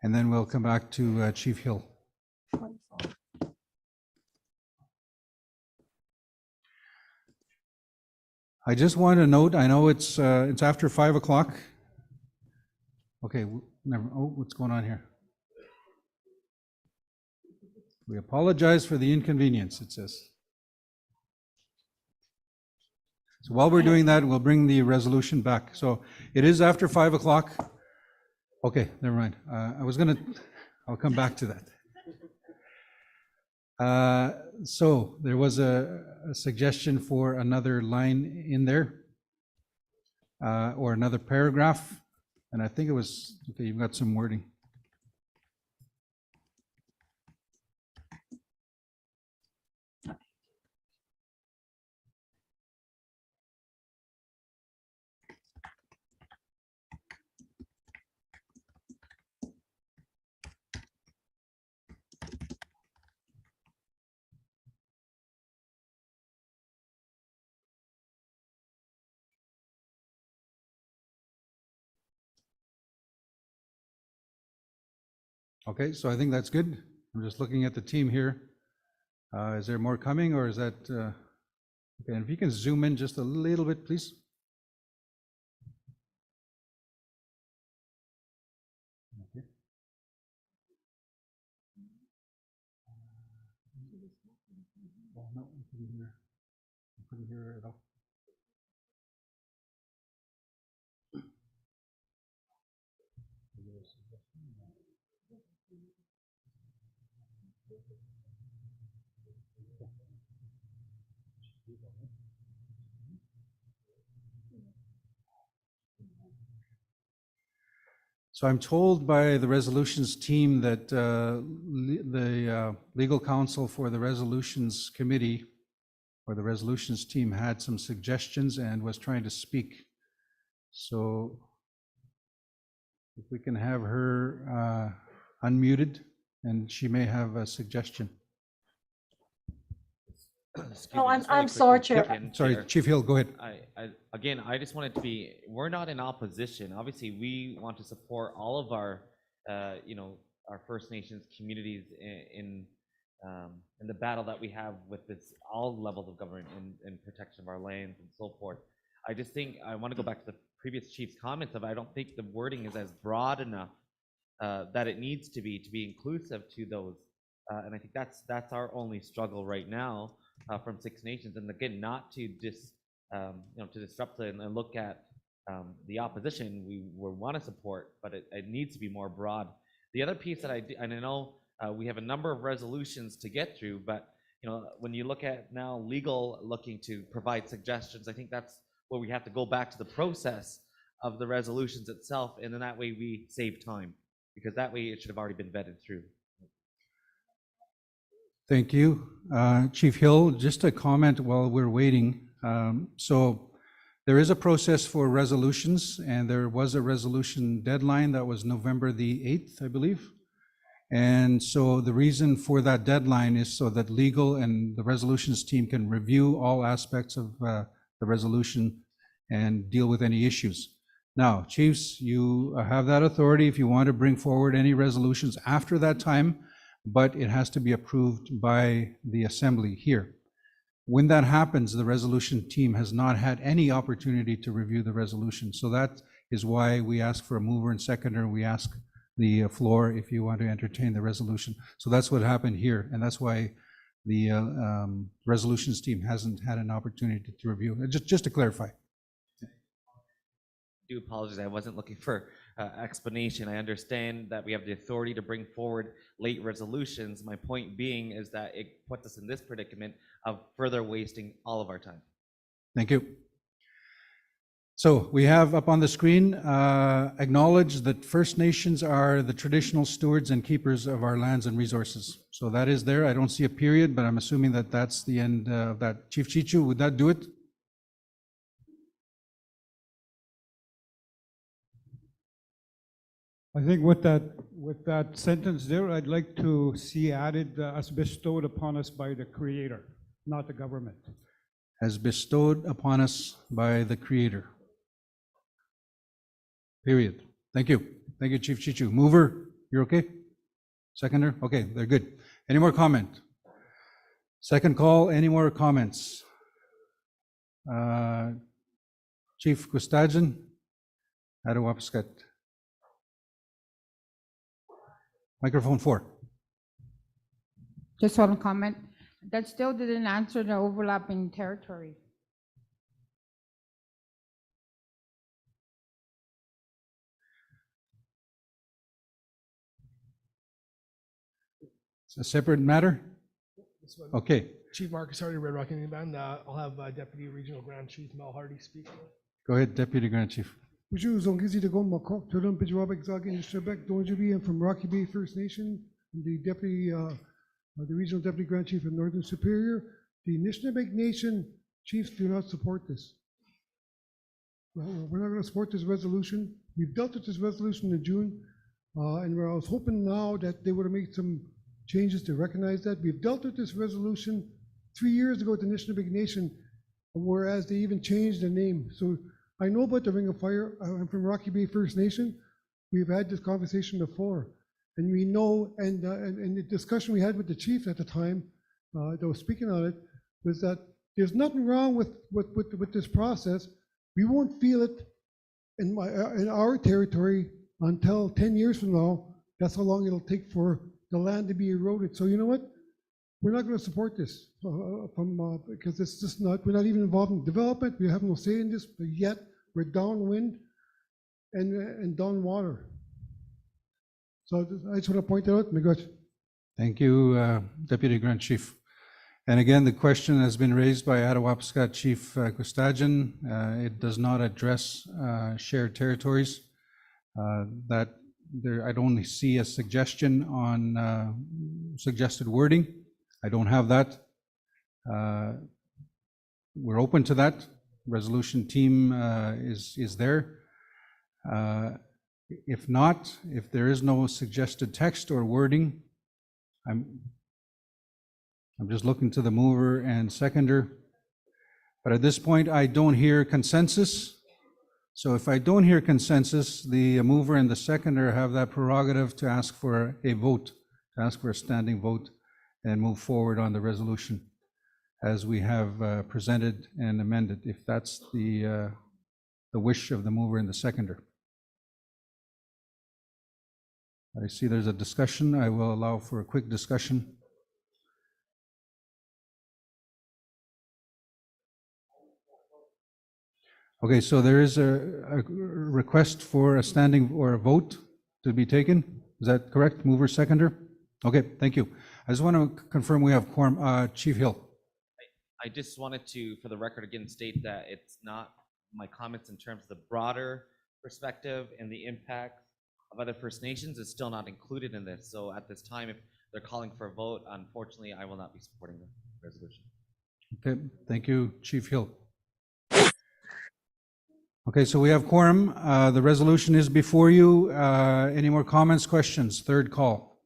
And then we'll come back to Chief Hill. I just want to note, I know it's after 5 o'clock. Okay, what's going on here? We apologize for the inconvenience, it says. So while we're doing that, we'll bring the resolution back. So it is after 5 o'clock. Okay, never mind. I'll come back to that. So there was a suggestion for another line in there, or another paragraph, and I think it was, okay, you've got some wording. Okay, so I think that's good. I'm just looking at the team here. Is there more coming, or is that, okay, and if you can zoom in just a little bit, please. Okay. Well, no, I couldn't hear. I couldn't hear her at all. So I'm told by the resolutions team that the legal counsel for the resolutions committee, or the resolutions team, had some suggestions and was trying to speak. So if we can have her unmuted, and she may have a suggestion. Excuse me, just really I'm sorry, quickly, Chair. again, Sorry, Chair. Chief Hill, go ahead. Again, I just wanted to be, we're not in opposition. Obviously, we want to support all of our, our First Nations communities in the battle that we have with this, all levels of government in protection of our lands and so forth. I just think, I want to go back to the previous chief's comments of, I don't think the wording is as broad enough that it needs to be inclusive to those. And I think that's our only struggle right now from Six Nations. And again, not to to disrupt it and look at the opposition we want to support, but it needs to be more broad. The other piece that I know we have a number of resolutions to get through, but when you look at now legal looking to provide suggestions, I think that's where we have to go back to the process of the resolutions itself, and then that way we save time, because that way it should have already been vetted through. Thank you. Chief Hill, just a comment while we're waiting. So There is a process for resolutions, and there was a resolution deadline that was November the 8th, I believe. And so the reason for that deadline is so that legal and the resolutions team can review all aspects of the resolution and deal with any issues. Now, chiefs, you have that authority if you want to bring forward any resolutions after that time, but it has to be approved by the assembly here. When that happens, the resolution team has not had any opportunity to review the resolution. So that is why we ask for a mover and seconder. We ask the floor if you want to entertain the resolution. So that's what happened here, and that's why the resolutions team hasn't had an opportunity to review. Just to clarify. I do apologize. I wasn't looking for explanation. I understand that we have the authority to bring forward late resolutions. My point being is that it puts us in this predicament of further wasting all of our time. Thank you. So we have up on the screen, acknowledge that First Nations are the traditional stewards and keepers of our lands and resources. So that is there. I don't see a period, but I'm assuming that that's the end of that. Chief Chichu, would that do it? I think with that sentence there, I'd like to see added as bestowed upon us by the Creator, not the government. As bestowed upon us by the Creator. Period. Thank you. Thank you, Chief Chichu. Mover, you're okay? Seconder? Okay, they're good. Any more comment? Second call, any more comments? Chief Gustajan, Attawapiskat. Microphone 4. Just one comment. That still didn't answer the overlapping territory. It's a separate matter? This one. Okay, Chief Marcus Hardy, Red Rock Indian Band. I'll have Deputy Regional Grand Chief Mel Hardy speak. go ahead, Deputy Grand Chief. Bonjour, Zongizi de Gon Makok, Turum Pijwabek Zagin Shabek, Donjabi, I'm from Rocky Bay First Nation. I'm the Deputy, the Regional Deputy Grand Chief of Northern Superior. The Nishnabeg Nation chiefs do not support this. We're not going to support this resolution. We've dealt with this resolution in June, and I was hoping now that they would have made some changes to recognize that. We've dealt with this resolution 3 years ago at the Nishnabeg Nation, whereas they even changed the name. So I know about the Ring of Fire. I'm from Rocky Bay First Nation. We've had this conversation before, and we know, and the discussion we had with the chief at the time that was speaking on it was that there's nothing wrong with this process. We won't feel it in our territory until 10 years from now. That's how long it'll take for the land to be eroded. So you know what? We're not going to support this because it's just not. We're not even involved in development. We have no say in this, but yet we're downwind and down water. So I just want to point that out. My God. Thank you, Deputy Grand Chief. And again, the question has been raised by Attawapiskat Chief Gustajan. It does not address shared territories. That there, I'd only see a suggestion on suggested wording. I don't have that. We're open to that. Resolution team is there. If not, if there is no suggested text or wording, I'm just looking to the mover and seconder. But at this point, I don't hear consensus. So if I don't hear consensus, the mover and the seconder have that prerogative to ask for a vote, to ask for a standing vote and move forward on the resolution as we have presented and amended, if that's the wish of the mover and the seconder. I see there's a discussion. I will allow for a quick discussion. Okay, so there is a request for a standing or a vote to be taken. Is that correct, mover, seconder? Okay, thank you. I just want to confirm we have quorum. Chief Hill. I just wanted to, for the record, again, state that it's not my comments in terms of the broader perspective and the impact of other First Nations is still not included in this. So at this time, if they're calling for a vote, unfortunately, I will not be supporting the resolution. Okay, thank you, Chief Hill. Okay, so we have quorum. The resolution is before you. Any more comments, questions? Third call.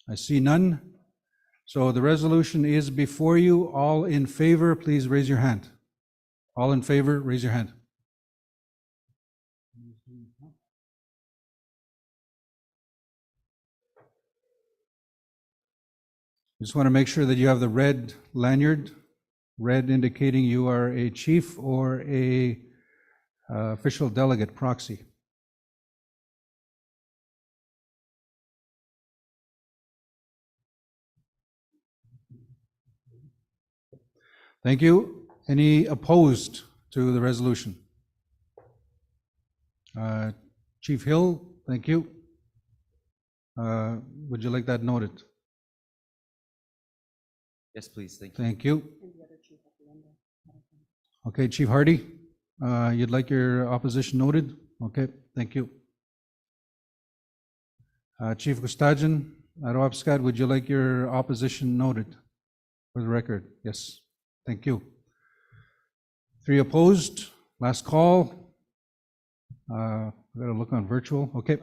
I see none. So the resolution is before you. All in favor, please raise your hand. All in favor, raise your hand. Just want to make sure that you have the red lanyard, red indicating you are a chief or a official delegate proxy. Thank you. Any opposed to the resolution? Chief Hill, thank you. Would you like that noted? Yes, please. Thank you. Thank you. Okay, Chief Hardy, you'd like your opposition noted? Okay, thank you. Chief Gustajan, Arawapskat, would you like your opposition noted for the record? Yes, thank you. 3 opposed, last call. I gotta look on virtual, okay.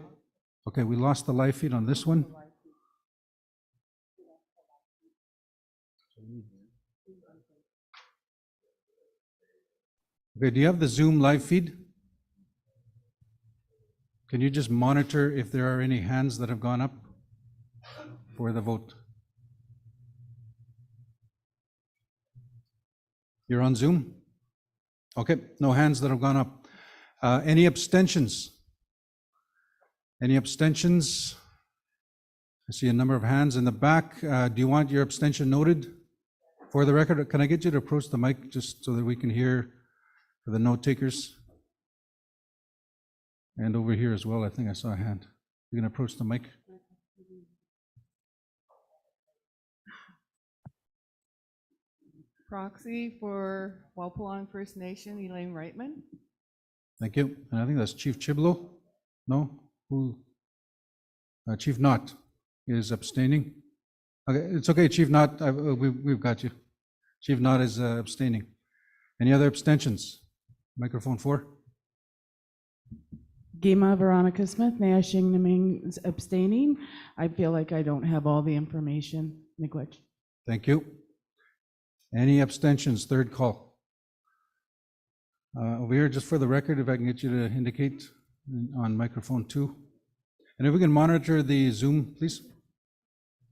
Okay, we lost the live feed on this one. Okay, do you have the Zoom live feed? Can you just monitor if there are any hands that have gone up for the vote? You're on Zoom? Okay, no hands that have gone up. Any abstentions? Any abstentions? I see a number of hands in the back. Do you want your abstention noted? For the record, can I get you to approach the mic just so that we can hear for the note takers? And over here as well, I think I saw a hand. You can approach the mic. Proxy for Waupalong First Nation, Elaine Reitman. Thank you. And I think that's Chief Chiblo. No? Who? Chief Knott is abstaining. Okay, it's okay, Chief Knott. We've got you. Chief Knott is abstaining. Any other abstentions? Microphone 4. Gema Veronica Smith, Nashing Naming is abstaining. I feel like I don't have all the information. Miigwech. Thank you. Any abstentions? Third call. Over here, just for the record, if I can get you to indicate on microphone 2. And if we can monitor the Zoom, please.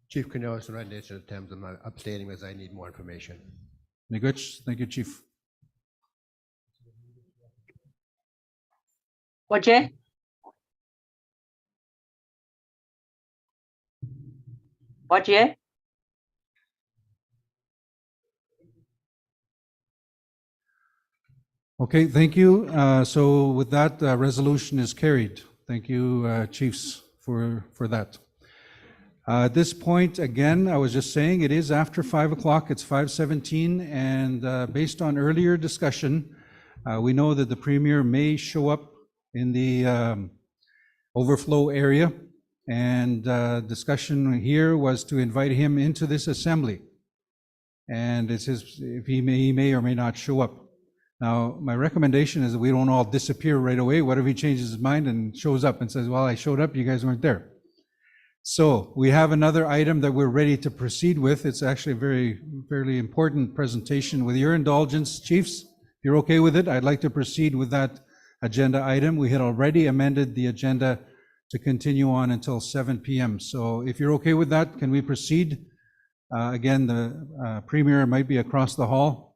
Chief Canellis and Red Nation of Thames, I'm not abstaining as I need more information. Miigwech. Thank you, Chief. Waje? Waje? Okay, thank you. So with that, resolution is carried. Thank you, Chiefs, for that. At this point, again, I was just saying it is after 5 o'clock. It's 5:17, and based on earlier discussion, we know that the Premier may show up in the overflow area, and discussion here was to invite him into this assembly. And it's if he may or may not show up. Now, my recommendation is that we don't all disappear right away. What if he changes his mind and shows up and says, well, I showed up, you guys weren't there? So we have another item that we're ready to proceed with. It's actually a fairly important presentation. With your indulgence, Chiefs, if you're okay with it, I'd like to proceed with that agenda item. We had already amended the agenda to continue on until 7 p.m. So if you're okay with that, can we proceed? Again, the Premier might be across the hall.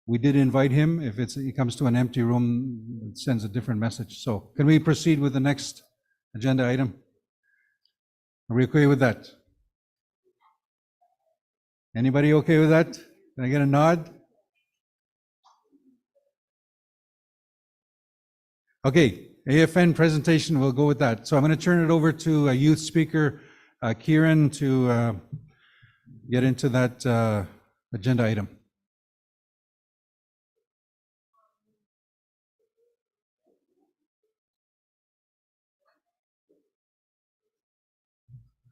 We did invite him. If he comes to an empty room, it sends a different message. So can we proceed with the next agenda item? Are we okay with that? Anybody okay with that? Can I get a nod? Okay, AFN presentation, we'll go with that. So I'm going to turn it over to a youth speaker, Kieran, to get into that agenda item.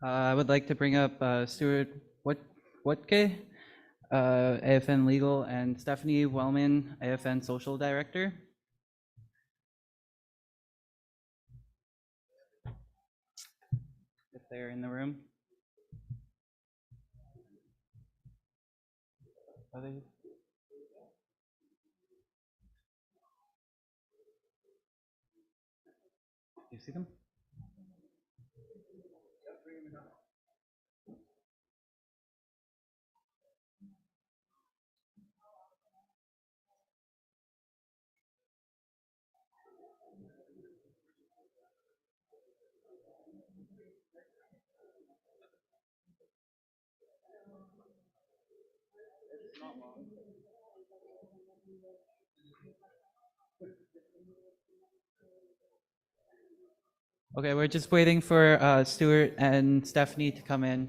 I would like to bring up Stuart Wutke, AFN Legal, and Stephanie Wellman, AFN Social Director. they're in the room. Are they? Do you see them? Okay, we're just waiting for Stuart and Stephanie to come in.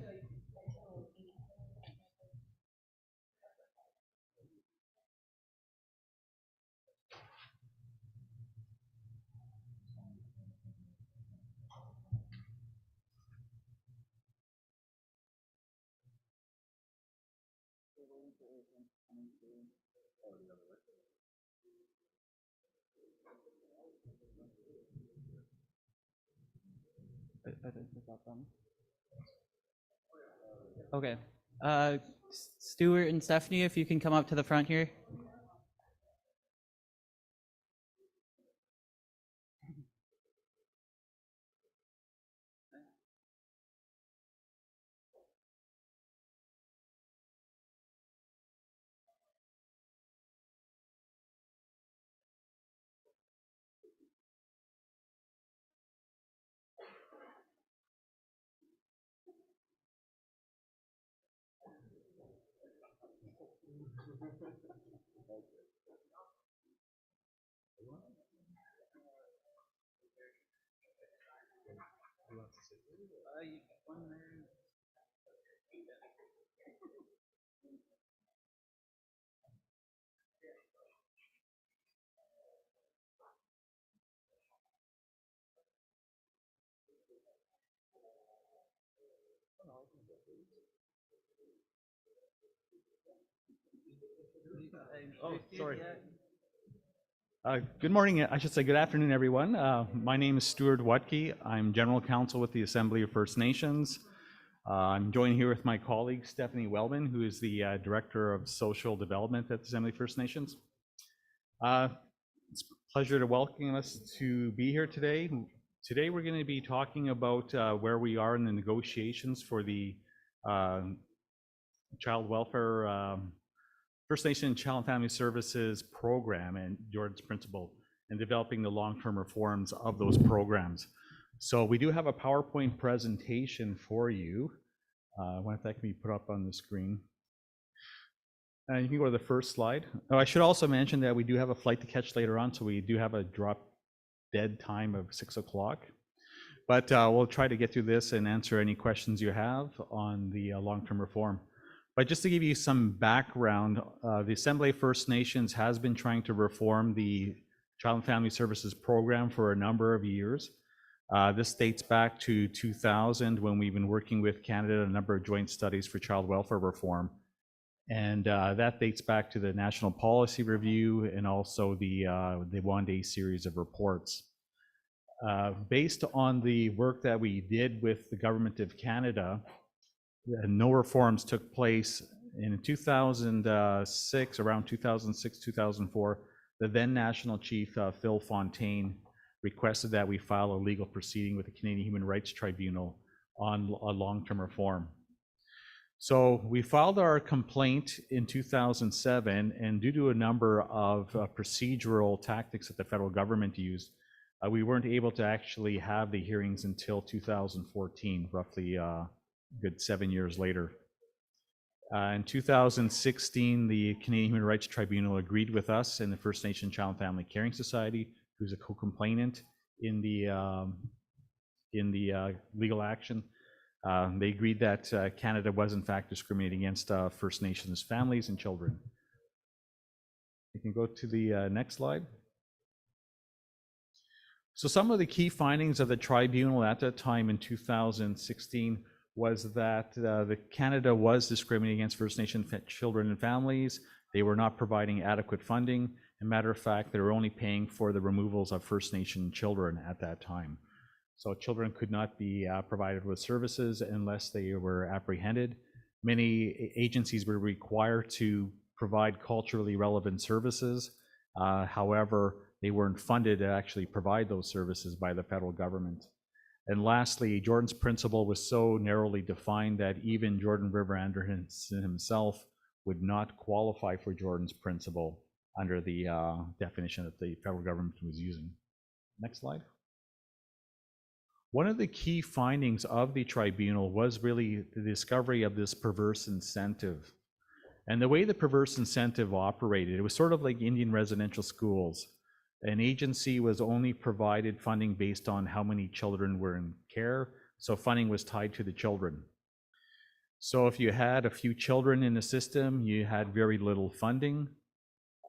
Okay. Stuart and Stephanie, if you can come up to the front here. Oh, sorry. Good morning, I should say good afternoon, everyone. My name is Stuart Watke. I'm General Counsel with the Assembly of First Nations. I'm joined here with my colleague Stephanie Wellman, who is the Director of Social Development at the Assembly of First Nations. It's a pleasure to welcome us to be here today. Today we're going to be talking about where we are in the negotiations for the Child Welfare First Nation Child and Family Services program and Jordan's principle and developing the long-term reforms of those programs. So we do have a PowerPoint presentation for you. I wonder if that can be put up on the screen. You can go to the first slide. Oh, I should also mention that we do have a flight to catch later on, so we do have a drop dead time of 6 o'clock. But we'll try to get through this and answer any questions you have on the long-term reform. But just to give you some background, the Assembly of First Nations has been trying to reform the Child and Family Services program for a number of years. This dates back to 2000 when we've been working with Canada on a number of joint studies for child welfare reform. And that dates back to the National Policy Review and also the Wande series of reports. Based on the work that we did with the Government of Canada, no reforms took place in 2006, around 2006, 2004. The then National Chief, Phil Fontaine, requested that we file a legal proceeding with the Canadian Human Rights Tribunal on a long-term reform. So we filed our complaint in 2007, and due to a number of procedural tactics that the federal government used, we weren't able to actually have the hearings until 2014, roughly good 7 years later. In 2016, the Canadian Human Rights Tribunal agreed with us and the First Nation Child and Family Caring Society, who's a co-complainant in the legal action. They agreed that Canada was in fact discriminating against First Nations families and children. You can go to the next slide. So some of the key findings of the tribunal at that time in 2016 was that the Canada was discriminating against First Nation children and families. They were not providing adequate funding. As a matter of fact, they were only paying for the removals of First Nation children at that time. So children could not be provided with services unless they were apprehended. Many agencies were required to provide culturally relevant services. However, they weren't funded to actually provide those services by the federal government. And lastly, Jordan's principle was so narrowly defined that even Jordan River Anderson himself would not qualify for Jordan's principle under the definition that the federal government was using. Next slide. One of the key findings of the tribunal was really the discovery of this perverse incentive. And the way the perverse incentive operated, it was sort of like Indian residential schools. An agency was only provided funding based on how many children were in care, so funding was tied to the children. So if you had a few children in the system, you had very little funding.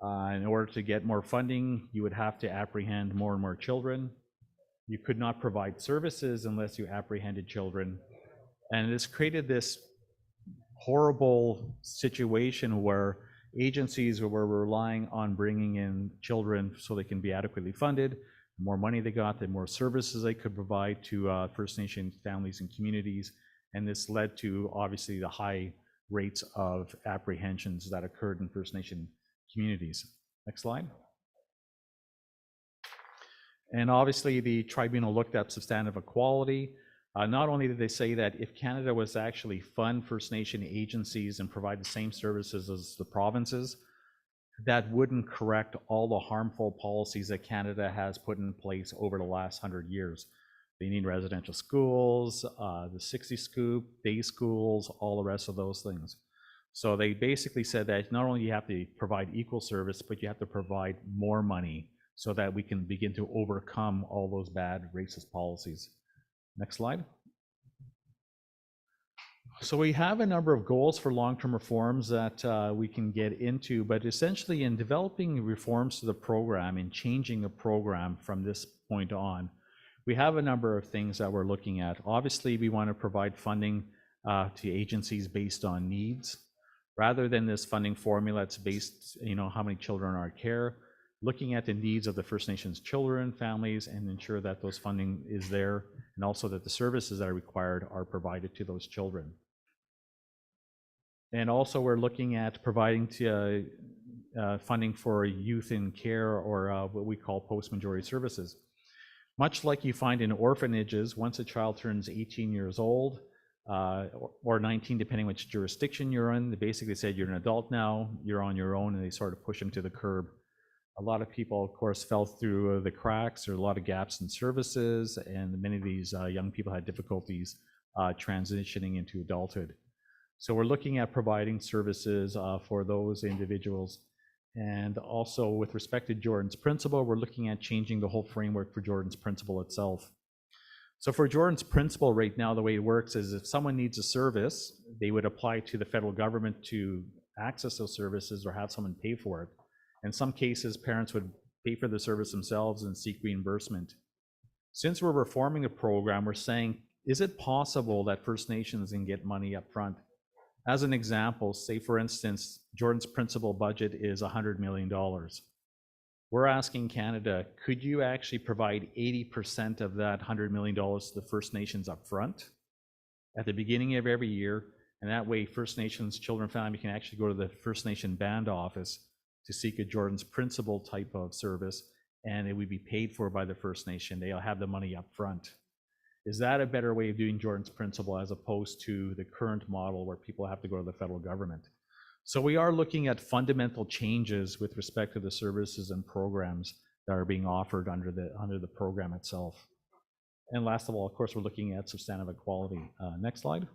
In order to get more funding, you would have to apprehend more and more children. You could not provide services unless you apprehended children. And this created this horrible situation where agencies were relying on bringing in children so they can be adequately funded. The more money they got, the more services they could provide to First Nation families and communities. And this led to obviously the high rates of apprehensions that occurred in First Nation communities. Next slide. And obviously the tribunal looked at substantive equality. Not only did they say that if Canada was to actually fund First Nation agencies and provide the same services as the provinces, that wouldn't correct all the harmful policies that Canada has put in place over the last 100 years. The Indian residential schools, the 60 scoop, day schools, all the rest of those things. So they basically said that not only you have to provide equal service, but you have to provide more money so that we can begin to overcome all those bad racist policies. Next slide. So we have a number of goals for long-term reforms that we can get into, but essentially in developing reforms to the program and changing the program from this point on, we have a number of things that we're looking at. Obviously, we want to provide funding to agencies based on needs, rather than this funding formula that's based, how many children are in care, looking at the needs of the First Nations children, families, and ensure that those funding is there, and also that the services that are required are provided to those children. And also we're looking at providing funding for youth in care, or what we call post-majority services. Much like you find in orphanages, once a child turns 18 years old, or 19, depending which jurisdiction you're in, they basically said, you're an adult now, you're on your own, and they sort of push them to the curb. A lot of people, of course, fell through the cracks. There are a lot of gaps in services, and many of these young people had difficulties transitioning into adulthood. So we're looking at providing services for those individuals. And also with respect to Jordan's principle, we're looking at changing the whole framework for Jordan's principle itself. So for Jordan's principle right now, the way it works is if someone needs a service, they would apply to the federal government to access those services or have someone pay for it. In some cases, parents would pay for the service themselves and seek reimbursement. Since we're reforming the program, we're saying, is it possible that First Nations can get money up front? As an example, say for instance, Jordan's principal budget is $100 million. We're asking Canada, could you actually provide 80% of that $100 million to the First Nations up front at the beginning of every year? And that way First Nations children family can actually go to the First Nation band office to seek a Jordan's principle type of service, and it would be paid for by the First Nation. They'll have the money up front. Is that a better way of doing Jordan's principle as opposed to the current model where people have to go to the federal government? So we are looking at fundamental changes with respect to the services and programs that are being offered under the program itself. And last of all, of course, we're looking at substantive equality. Next slide.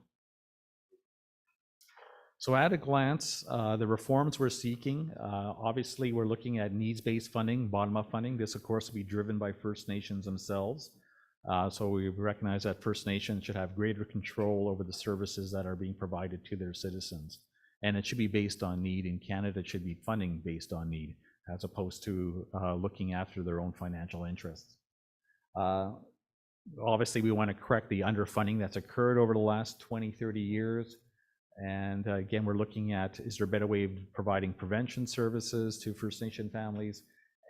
So at a glance, the reforms we're seeking, obviously we're looking at needs-based funding, bottom-up funding. This, of course, will be driven by First Nations themselves. So we recognize that First Nations should have greater control over the services that are being provided to their citizens. And it should be based on need. In Canada, it should be funding based on need, as opposed to looking after their own financial interests. Obviously, we want to correct the underfunding that's occurred over the last 20, 30 years. And again, we're looking at, is there a better way of providing prevention services to First Nation families,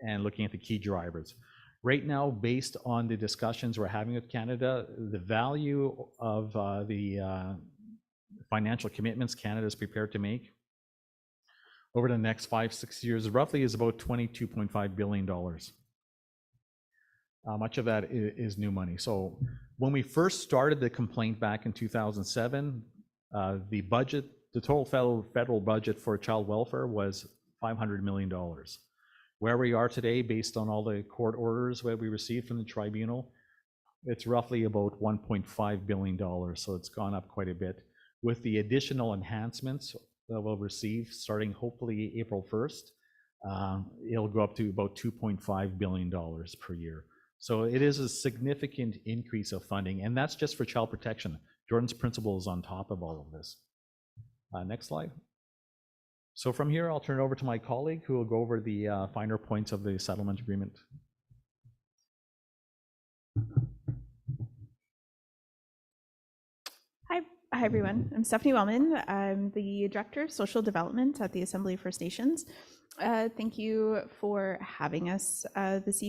and looking at the key drivers. Right now, based on the discussions we're having with Canada, the value of the financial commitments Canada is prepared to make over the next 5-6 years roughly is about $22.5 billion. Much of that is new money. So when we first started the complaint back in 2007, the budget, the total federal budget for child welfare was $500 million. Where we are today, based on all the court orders that we received from the tribunal, it's roughly about $1.5 billion. So it's gone up quite a bit. With the additional enhancements that we'll receive starting hopefully April 1st, it'll go up to about $2.5 billion per year. So it is a significant increase of funding, and that's just for child protection. Jordan's Principle is on top of all of this. Next slide. So from here, I'll turn it over to my colleague who will go over the finer points of the settlement agreement. Hi everyone. I'm Stephanie Wellman. I'm the Director of Social Development at the Assembly of First Nations. Thank you for having us this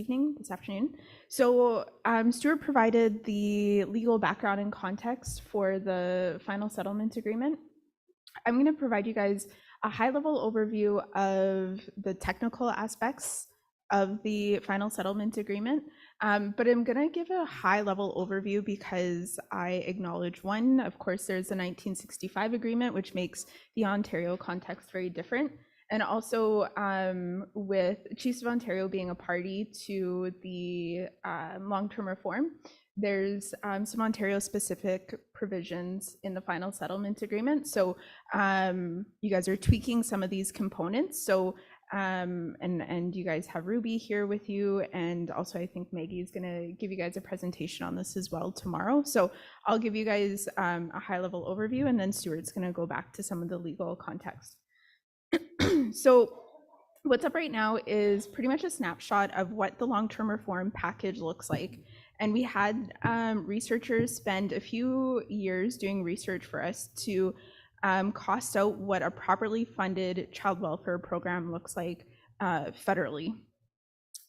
afternoon. So Stuart provided the legal background and context for the final settlement agreement. I'm going to provide you guys a high-level overview of the technical aspects of the final settlement agreement, but I'm going to give a high-level overview because I acknowledge, one, of course, there's the 1965 agreement, which makes the Ontario context very different, and also with Chiefs of Ontario being a party to the long-term reform, there's some Ontario-specific provisions in the final settlement agreement. So you guys are tweaking some of these components. So and you guys have Ruby here with you, and also I think Maggie is going to give you guys a presentation on this as well tomorrow. So I'll give you guys a high-level overview, and then Stuart's going to go back to some of the legal context. So what's up right now is pretty much a snapshot of what the long-term reform package looks like. And we had researchers spend a few years doing research for us to cost out what a properly funded child welfare program looks like federally.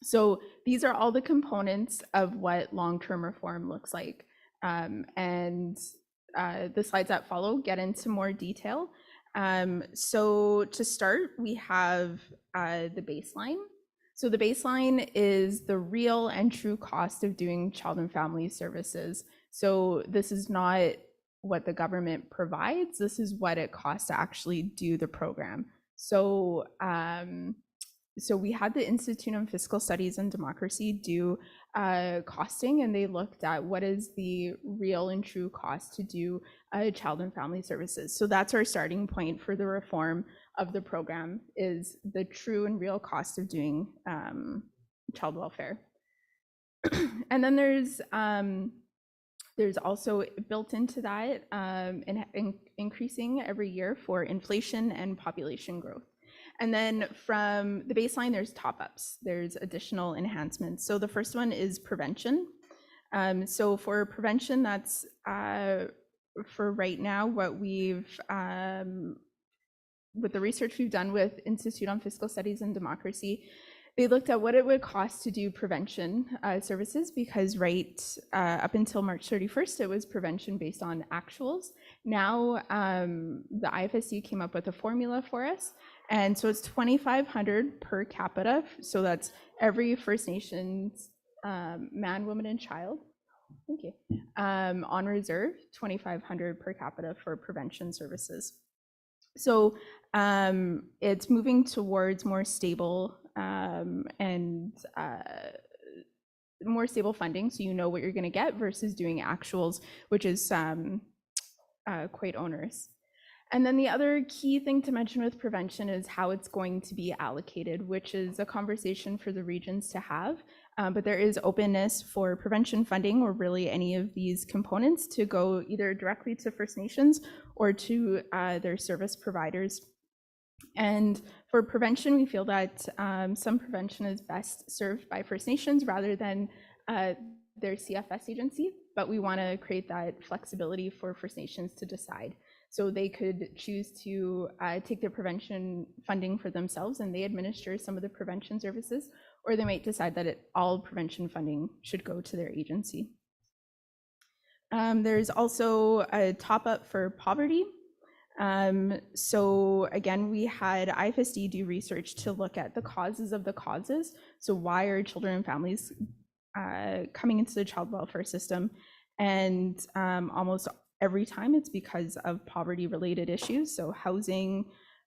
So these are all the components of what long-term reform looks like. And the slides that follow get into more detail. So to start, we have the baseline. So the baseline is the real and true cost of doing child and family services. So this is not what the government provides, this is what it costs to actually do the program. So so we had the Institute on Fiscal Studies and Democracy do costing, and they looked at what is the real and true cost to do child and family services. So that's our starting point for the reform of the program, is the true and real cost of doing child welfare. And then there's also built into that increasing every year for inflation and population growth. And then from the baseline, there's top-ups, there's additional enhancements. So the first one is prevention. So for prevention, that's for right now, what we've, with the research we've done with Institute on Fiscal Studies and Democracy, they looked at what it would cost to do prevention services, because right up until March 31st, it was prevention based on actuals. Now the IFSC came up with a formula for us. And so it's $2,500 per capita. So that's every First Nations man, woman, and child. Thank you. On reserve, $2,500 per capita for prevention services. So it's moving towards more stable and more stable funding, so you know what you're going to get, versus doing actuals, which is quite onerous. And then the other key thing to mention with prevention is how it's going to be allocated, which is a conversation for the regions to have. But there is openness for prevention funding, or really any of these components, to go either directly to First Nations or to their service providers. And for prevention, we feel that some prevention is best served by First Nations rather than their CFS agency, but we want to create that flexibility for First Nations to decide. So they could choose to take their prevention funding for themselves, and they administer some of the prevention services, or they might decide that all prevention funding should go to their agency. There's also a top up for poverty. So again, we had IFSD do research to look at the causes of the causes. So why are children and families coming into the child welfare system? And almost every time it's because of poverty related issues. So housing,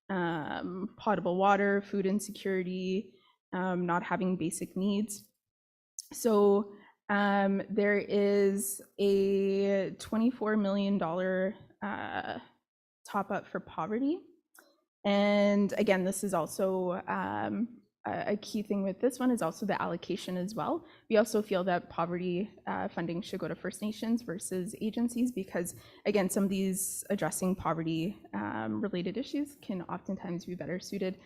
potable water, food insecurity, not having basic needs. So there is a $24 million top up for poverty. And again, this is also a key thing with this one is also the allocation as well. We also feel that poverty funding should go to First Nations versus agencies because, again, some of these addressing poverty related issues can oftentimes be better suited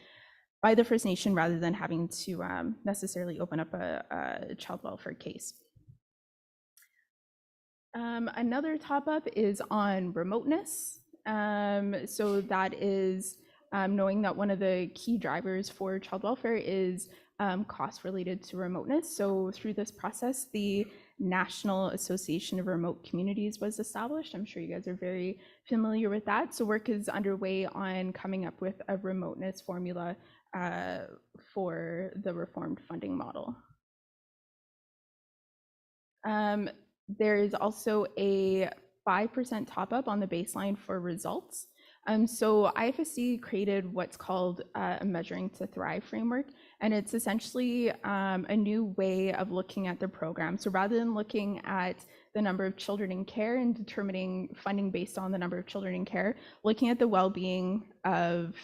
by the First Nation rather than having to necessarily open up a child welfare case. Another top up is on remoteness. So that is knowing that one of the key drivers for child welfare is cost related to remoteness. So through this process, the National Association of Remote Communities was established. I'm sure you guys are very familiar with that. So work is underway on coming up with a remoteness formula for the reformed funding model. There is also a 5% top up on the baseline for results. So IFSC created what's called a Measuring to Thrive framework, and it's essentially a new way of looking at the program. So rather than looking at the number of children in care and determining funding based on the number of children in care, looking at the well-being of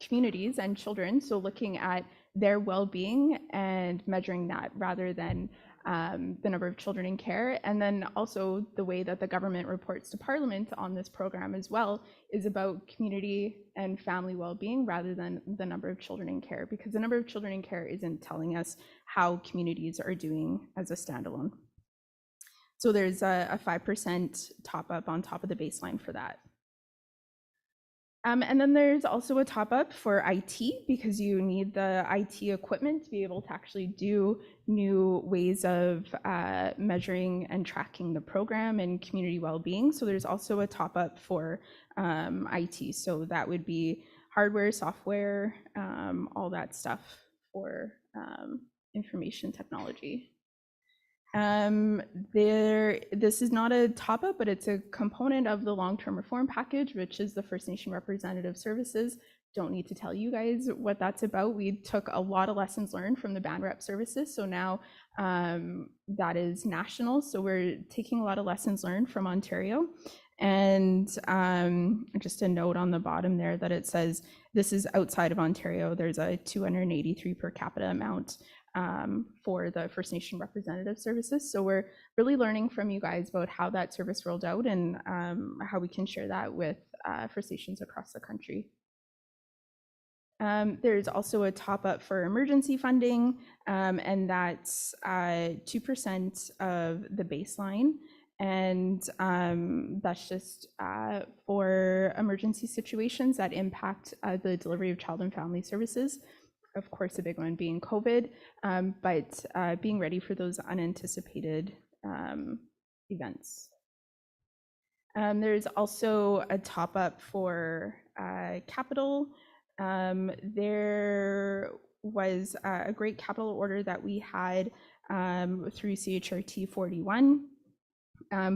communities and children, so looking at their well-being and measuring that rather than the number of children in care. And then also the way that the government reports to Parliament on this program as well is about community and family well-being rather than the number of children in care, because the number of children in care isn't telling us how communities are doing as a standalone. So there's a 5% top up on top of the baseline for that. And then there's also a top up for IT because you need the IT equipment to be able to actually do new ways of measuring and tracking the program and community well-being. So there's also a top up for IT. So that would be hardware, software, all that stuff for information technology. This is not a top up, but it's a component of the long-term reform package, which is the First Nation Representative Services. Don't need to tell you guys what that's about. We took a lot of lessons learned from the band rep services. So now that is national. So we're taking a lot of lessons learned from Ontario. And just a note on the bottom there that it says this is outside of Ontario. There's a 283 per capita amount for the First Nation Representative Services. So we're really learning from you guys about how that service rolled out and how we can share that with First Nations across the country. There's also a top up for emergency funding, and that's 2% of the baseline. And that's just for emergency situations that impact the delivery of child and family services. Of course, a big one being COVID, but being ready for those unanticipated events. There's also a top up for capital. There was a great capital order that we had through CHRT 41,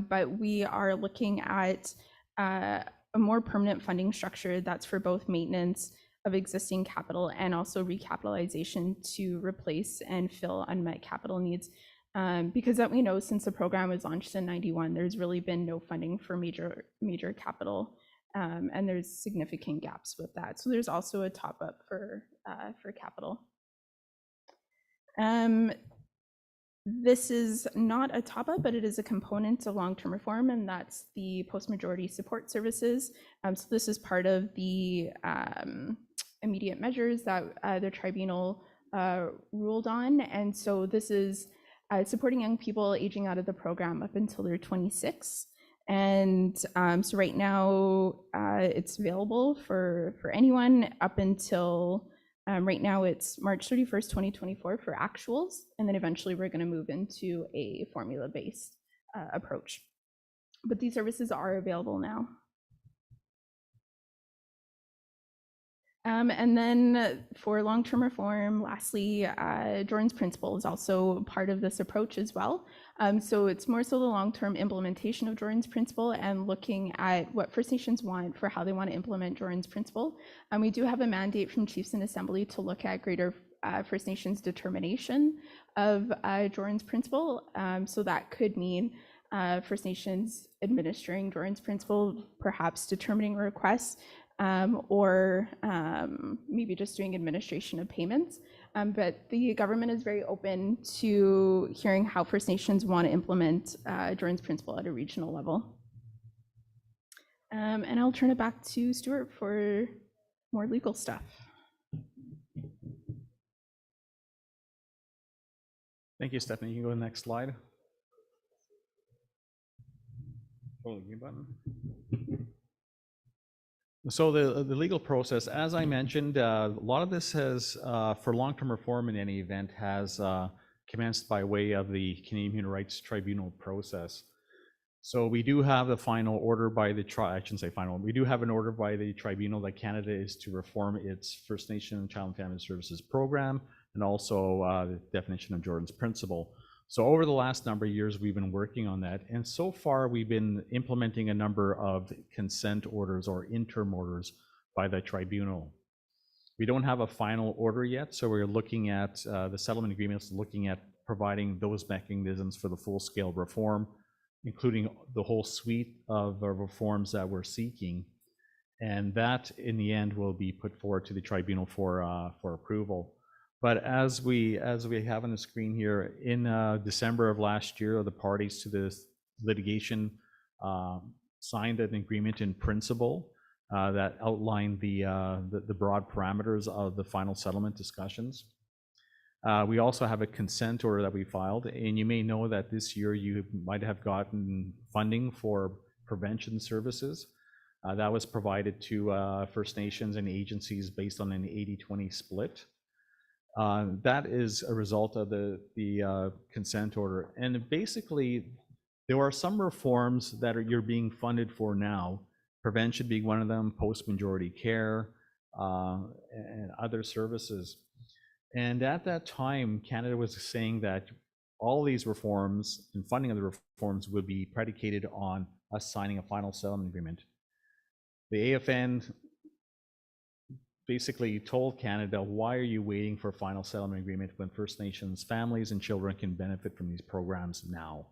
but we are looking at a more permanent funding structure that's for both maintenance of existing capital and also recapitalization to replace and fill unmet capital needs. Because that we know since the program was launched in '91, there's really been no funding for major capital, and there's significant gaps with that. So there's also a top up for capital. This is not a top up, but it is a component of long-term reform, and that's the post-majority support services. So this is part of the immediate measures that the tribunal ruled on. And so this is supporting young people aging out of the program up until they're 26. And so right now it's available for anyone up until Right now, it's March 31st, 2024 for actuals, and then eventually we're going to move into a formula-based approach. But these services are available now. And then for long-term reform, lastly, Jordan's Principle is also part of this approach as well. So it's more so the long-term implementation of Jordan's Principle and looking at what First Nations want for how they want to implement Jordan's Principle. And we do have a mandate from Chiefs and Assembly to look at greater First Nations determination of Jordan's Principle. So that could mean First Nations administering Jordan's Principle, perhaps determining requests, or maybe just doing administration of payments. But the government is very open to hearing how First Nations want to implement Jordan's Principle at a regional level. And I'll turn it back to Stuart for more legal stuff. Thank you, Stephanie. You can go to the next slide. Oh, the green button. So the legal process, as I mentioned, a lot of this has, for long-term reform in any event, has commenced by way of the Canadian Human Rights Tribunal process. So we do have the final order by the I shouldn't say final. We do have an order by the tribunal that Canada is to reform its First Nation Child and Family Services program, and also the definition of Jordan's Principle. So over the last number of years, we've been working on that. And so far, we've been implementing a number of consent orders or interim orders by the tribunal. We don't have a final order yet, so we're looking at the settlement agreements, looking at providing those mechanisms for the full-scale reform, including the whole suite of reforms that we're seeking. And that, in the end, will be put forward to the tribunal for approval. But as we have on the screen here, in December of last year, the parties to this litigation signed an agreement in principle that outlined the broad parameters of the final settlement discussions. We also have a consent order that we filed, and you may know that this year you might have gotten funding for prevention services. That was provided to First Nations and agencies based on an 80-20 split. That is a result of the consent order. And basically, there are some reforms that you're being funded for now, prevention being one of them, post-majority care, and other services. And at that time, Canada was saying that all these reforms and funding of the reforms would be predicated on us signing a final settlement agreement. The AFN basically told Canada, why are you waiting for a final settlement agreement when First Nations families and children can benefit from these programs now?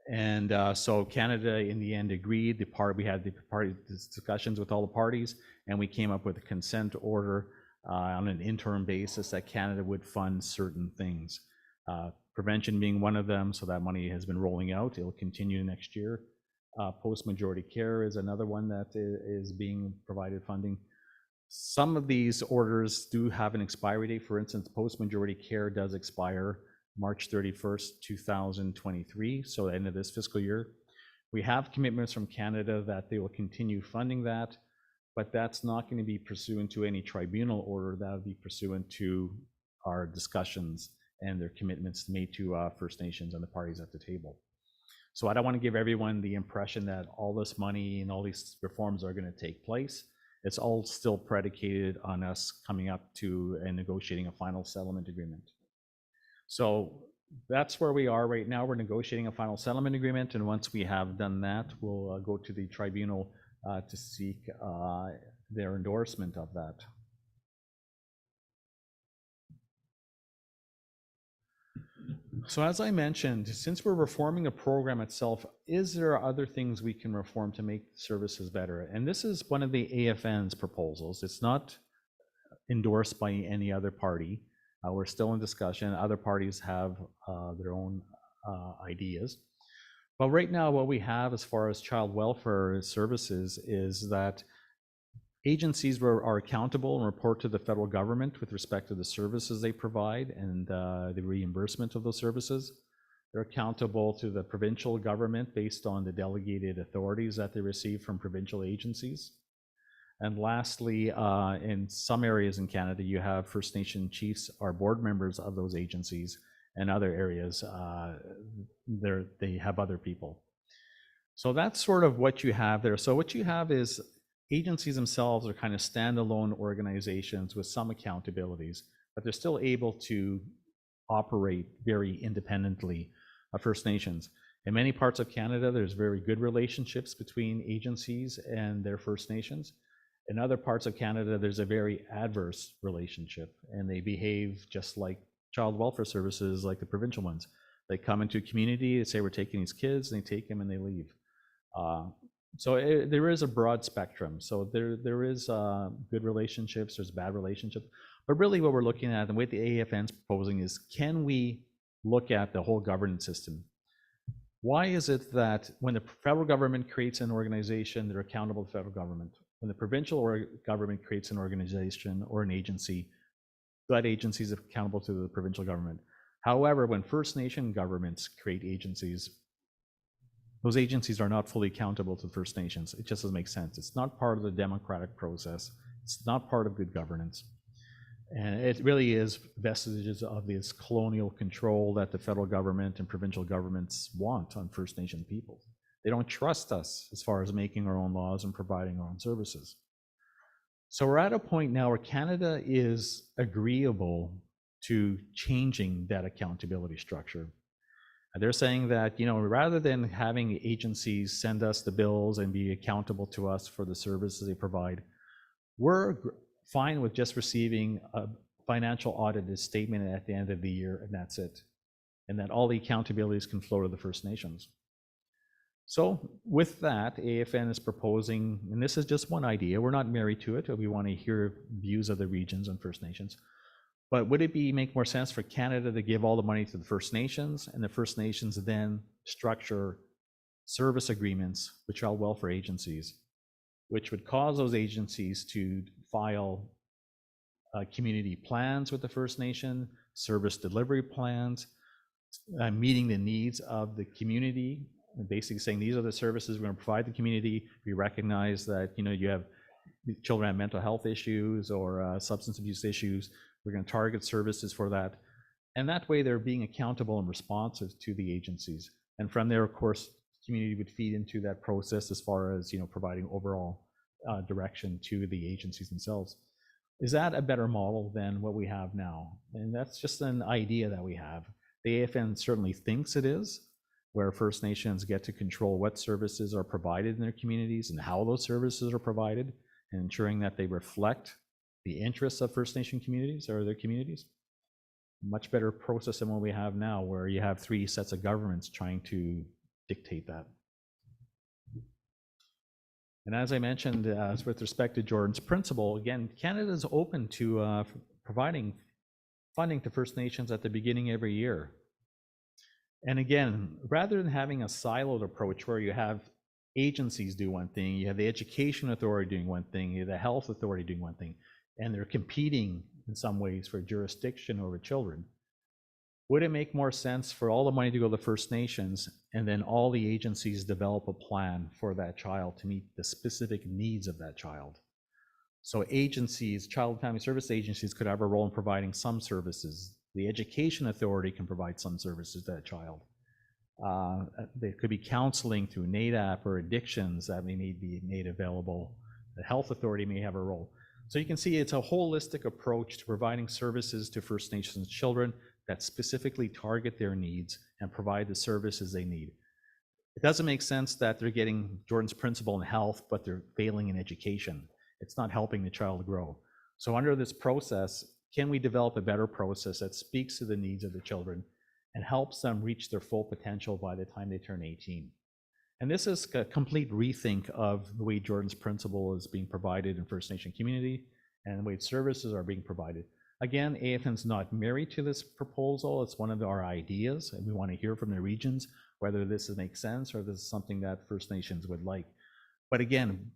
And so Canada, in the end, agreed. We had the party discussions with all the parties, and we came up with a consent order on an interim basis that Canada would fund certain things. Prevention being one of them, so that money has been rolling out. It'll continue next year. Post-majority care is another one that is being provided funding. Some of these orders do have an expiry date. For instance, post-majority care does expire March 31st, 2023, so the end of this fiscal year. We have commitments from Canada that they will continue funding that, but that's not going to be pursuant to any tribunal order. That would be pursuant to our discussions and their commitments made to First Nations and the parties at the table. So I don't want to give everyone the impression that all this money and all these reforms are going to take place. It's all still predicated on us coming up to and negotiating a final settlement agreement. So that's where we are right now. We're negotiating a final settlement agreement, and once we have done that, we'll go to the tribunal to seek their endorsement of that. So as I mentioned, since we're reforming a program itself, is there other things we can reform to make services better? And this is one of the AFN's proposals. It's not endorsed by any other party. We're still in discussion. Other parties have their own ideas. But right now, what we have as far as child welfare services is that agencies are accountable and report to the federal government with respect to the services they provide and the reimbursement of those services. They're accountable to the provincial government based on the delegated authorities that they receive from provincial agencies. And lastly, in some areas in Canada, you have First Nation chiefs are board members of those agencies, and other areas, they have other people. So that's sort of what you have there. So what you have is agencies themselves are kind of standalone organizations with some accountabilities, but they're still able to operate very independently of First Nations. In many parts of Canada, there's very good relationships between agencies and their First Nations. In other parts of Canada, there's a very adverse relationship, and they behave just like child welfare services, like the provincial ones. They come into a community, they say, we're taking these kids, and they take them and they leave. There is a broad spectrum. So there is good relationships, there's bad relationships. But really what we're looking at, and what the AFN's proposing is, can we look at the whole governance system? Why is it that when the federal government creates an organization, they're accountable to the federal government? When the provincial government creates an organization or an agency, that agency is accountable to the provincial government. However, when First Nation governments create agencies, those agencies are not fully accountable to First Nations. It just doesn't make sense. It's not part of the democratic process. It's not part of good governance. And it really is vestiges of this colonial control that the federal government and provincial governments want on First Nation people. They don't trust us as far as making our own laws and providing our own services. So we're at a point now where Canada is agreeable to changing that accountability structure. And they're saying that, you know, rather than having agencies send us the bills and be accountable to us for the services they provide, we're fine with just receiving a financial audited statement at the end of the year, and that's it. And that all the accountabilities can flow to the First Nations. So with that, AFN is proposing, and this is just one idea, we're not married to it, we want to hear views of the regions and First Nations, but would it make more sense for Canada to give all the money to the First Nations, and the First Nations then structure service agreements with child welfare agencies, which would cause those agencies to file community plans with the First Nation, service delivery plans, meeting the needs of the community, and basically saying these are the services we're going to provide the community. We recognize that, you know, you have children have mental health issues or substance abuse issues. We're going to target services for that. And that way they're being accountable and responsive to the agencies. And from there, of course, community would feed into that process as far as, you know, providing overall direction to the agencies themselves. Is that a better model than what we have now? And that's just an idea that we have. The AFN certainly thinks it is, where First Nations get to control what services are provided in their communities and how those services are provided, and ensuring that they reflect the interests of First Nation communities or their communities. Much better process than what we have now, where you have 3 sets of governments trying to dictate that. And as I mentioned, with respect to Jordan's principle, again, Canada is open to providing funding to First Nations at the beginning every year. And again, rather than having a siloed approach where you have agencies do one thing, you have the education authority doing one thing, you have the health authority doing one thing, and they're competing in some ways for jurisdiction over children, would it make more sense for all the money to go to the First Nations and then all the agencies develop a plan for that child to meet the specific needs of that child? So agencies, child and family service agencies, could have a role in providing some services. The education authority can provide some services to that child. There could be counseling through NADAP or addictions that may be made available. The health authority may have a role. So you can see it's a holistic approach to providing services to First Nations children that specifically target their needs and provide the services they need. It doesn't make sense that they're getting Jordan's principle in health, but they're failing in education. It's not helping the child grow. So under this process, can we develop a better process that speaks to the needs of the children and helps them reach their full potential by the time they turn 18? And this is a complete rethink of the way Jordan's principle is being provided in First Nation community and the way services are being provided. Again, AFN's not married to this proposal. It's one of our ideas, and we want to hear from the regions whether this makes sense or this is something that First Nations would like. But again,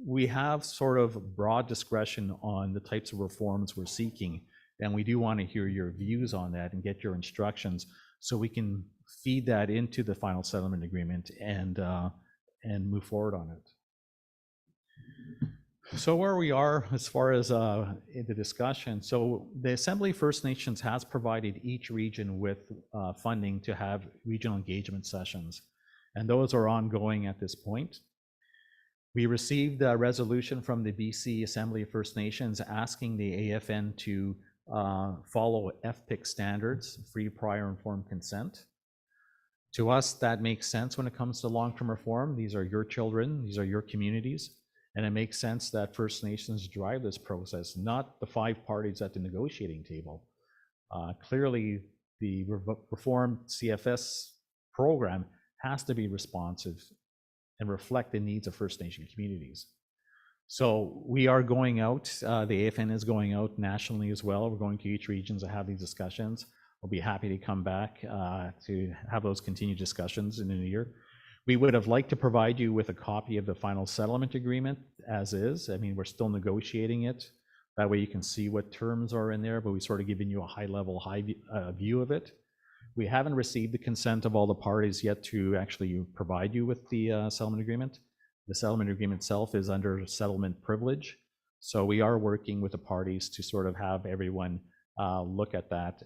we have sort of broad discretion on the types of reforms we're seeking, and we do want to hear your views on that and get your instructions so we can feed that into the final settlement agreement and move forward on it. So where we are as far as in the discussion, so the Assembly First Nations has provided each region with funding to have regional engagement sessions, and those are ongoing at this point. We received a resolution from the BC Assembly of First Nations asking the AFN to follow FPIC standards, free, prior, informed consent. To us, that makes sense when it comes to long-term reform. These are your children, these are your communities. And it makes sense that First Nations drive this process, not the 5 parties at the negotiating table. Clearly, the reformed CFS program has to be responsive and reflect the needs of First Nation communities. So we are going out, the AFN is going out nationally as well. We're going to each region to have these discussions. We'll be happy to come back to have those continued discussions in the new year. We would have liked to provide you with a copy of the final settlement agreement as is. I mean, we're still negotiating it. That way you can see what terms are in there, but we've sort of given you a high-level view of it. We haven't received the consent of all the parties yet to actually provide you with the settlement agreement. The settlement agreement itself is under settlement privilege. So we are working with the parties to sort of have everyone look at that.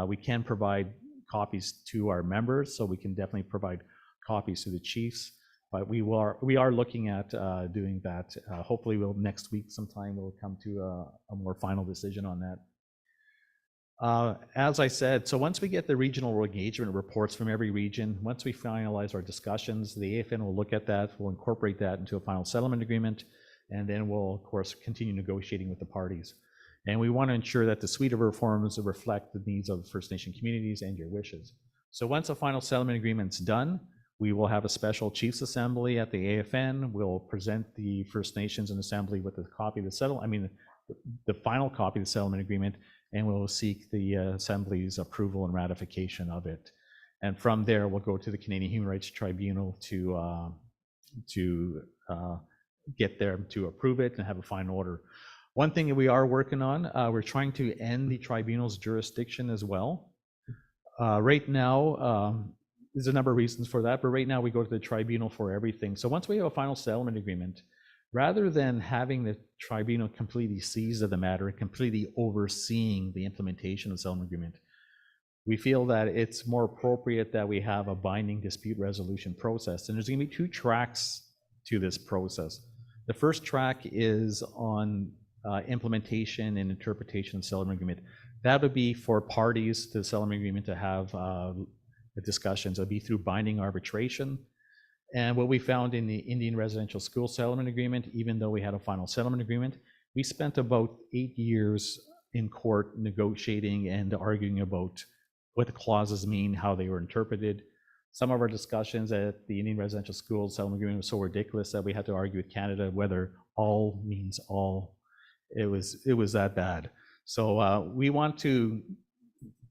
We can provide copies to our members, so we can definitely provide copies to the chiefs, but we are looking at doing that. Hopefully next week sometime we'll come to a more final decision on that. As I said, so once we get the regional engagement reports from every region, once we finalize our discussions, the AFN will look at that, we'll incorporate that into a final settlement agreement, and then we'll of course continue negotiating with the parties. And we want to ensure that the suite of reforms reflect the needs of First Nation communities and your wishes. So once a final settlement agreement's done, we will have a special Chiefs Assembly at the AFN. We'll present the First Nations in Assembly with a copy of the final copy of the settlement agreement, and we'll seek the Assembly's approval and ratification of it. And from there, we'll go to the Canadian Human Rights Tribunal to get them to approve it and have a final order. One thing that we are working on, we're trying to end the tribunal's jurisdiction as well. Right now, there's a number of reasons for that, but right now we go to the tribunal for everything. So once we have a final settlement agreement, rather than having the tribunal completely seize of the matter and completely overseeing the implementation of the settlement agreement, we feel that it's more appropriate that we have a binding dispute resolution process. And there's going to be 2 tracks to this process. The first track is on implementation and interpretation of the settlement agreement. That would be for parties to the settlement agreement to have the discussions. It'll be through binding arbitration. And what we found in the Indian Residential School Settlement Agreement, even though we had a final settlement agreement, we spent about 8 years in court negotiating and arguing about what the clauses mean, how they were interpreted. Some of our discussions at the Indian Residential School Settlement Agreement was so ridiculous that we had to argue with Canada whether all means all. It was that bad. So we want to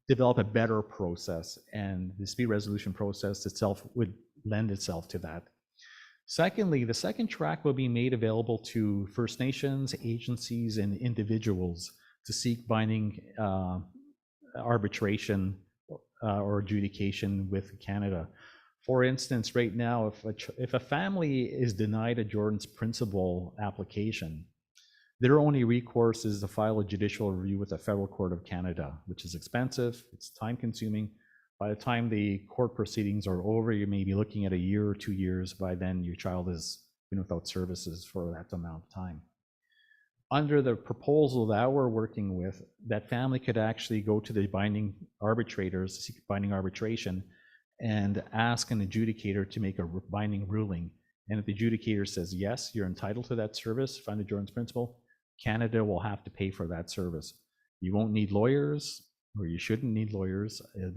develop a better process, and the dispute resolution process itself would lend itself to that. Secondly, the second track will be made available to First Nations, agencies, and individuals to seek binding arbitration or adjudication with Canada. For instance, right now, if a family is denied a Jordan's Principle application, their only recourse is to file a judicial review with the Federal Court of Canada, which is expensive, it's time-consuming. By the time the court proceedings are over, you may be looking at 1 year or 2 years. By then, your child has been without services for that amount of time. Under the proposal that we're working with, that family could actually go to the binding arbitrators, seek binding arbitration, and ask an adjudicator to make a binding ruling. And if the adjudicator says, yes, you're entitled to that service, under Jordan's Principle, Canada will have to pay for that service. You won't need lawyers, or you shouldn't need lawyers. It'll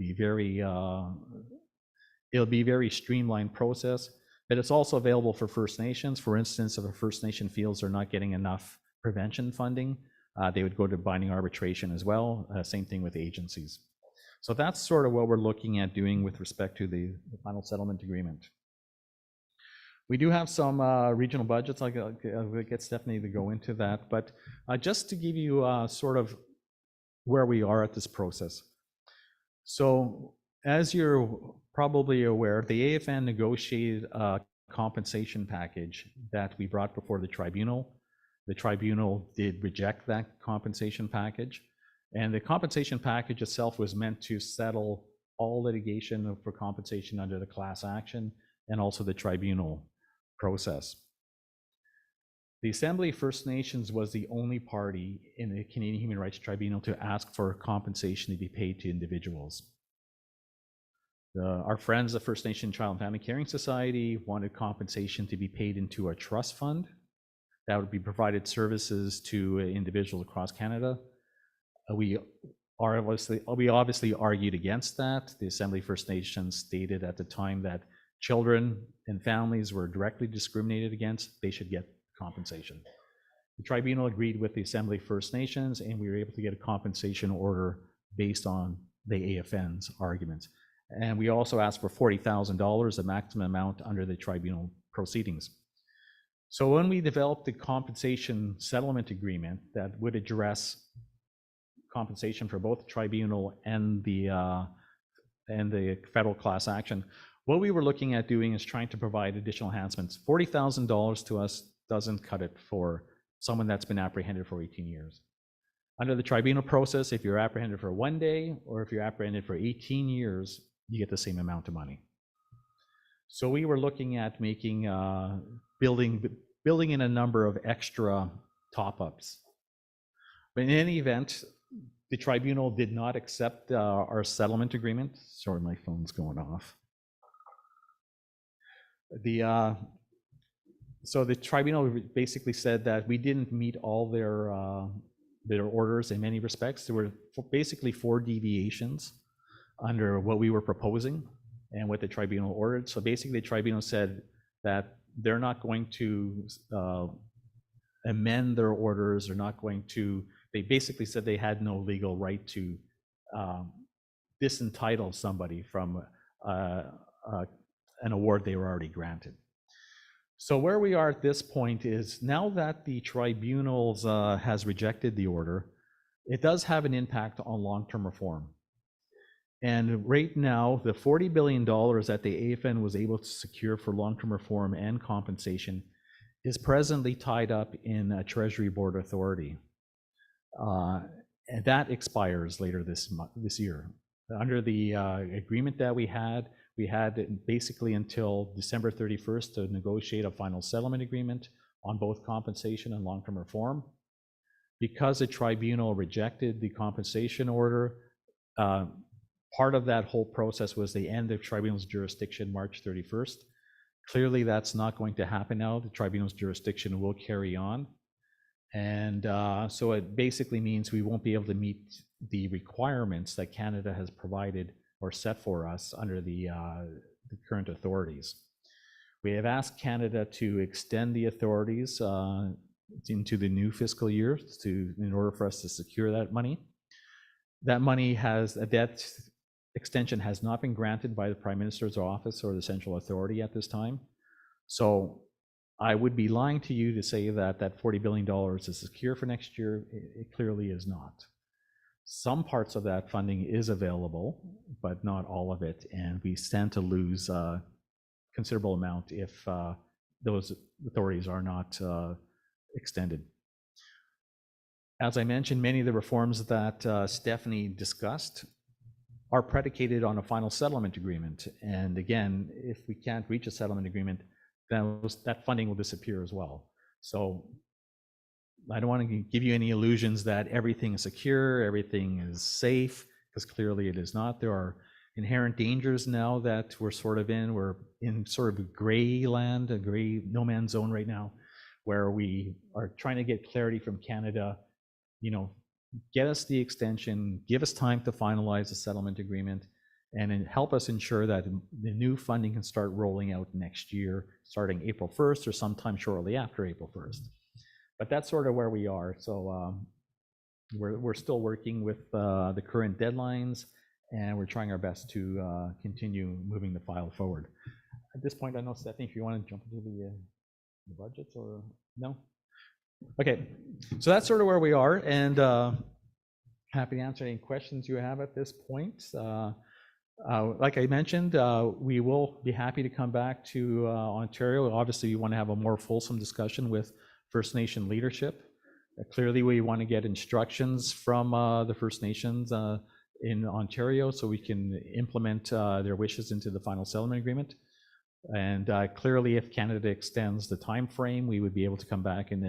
be very streamlined process, but it's also available for First Nations. For instance, if a First Nation feels they're not getting enough prevention funding, they would go to binding arbitration as well. Same thing with agencies. So that's sort of what we're looking at doing with respect to the final settlement agreement. We do have some regional budgets. I'll get Stephanie to go into that, but just to give you sort of where we are at this process. So as you're probably aware, the AFN negotiated a compensation package that we brought before the tribunal. The tribunal did reject that compensation package. And the compensation package itself was meant to settle all litigation for compensation under the class action and also the tribunal process. The Assembly First Nations was the only party in the Canadian Human Rights Tribunal to ask for compensation to be paid to individuals. Our friends, the First Nation Child and Family Caring Society, wanted compensation to be paid into a trust fund that would be provided services to individuals across Canada. We obviously argued against that. The Assembly First Nations stated at the time that children and families were directly discriminated against, they should get compensation. The tribunal agreed with the Assembly First Nations, and we were able to get a compensation order based on the AFN's arguments. And we also asked for $40,000, the maximum amount under the tribunal proceedings. So when we developed the compensation settlement agreement that would address compensation for both the tribunal and the federal class action, what we were looking at doing is trying to provide additional enhancements. $40,000 to us doesn't cut it for someone that's been apprehended for 18 years. Under the tribunal process, if you're apprehended for 1 day or if you're apprehended for 18 years, you get the same amount of money. So we were looking at making, building in a number of extra top-ups. But in any event, the tribunal did not accept our settlement agreement. Sorry, my phone's going off. So the tribunal basically said that we didn't meet all their orders in many respects. There were basically 4 deviations under what we were proposing and what the tribunal ordered. So basically the tribunal said that they're not going to amend their orders, they're not going to, they basically said they had no legal right to disentitle somebody from an award they were already granted. So where we are at this point is now that the tribunals has rejected the order, it does have an impact on long-term reform. And right now, the $40 billion that the AFN was able to secure for long-term reform and compensation is presently tied up in a Treasury Board authority. And that expires later this year. Under the agreement that we had basically until December 31st to negotiate a final settlement agreement on both compensation and long-term reform. Because the tribunal rejected the compensation order, part of that whole process was the end of tribunal's jurisdiction March 31st. Clearly, that's not going to happen now. The tribunal's jurisdiction will carry on. And so it basically means we won't be able to meet the requirements that Canada has provided or set for us under the current authorities. We have asked Canada to extend the authorities into the new fiscal year in order for us to secure that money. That money that extension has not been granted by the Prime Minister's office or the Central Authority at this time. So I would be lying to you to say that that $40 billion is secure for next year. It clearly is not. Some parts of that funding is available, but not all of it, and we stand to lose a considerable amount if those authorities are not extended. As I mentioned, many of the reforms that Stephanie discussed are predicated on a final settlement agreement. And again, if we can't reach a settlement agreement, then that funding will disappear as well. So I don't want to give you any illusions that everything is secure, everything is safe, because clearly it is not. There are inherent dangers now that we're sort of in. We're in sort of a gray land, a gray no man's zone right now, where we are trying to get clarity from Canada, get us the extension, give us time to finalize the settlement agreement, and then help us ensure that the new funding can start rolling out next year, starting April 1st or sometime shortly after April 1st. But that's sort of where we are. So we're still working with the current deadlines, and we're trying our best to continue moving the file forward. At this point, I know, Stephanie, if you want to jump into the budgets or no? Okay, so that's sort of where we are, and happy to answer any questions you have at this point. Like I mentioned, we will be happy to come back to Ontario. Obviously, we want to have a more fulsome discussion with First Nation leadership. Clearly, we want to get instructions from the First Nations in Ontario so we can implement their wishes into the final settlement agreement. And clearly, if Canada extends the time frame, we would be able to come back in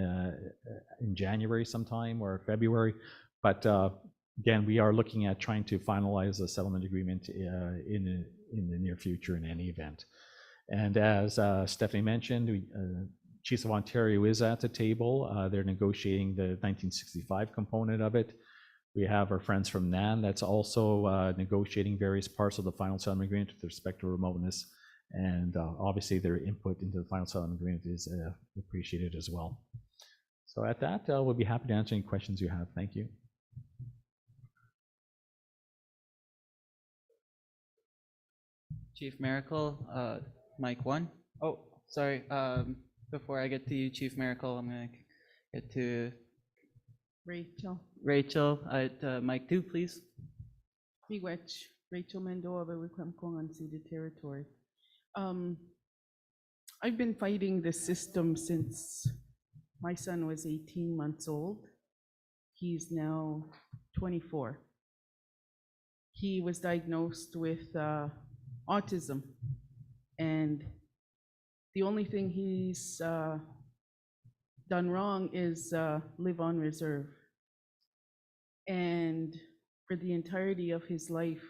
January sometime or February. But again, we are looking at trying to finalize a settlement agreement in the near future in any event. And as Stephanie mentioned, Chiefs of Ontario is at the table. They're negotiating the 1965 component of it. We have our friends from NAN that's also negotiating various parts of the final settlement agreement with respect to remoteness. And obviously their input into the final settlement agreement is appreciated as well. So at that, we'll be happy to answer any questions you have. Thank you. Chief Miracle, mic 1. Oh, sorry. Before I get to you, Chief Miracle, I'm going to get to Rachel at mic 2, please. Miigwech, Rachel Mendoza, Wikwemkong, unceded territory. I've been fighting this system since my son was 18 months old. He's now 24. He was diagnosed with autism, and the only thing he's done wrong is live on reserve. And for the entirety of his life,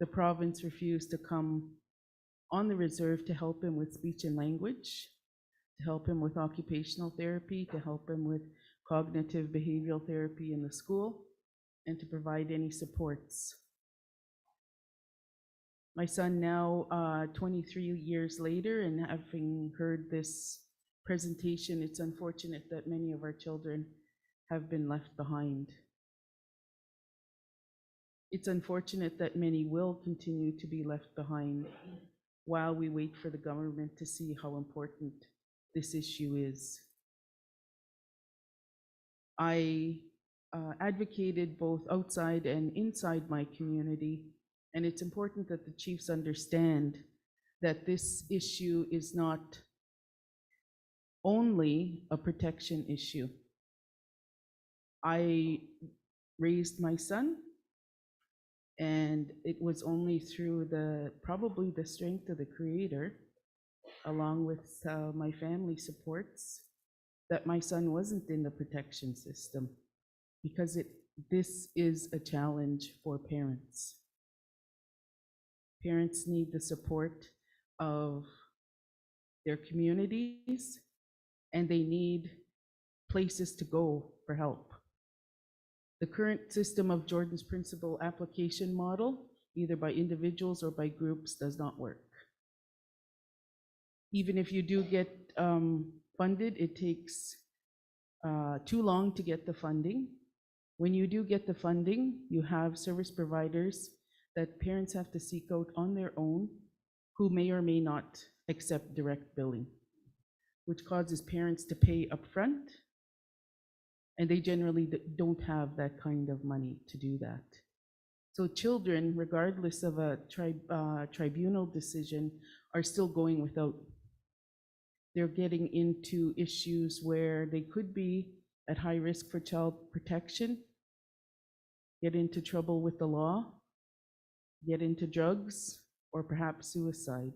the province refused to come on the reserve to help him with speech and language, to help him with occupational therapy, to help him with cognitive behavioral therapy in the school, and to provide any supports. My son now, 23 years later, and having heard this presentation, it's unfortunate that many of our children have been left behind. It's unfortunate that many will continue to be left behind while we wait for the government to see how important this issue is. I advocated both outside and inside my community, and it's important that the chiefs understand that this issue is not only a protection issue. I raised my son, and it was only through probably the strength of the Creator, along with my family supports, that my son wasn't in the protection system, because this is a challenge for parents. Parents need the support of their communities, and they need places to go for help. The current system of Jordan's Principle application model, either by individuals or by groups, does not work. Even if you do get funded, it takes too long to get the funding. When you do get the funding, you have service providers that parents have to seek out on their own, who may or may not accept direct billing, which causes parents to pay upfront, and they generally don't have that kind of money to do that. So children, regardless of a tribunal decision, are still going without. They're getting into issues where they could be at high risk for child protection, get into trouble with the law, get into drugs, or perhaps suicide.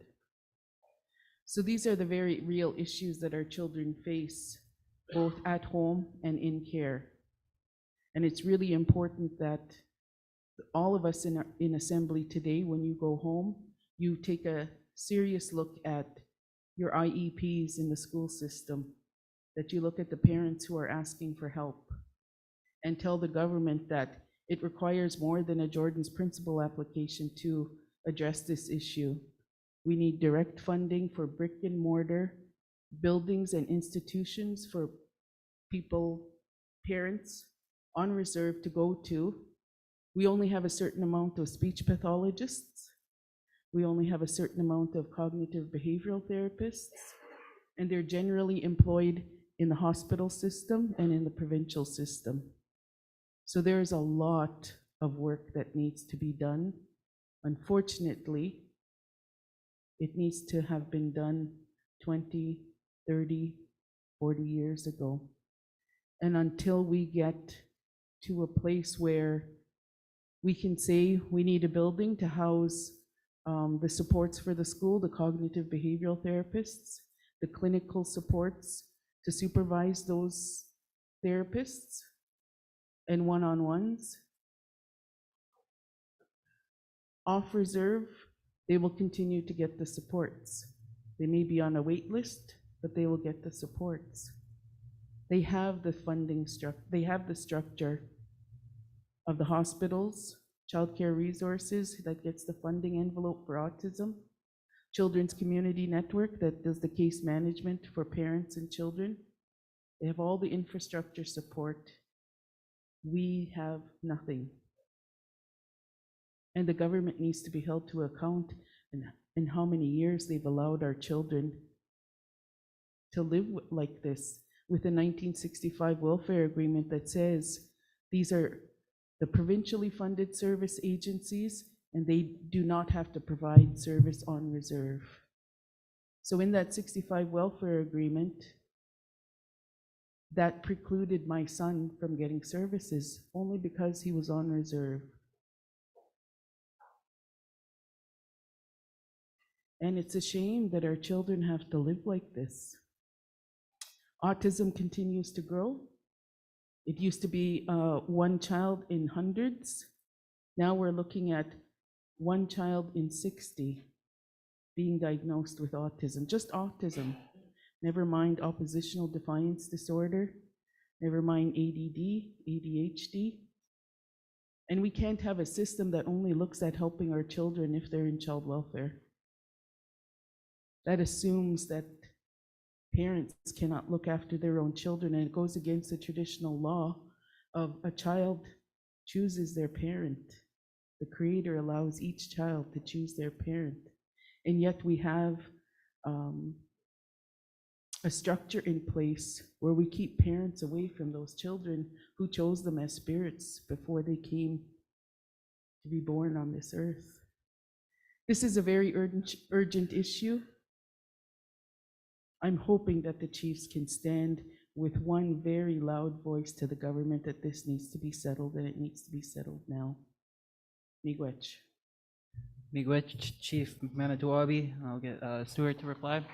So these are the very real issues that our children face, both at home and in care. And it's really important that all of us in Assembly today, when you go home, you take a serious look at your IEPs in the school system, that you look at the parents who are asking for help, and tell the government that it requires more than a Jordan's Principle application to address this issue. We need direct funding for brick and mortar buildings and institutions for people, parents on reserve to go to. We only have a certain amount of speech pathologists. We only have a certain amount of cognitive behavioral therapists, and they're generally employed in the hospital system and in the provincial system. So there's a lot of work that needs to be done. Unfortunately, it needs to have been done 20, 30, 40 years ago. And until we get to a place where we can say we need a building to house the supports for the school, the cognitive behavioral therapists, the clinical supports to supervise those therapists and one-on-ones. Off reserve, they will continue to get the supports. They may be on a wait list, but they will get the supports. They have the funding structure, they have the structure of the hospitals, childcare resources that gets the funding envelope for autism, Children's Community Network that does the case management for parents and children. They have all the infrastructure support. We have nothing. And the government needs to be held to account in how many years they've allowed our children to live like this with a 1965 welfare agreement that says these are the provincially funded service agencies and they do not have to provide service on reserve. So in that 65 welfare agreement, that precluded my son from getting services only because he was on reserve. And it's a shame that our children have to live like this. Autism continues to grow. It used to be one child in hundreds. Now we're looking at one child in 60 being diagnosed with autism, just autism. Never mind oppositional defiance disorder, never mind ADD, ADHD. And we can't have a system that only looks at helping our children if they're in child welfare. That assumes that parents cannot look after their own children, and it goes against the traditional law of a child chooses their parent. The Creator allows each child to choose their parent. And yet we have a structure in place where we keep parents away from those children who chose them as spirits before they came to be born on this earth. This is a very urgent issue. I'm hoping that the chiefs can stand with one very loud voice to the government that this needs to be settled, and it needs to be settled now. Miigwech. Miigwech, Chief Manitowoc. I'll get Stuart to reply.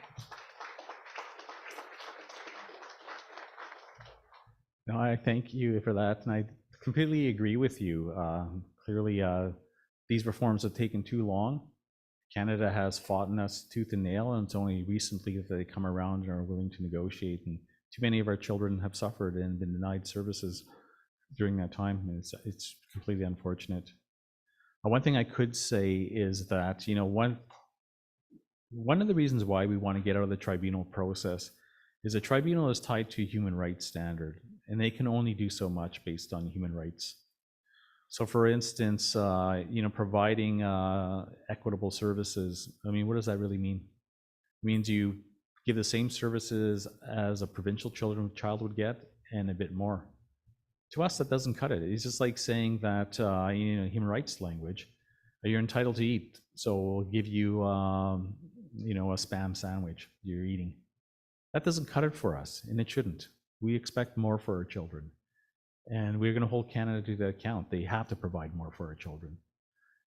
No, I thank you for that, and I completely agree with you. Clearly, these reforms have taken too long. Canada has fought us tooth and nail, and it's only recently that they come around and are willing to negotiate. And too many of our children have suffered and been denied services during that time. And it's completely unfortunate. One thing I could say is that, you know, one of the reasons why we want to get out of the tribunal process is a tribunal is tied to a human rights standard, and they can only do so much based on human rights. So for instance, you know, providing equitable services, I mean, what does that really mean? It means you give the same services as a provincial child would get and a bit more. To us, that doesn't cut it. It's just like saying that, you know, human rights language, you're entitled to eat. So we'll give you, you know, a Spam sandwich you're eating. That doesn't cut it for us, and it shouldn't. We expect more for our children. And we're going to hold Canada to that account. They have to provide more for our children.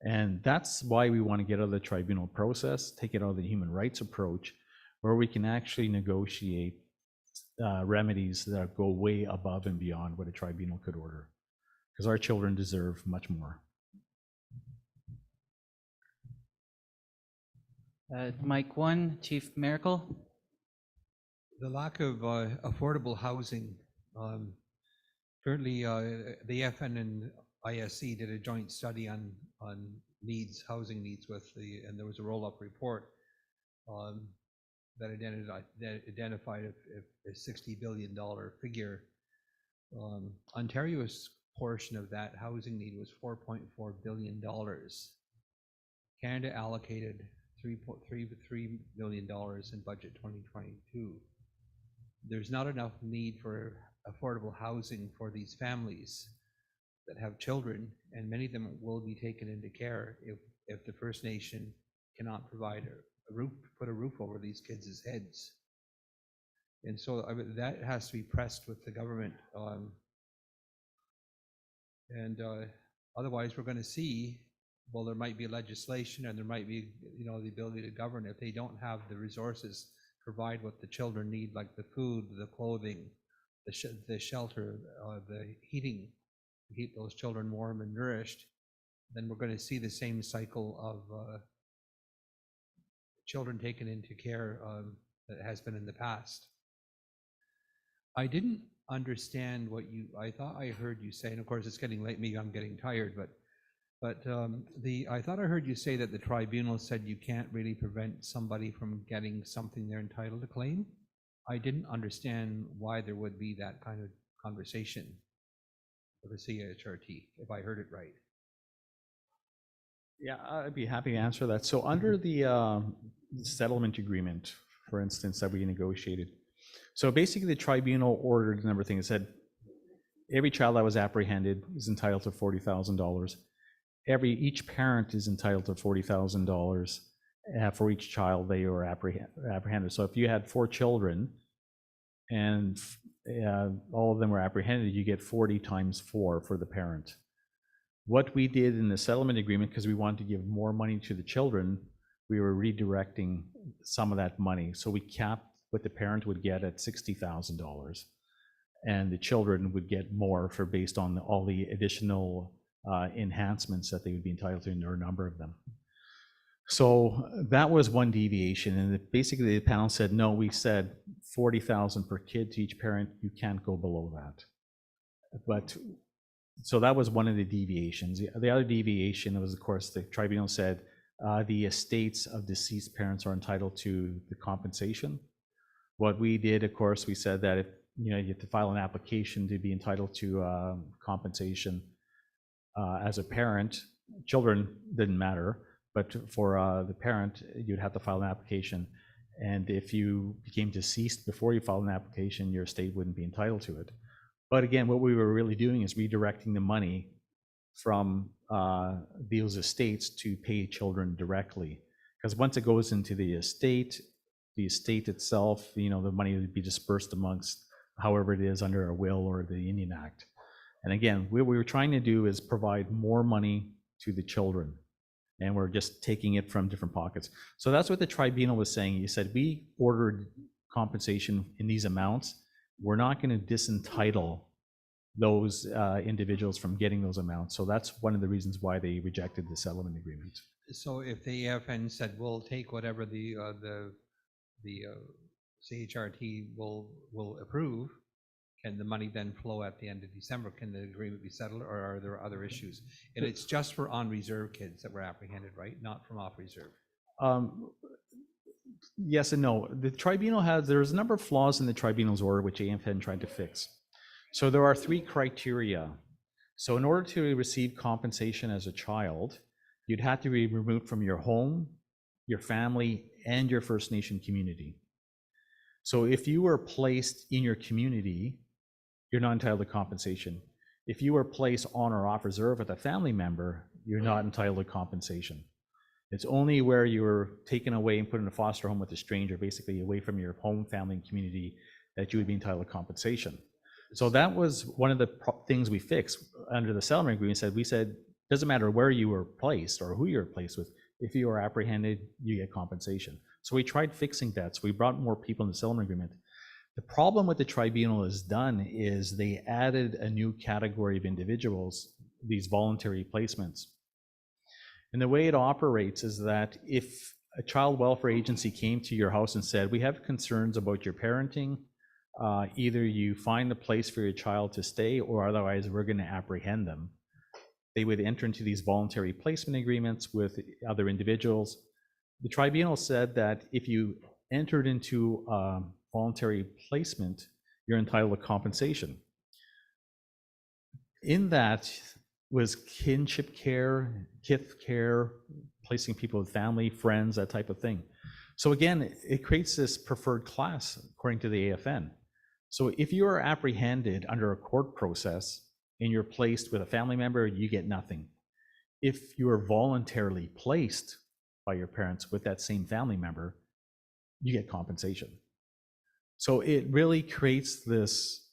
And that's why we want to get out of the tribunal process, take it out of the human rights approach, where we can actually negotiate remedies that go way above and beyond what a tribunal could order. Because our children deserve much more. Mike 1, Chief Miracle. The lack of affordable housing. Currently, the FN and ISC did a joint study on needs, housing needs and there was a roll-up report that identified a $60 billion figure. Ontario's portion of that housing need was $4.4 billion. Canada allocated $3 billion in budget 2022. There's not enough need for affordable housing for these families that have children, and many of them will be taken into care if the First Nation cannot provide a roof, put a roof over these kids' heads. And so that has to be pressed with the government. And otherwise, we're going to see, well, there might be legislation and there might be, the ability to govern if they don't have the resources to provide what the children need, like the food, the clothing, the shelter, the heating, to keep those children warm and nourished. Then we're going to see the same cycle of children taken into care that has been in the past. I didn't understand what I thought I heard you say, and of course it's getting late, maybe I'm getting tired, but I thought I heard you say that the tribunal said you can't really prevent somebody from getting something they're entitled to claim. I didn't understand why there would be that kind of conversation with the CHRT, if I heard it right. Yeah, I'd be happy to answer that. So under the settlement agreement, for instance, that we negotiated, so basically the tribunal ordered a number of things. It said every child that was apprehended is entitled to $40,000. Each parent is entitled to $40,000 for each child they were apprehended. So if you had 4 children and all of them were apprehended, you get 40 times 4 for the parent. What we did in the settlement agreement, because we wanted to give more money to the children, we were redirecting some of that money. So we capped what the parent would get at $60,000, and the children would get more based on all the additional enhancements that they would be entitled to, and there are a number of them. So that was one deviation, and basically the panel said, no, we said 40,000 per kid to each parent, you can't go below that. But so that was one of the deviations. The other deviation was, of course, the tribunal said the estates of deceased parents are entitled to the compensation. What we did, of course, we said that if you have to file an application to be entitled to compensation as a parent, children didn't matter, but for the parent, you'd have to file an application. And if you became deceased before you filed an application, your estate wouldn't be entitled to it. But again, what we were really doing is redirecting the money from those estates to pay children directly. Because once it goes into the estate itself, the money would be dispersed amongst however it is under a will or the Indian Act. And again, what we were trying to do is provide more money to the children, and we're just taking it from different pockets. So that's what the tribunal was saying. He said, we ordered compensation in these amounts. We're not going to disentitle those individuals from getting those amounts. So that's one of the reasons why they rejected the settlement agreement. So if the AFN said, we'll take whatever the CHRT will approve, can the money then flow at the end of December? Can the agreement be settled, or are there other issues? And it's just for on-reserve kids that were apprehended, right? Not from off-reserve. Yes and no. The tribunal there's a number of flaws in the tribunal's order which AFN tried to fix. So there are 3 criteria. So in order to receive compensation as a child, you'd have to be removed from your home, your family, and your First Nation community. So if you were placed in your community, you're not entitled to compensation. If you were placed on or off reserve with a family member, you're not entitled to compensation. It's only where you were taken away and put in a foster home with a stranger, basically away from your home, family, and community, that you would be entitled to compensation. So that was one of the things we fixed under the settlement agreement. We said, doesn't matter where you were placed or who you were placed with, if you were apprehended, you get compensation. So we tried fixing that. So we brought more people in the settlement agreement. The problem with the tribunal has done is they added a new category of individuals, these voluntary placements. And the way it operates is that if a child welfare agency came to your house and said, we have concerns about your parenting, either you find a place for your child to stay or otherwise we're going to apprehend them, they would enter into these voluntary placement agreements with other individuals. The tribunal said that if you entered into voluntary placement, you're entitled to compensation. In that was kinship care, kith care, placing people with family, friends, that type of thing. So again, it creates this preferred class according to the AFN. So if you are apprehended under a court process and you're placed with a family member, you get nothing. If you are voluntarily placed by your parents with that same family member, you get compensation. So it really creates this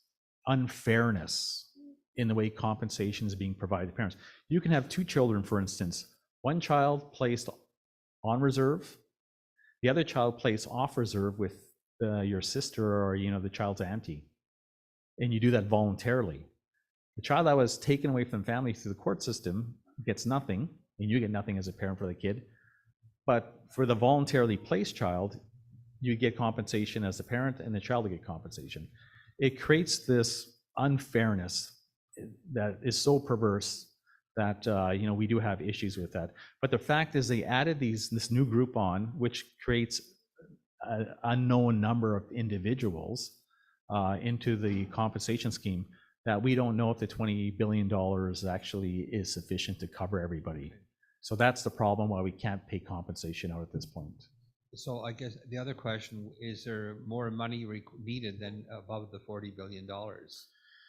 unfairness in the way compensation is being provided to parents. You can have two children, for instance, one child placed on reserve, the other child placed off reserve with your sister or the child's auntie, and you do that voluntarily. The child that was taken away from the family through the court system gets nothing, and you get nothing as a parent for the kid. But for the voluntarily placed child, you get compensation as the parent, and the child will get compensation. It creates this unfairness that is so perverse that we do have issues with that. But the fact is, they added this new group on, which creates an unknown number of individuals into the compensation scheme, that we don't know if the $20 billion actually is sufficient to cover everybody. So that's the problem why we can't pay compensation out at this point. So I guess the other question, is there more money needed than above the $40 billion?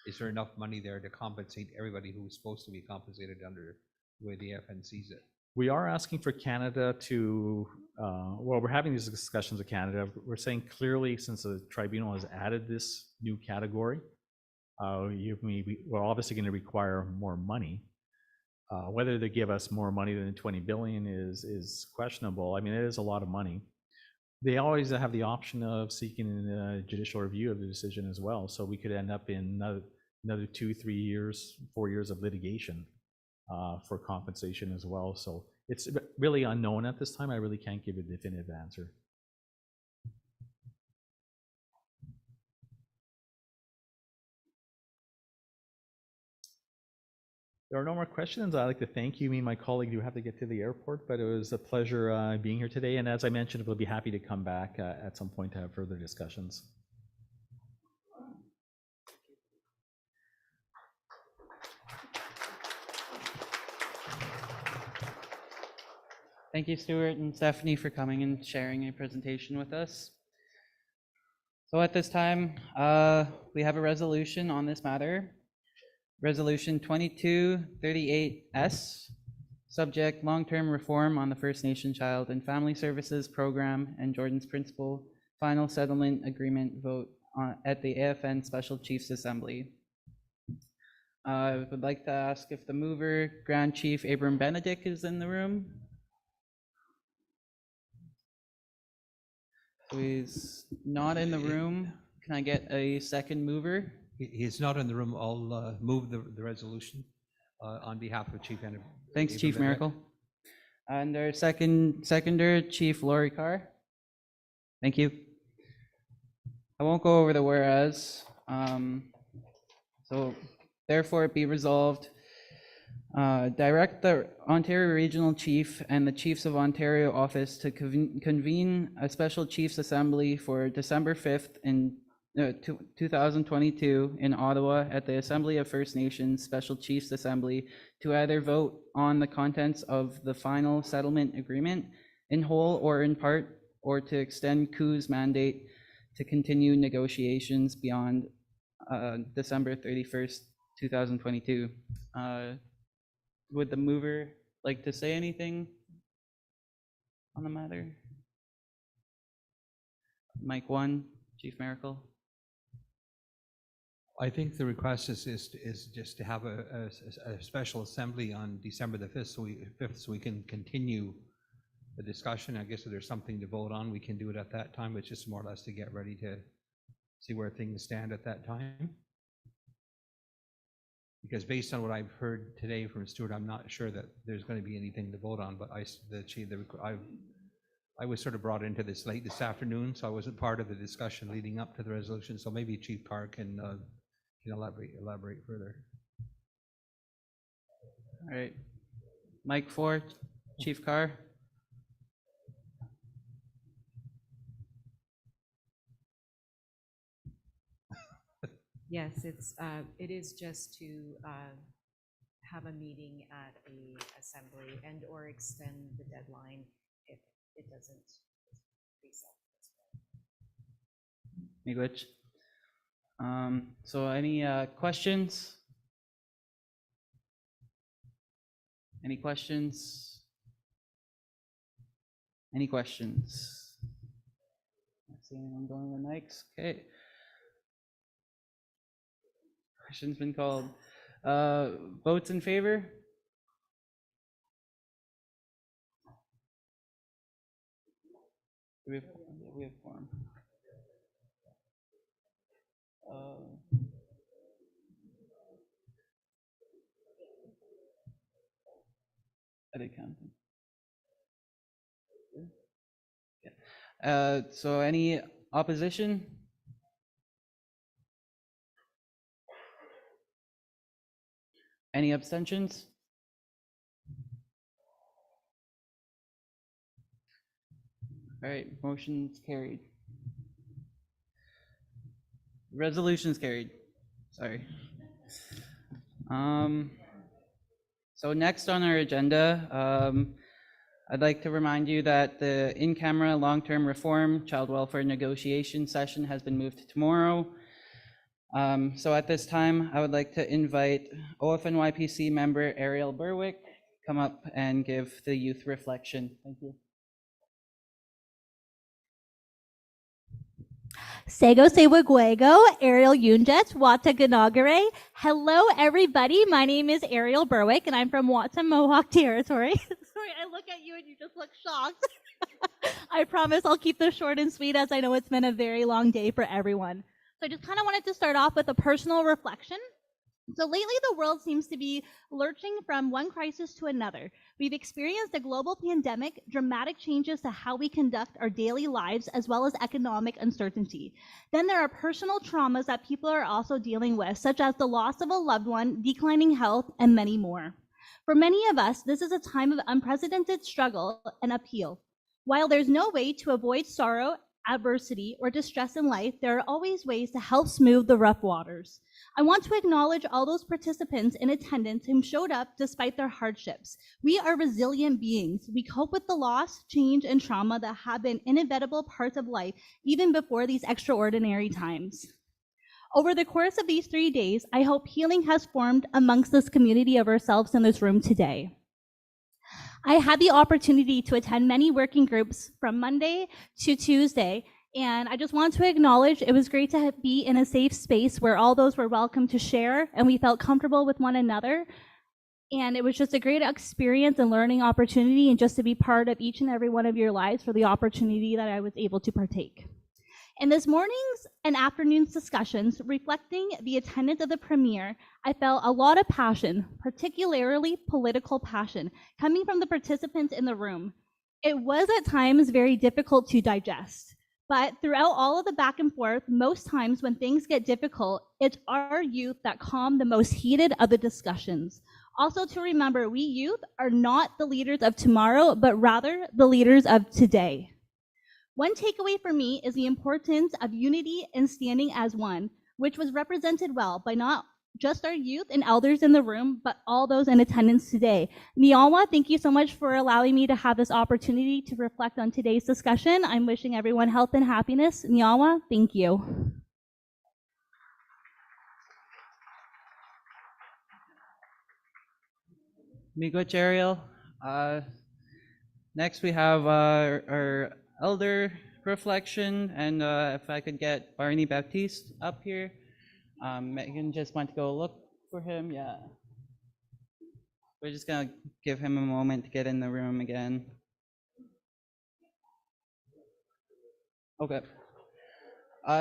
Is there enough money there to compensate everybody who's supposed to be compensated under the way the FN sees it? We are asking for Canada to, we're having these discussions with Canada. We're saying clearly, since the tribunal has added this new category, we're obviously going to require more money. Whether they give us more money than 20 billion is questionable. I mean, it is a lot of money. They always have the option of seeking a judicial review of the decision as well. So we could end up in another 2, 3 years, 4 years of litigation for compensation as well. So it's really unknown at this time. I really can't give a definitive answer. There are no more questions. I'd like to thank you. Me and my colleague do have to get to the airport, but it was a pleasure being here today. And as I mentioned, we'll be happy to come back at some point to have further discussions. Thank you, Stuart and Stephanie, for coming and sharing your presentation with us. So at this time, we have a resolution on this matter. Resolution 2238S, subject long-term reform on the First Nation Child and Family Services Program and Jordan's Principle Final Settlement Agreement vote at the AFN Special Chiefs Assembly. I would like to ask if the mover, Grand Chief Abram Benedict, is in the room. So he's not in the room. Can I get a second mover? He's not in the room. I'll move the resolution on behalf of Chief Henry. Thanks, Chief Miracle. And our seconder, Chief Laurie Carr. Thank you. I won't go over the whereas. So therefore it be resolved, direct the Ontario Regional Chief and the Chiefs of Ontario office to convene a special Chiefs Assembly for December 5th in 2022 in Ottawa at the Assembly of First Nations Special Chiefs Assembly to either vote on the contents of the final settlement agreement in whole or in part, or to extend COO's mandate to continue negotiations beyond December 31st, 2022. Would the mover like to say anything on the matter? Mic 1, Chief Miracle. I think the request is just to have a special assembly on December the 5th, so we can continue the discussion. I guess if there's something to vote on, we can do it at that time. It's just more or less to get ready to see where things stand at that time. Because based on what I've heard today from Stuart, I'm not sure that there's going to be anything to vote on. But I was sort of brought into this late this afternoon, so I wasn't part of the discussion leading up to the resolution. So maybe Chief Carr can elaborate further. All right. Mic 4, Chief Carr. Yes, it is just to have a meeting at a assembly and or extend the deadline if it doesn't reset. Miigwech. So any questions? Any questions? Any questions? See anyone going with mics? Okay. Question's been called. Votes in favor? We have quorum. I did count them. So any opposition? Any abstentions? All right, motion's carried. Resolution's carried. Sorry. So next on our agenda, I'd like to remind you that the in-camera long-term reform child welfare negotiation session has been moved to tomorrow. So at this time, I would like to invite OFNYPC member Ariel Berwick come up and give the youth reflection. Thank you. Sego Sewagwego, Ariel Yunjet, Wataganagare. Hello, everybody. My name is Ariel Berwick, and I'm from Watson Mohawk Territory. Sorry, I look at you and you just look shocked. I promise I'll keep this short and sweet, as I know it's been a very long day for everyone. So I just kind of wanted to start off with a personal reflection. So lately, the world seems to be lurching from one crisis to another. We've experienced a global pandemic, dramatic changes to how we conduct our daily lives, as well as economic uncertainty. Then there are personal traumas that people are also dealing with, such as the loss of a loved one, declining health, and many more. For many of us, this is a time of unprecedented struggle and upheaval. While there's no way to avoid sorrow, adversity, or distress in life, there are always ways to help smooth the rough waters. I want to acknowledge all those participants in attendance who showed up despite their hardships. We are resilient beings. We cope with the loss, change, and trauma that have been inevitable parts of life even before these extraordinary times. Over the course of these 3 days, I hope healing has formed amongst this community of ourselves in this room today. I had the opportunity to attend many working groups from Monday to Tuesday, and I just want to acknowledge it was great to be in a safe space where all those were welcome to share and we felt comfortable with one another. And it was just a great experience and learning opportunity, and just to be part of each and every one of your lives for the opportunity that I was able to partake. In this morning's and afternoon's discussions, reflecting the attendance of the premiere, I felt a lot of passion, particularly political passion, coming from the participants in the room. It was at times very difficult to digest, but throughout all of the back and forth, most times when things get difficult, it's our youth that calm the most heated of the discussions. Also to remember, we youth are not the leaders of tomorrow, but rather the leaders of today. One takeaway for me is the importance of unity and standing as one, which was represented well by not just our youth and elders in the room, but all those in attendance today. Niawa, thank you so much for allowing me to have this opportunity to reflect on today's discussion. I'm wishing everyone health and happiness. Niawa, thank you. Miigwech, Ariel. Next we have our elder reflection, and if I could get Barney Baptiste up here. Megan just went to go look for him. Yeah. We're just gonna give him a moment to get in the room again. Okay.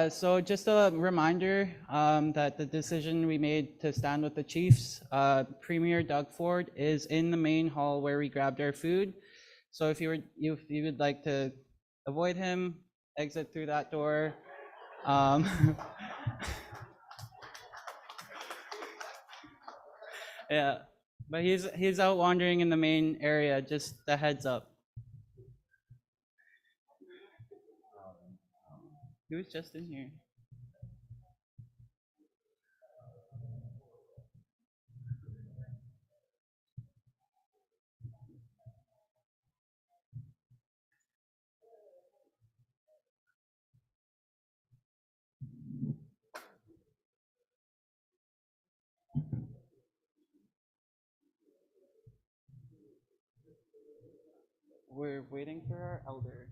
So just a reminder that the decision we made to stand with the Chiefs, Premier Doug Ford is in the main hall where we grabbed our food. So if you would like to avoid him, exit through that door. Yeah, but he's out wandering in the main area. Just a heads up. He was just in here. We're waiting for our elder.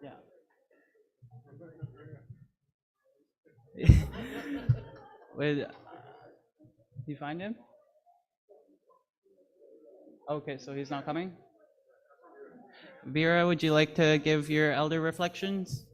Yeah. Wait, did you find him? Okay, so he's not coming? Vera, would you like to give your elder reflections?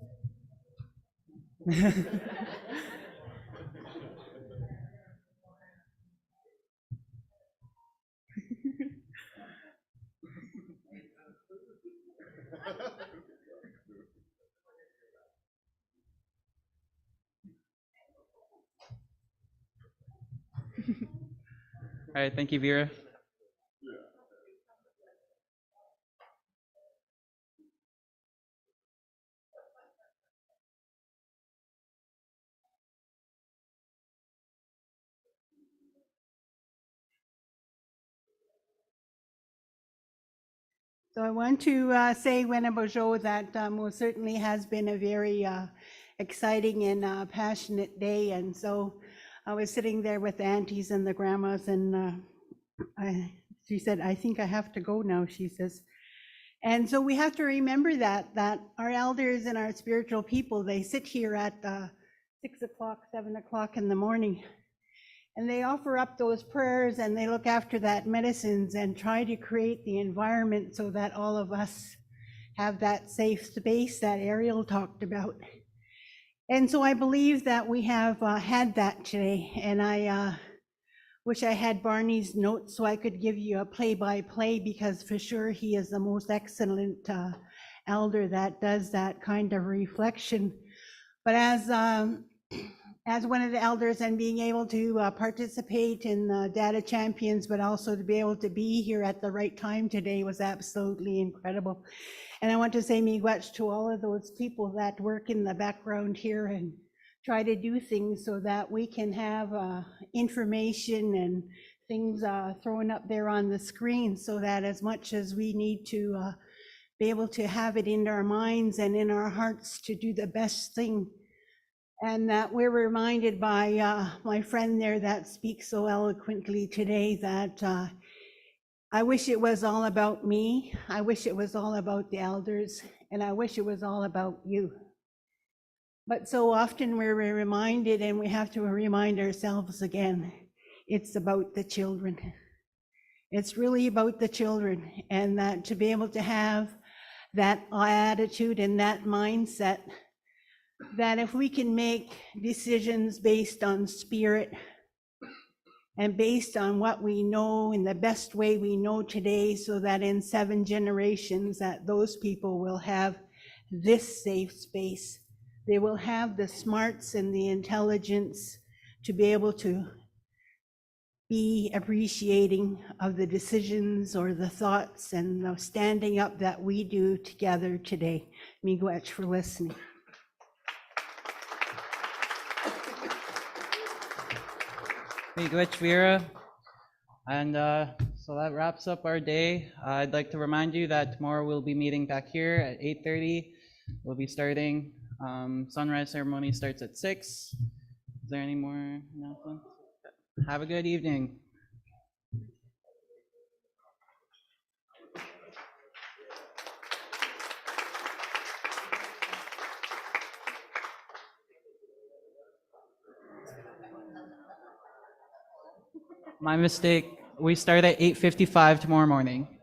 All right, thank you, Vera. So I want to say, Winnebago, that most certainly has been a very exciting and passionate day. And so I was sitting there with the aunties and the grandmas, and she said, "I think I have to go now," she says. And so we have to remember that our elders and our spiritual people, they sit here at 6 o'clock, 7 o'clock in the morning, and they offer up those prayers, and they look after that medicines and try to create the environment so that all of us have that safe space that Ariel talked about. And so I believe that we have had that today, and I wish I had Barney's notes so I could give you a play-by-play, because for sure he is the most excellent elder that does that kind of reflection. But as one of the elders and being able to participate in Data Champions, but also to be able to be here at the right time today was absolutely incredible. And I want to say miigwech to all of those people that work in the background here and try to do things so that we can have information and things thrown up there on the screen, so that as much as we need to be able to have it in our minds and in our hearts to do the best thing. And that we're reminded by my friend there that speaks so eloquently today that I wish it was all about me. I wish it was all about the elders, and I wish it was all about you. But so often we're reminded, and we have to remind ourselves again, it's about the children. It's really about the children, and that to be able to have that attitude and that mindset, that if we can make decisions based on spirit and based on what we know in the best way we know today, so that in 7 generations that those people will have this safe space. They will have the smarts and the intelligence to be able to be appreciating of the decisions or the thoughts and the standing up that we do together today. Miigwech for listening. Miigwech, Vera. And so that wraps up our day. I'd like to remind you that tomorrow we'll be meeting back here at 8:30. We'll be starting, sunrise ceremony starts at 6. Is there any more announcements? Have a good evening. My mistake. We start at 8:55 tomorrow morning.